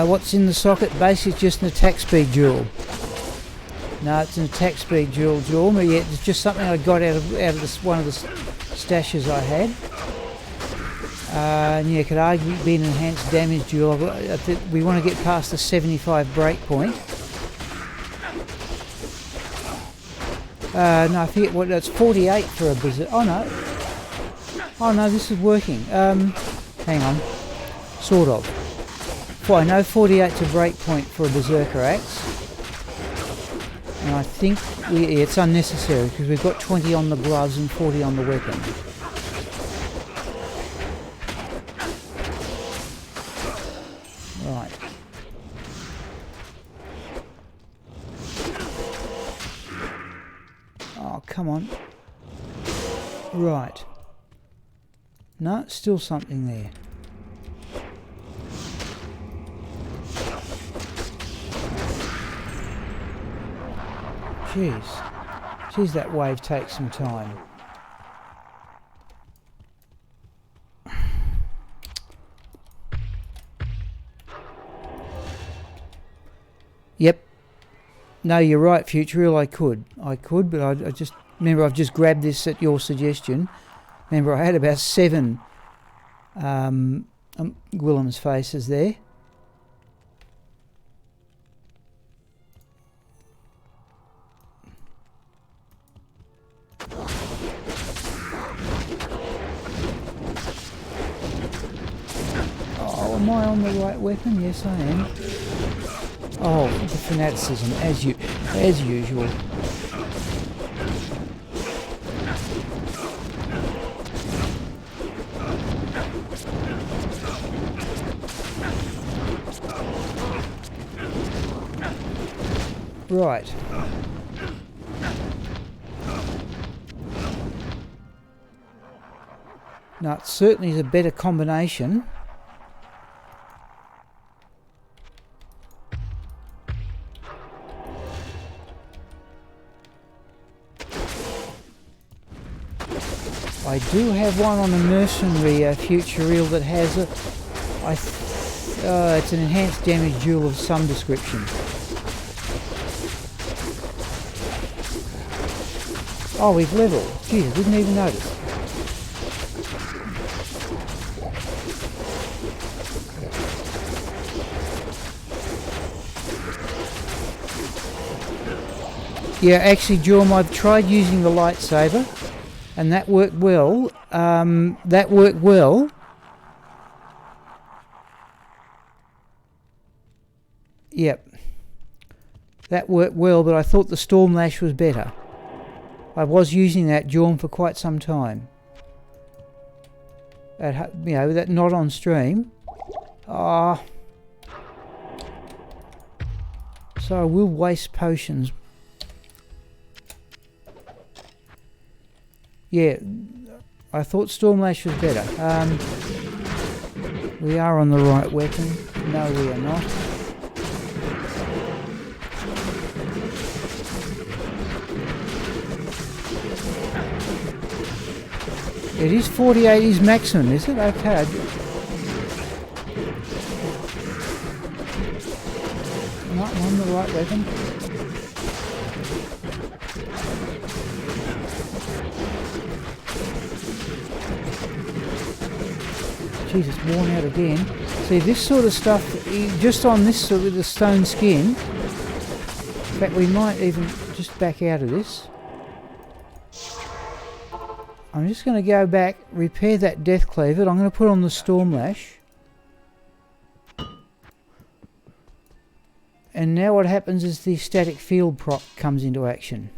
What's in the socket? Basically just an attack speed jewel. No, it's an attack speed jewel, but yeah, it's just something I got out of this, one of the stashes I had. And yeah, it could arguably be an enhanced damage jewel. We want to get past the 75 break point. No, I forget what, it's 48 for a berserker. Oh no, this is working. Hang on, sort of. I know 48's a break point for a berserker axe, and I think it's unnecessary because we've got 20 on the gloves and 40 on the weapon. Right. Oh, come on. Right. No, still something there. Jeez, that wave takes some time. Yep. No, you're right, Futureel. I could, but I just remember I've just grabbed this at your suggestion. Remember, I had about 7 Gwillem's faces there. Am I on the right weapon? Yes, I am. Oh, the fanaticism, as usual. Right. Now, it certainly is a better combination. I do have one on a mercenary Futureel that has it's an enhanced damage jewel of some description. Oh, we've leveled. Geez, I didn't even notice. Yeah, actually, Jorm, I've tried using the lightsaber. And that worked well. Yep. That worked well, but I thought the Storm Lash was better. I was using that Jorm for quite some time. That not on stream. So So I will waste potions. Yeah, I thought Stormlash was better. We are on the right weapon. No, we are not. It is 48 is maximum, is it? Okay. No, I'm on the right weapon. Jeez, it's worn out again. See, this sort of stuff, just on this sort of the stone skin. In fact, we might even just back out of this. I'm just going to go back, repair that Death Cleaver. I'm going to put on the Stormlash. And now what happens is the static field prop comes into action.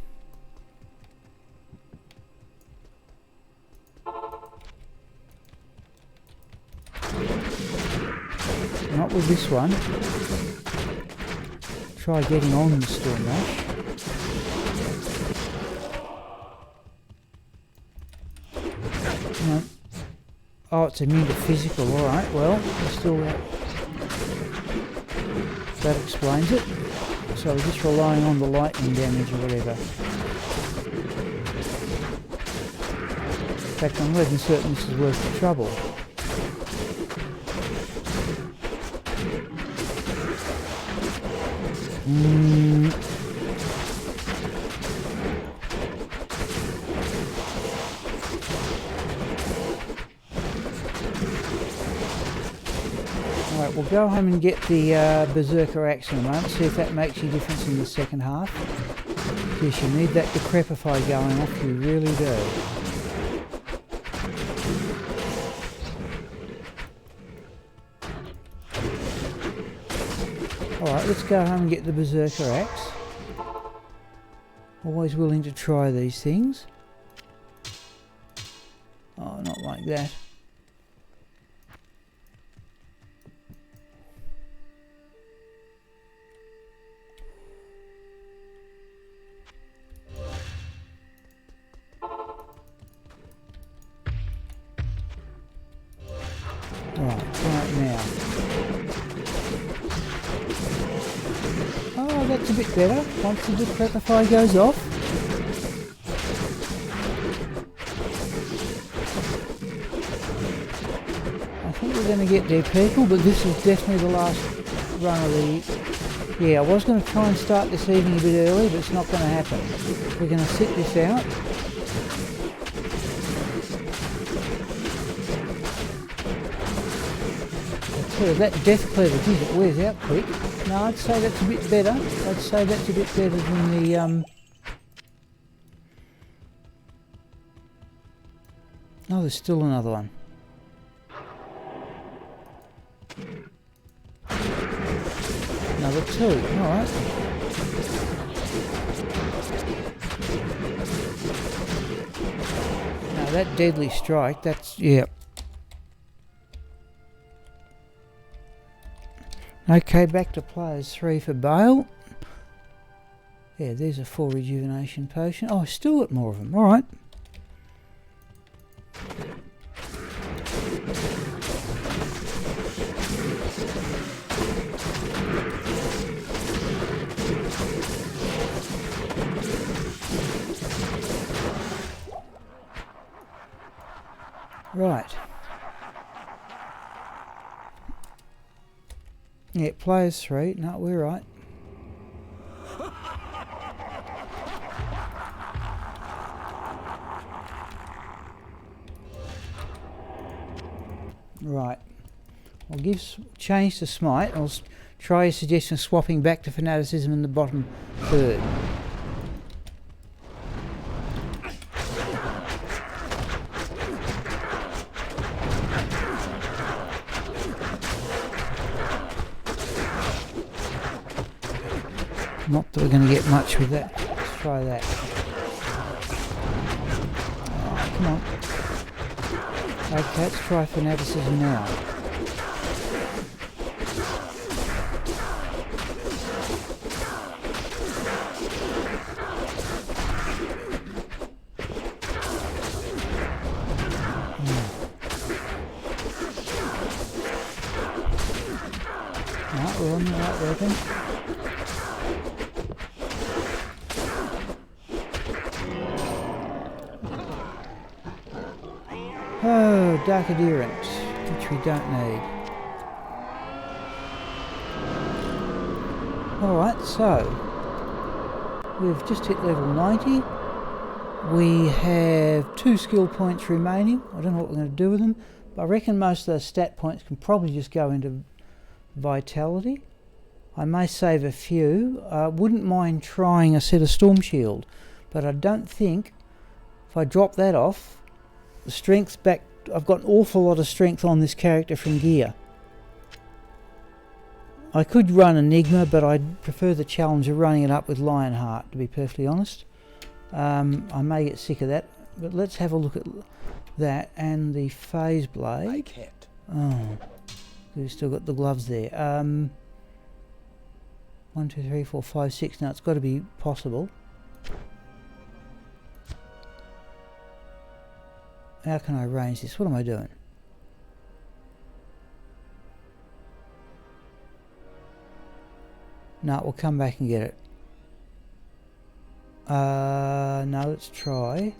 Not with this one. Try getting on the Stormlash. No. Oh, it's immune to physical. Alright, well, still that explains it. So we're just relying on the lightning damage or whatever. In fact, I'm not certain this is worth the trouble. Alright, we'll go home and get the Berserker Axe in a moment, see if that makes any difference in the second half. Yes, you need that Decrepify going off, you really do. Alright, let's go home and get the Berserker Axe. Always willing to try these things. Oh, not like that. Right now. Oh, that's a bit better. Once the Decrepify goes off. I think we're going to get there, people, but this is definitely the last run of the... Yeah, I was going to try and start this evening a bit early, but it's not going to happen. We're going to sit this out. That Death Cleaver, geez, it wears out quick. No, I'd say that's a bit better. I'd say that's a bit better than the... Oh, there's still another one. Another two, alright. Now that Deadly Strike, that's... yeah. Okay, back to players 3 for Baal. Yeah, there's a 4 rejuvenation potion. Oh, I still got more of them. Alright. Right. Yeah, players 3. No, we're right. Right. I'll change to Smite. I'll try a suggestion of swapping back to Fanaticism in the bottom third. Not that we're going to get much with that. Let's try that. Oh, come on. Okay, let's try Fanaticism now. we're on the right weapon. Oh, Dark Adherence, which we don't need. Alright, so we've just hit level 90. We have 2 skill points remaining. I don't know what we're going to do with them, but I reckon most of those stat points can probably just go into vitality. I may save a few. Wouldn't mind trying a set of Storm Shield, but I don't think if I drop that off, the strength's back. I've got an awful lot of strength on this character from gear. I could run Enigma, but I'd prefer the challenge of running it up with Lionheart, to be perfectly honest. I may get sick of that, but let's have a look at that and the Phase Blade. I can't. Oh, we've still got the gloves there. 1, 2, 3, 4, 5, 6. Now it's got to be possible. How can I arrange this? What am I doing? No, we'll come back and get it. No, let's try.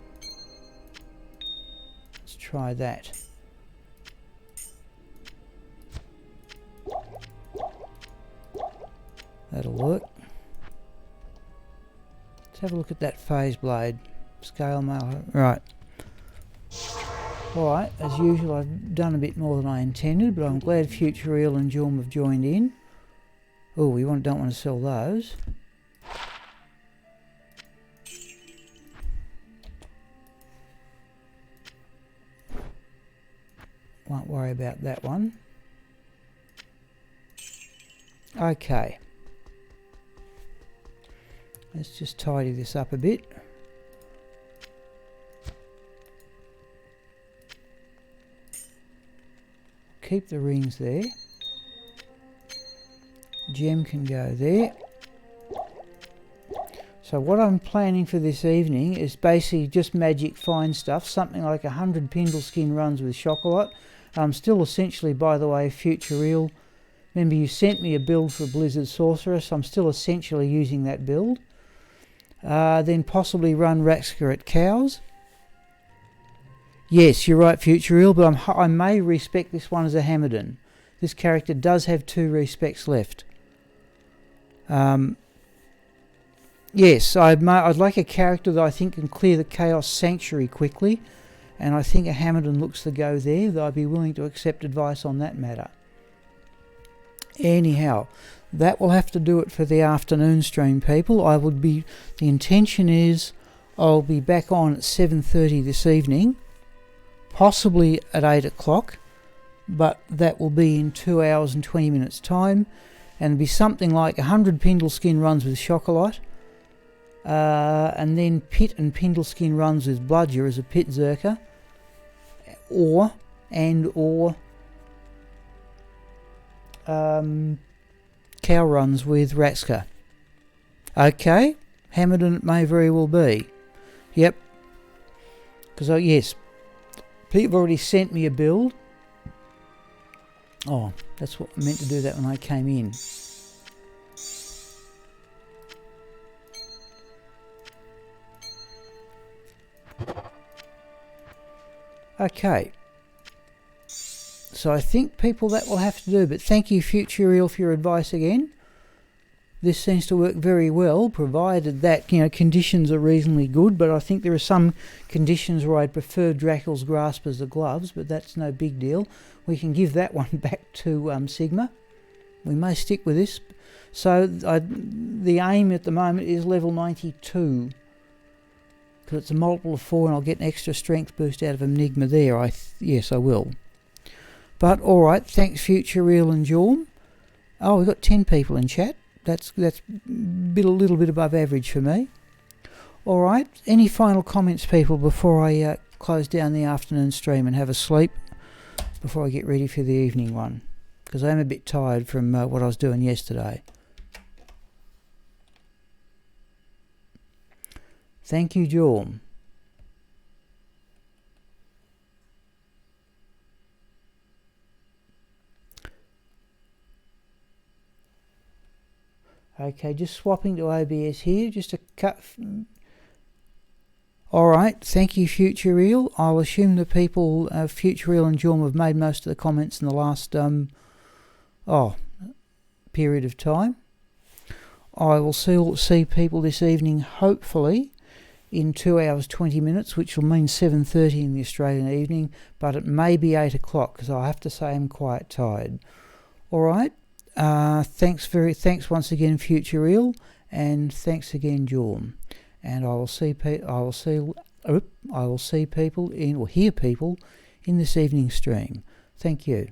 Let's try that. That'll work. Let's have a look at that Phase Blade. Scale mail. Right. Alright, as usual I've done a bit more than I intended, but I'm glad Future Eel and Jorm have joined in. Oh, we don't want to sell those. Won't worry about that one. Okay. Let's just tidy this up a bit. Keep the rings there. Gem can go there. So what I'm planning for this evening is basically just magic find stuff, something like 100 Pindleskin runs with Chocolat. I'm still essentially, by the way, Future Eel. Remember you sent me a build for Blizzard Sorceress. I'm still essentially using that build. Then possibly run Ratska at Cows. Yes, you're right, Future Eel, but I may respec this one as a Hamadon. This character does have 2 respecs left. Yes, I'd like a character that I think can clear the Chaos Sanctuary quickly, and I think a Hamadon looks to go there, though I'd be willing to accept advice on that matter. Anyhow, that will have to do it for the afternoon stream, people. The intention is I'll be back on at 7:30 this evening, possibly at 8 o'clock, but that will be in 2 hours and 20 minutes time, and it'll be something like 100 Pindleskin runs with Chocolat, and then Pit and Pindleskin runs with Bludger as a Pit Zerker, or Cow runs with Ratska. Okay, Hamadon it may very well be. Yep, because yes, people have already sent me a build. Oh, that's what I meant to do that when I came in. Okay. So I think, people, that will have to do, but thank you, Future Eel, for your advice again. This seems to work very well, provided that, conditions are reasonably good, but I think there are some conditions where I'd prefer Dracul's Grasp as the gloves, but that's no big deal. We can give that one back to Sigma. We may stick with this. So the aim at the moment is level 92. Because it's a multiple of 4 and I'll get an extra strength boost out of Enigma there. Yes, I will. But alright, thanks Future Eel and Jorm. Oh, we've got 10 people in chat. That's a little bit above average for me. Alright, any final comments, people, before I close down the afternoon stream and have a sleep before I get ready for the evening one? Because I am a bit tired from what I was doing yesterday. Thank you, Jorm. Okay, just swapping to OBS here, just a cut. Alright, thank you Future Real. I'll assume the people, Future Real and Jorm, have made most of the comments in the last period of time. I will see people this evening, hopefully, in 2 hours 20 minutes, which will mean 7:30 in the Australian evening, but it may be 8 o'clock, because I have to say I'm quite tired. Alright, thanks once again Future Real, and thanks again Jorm. And I will see people hear people in this evening's stream. Thank you.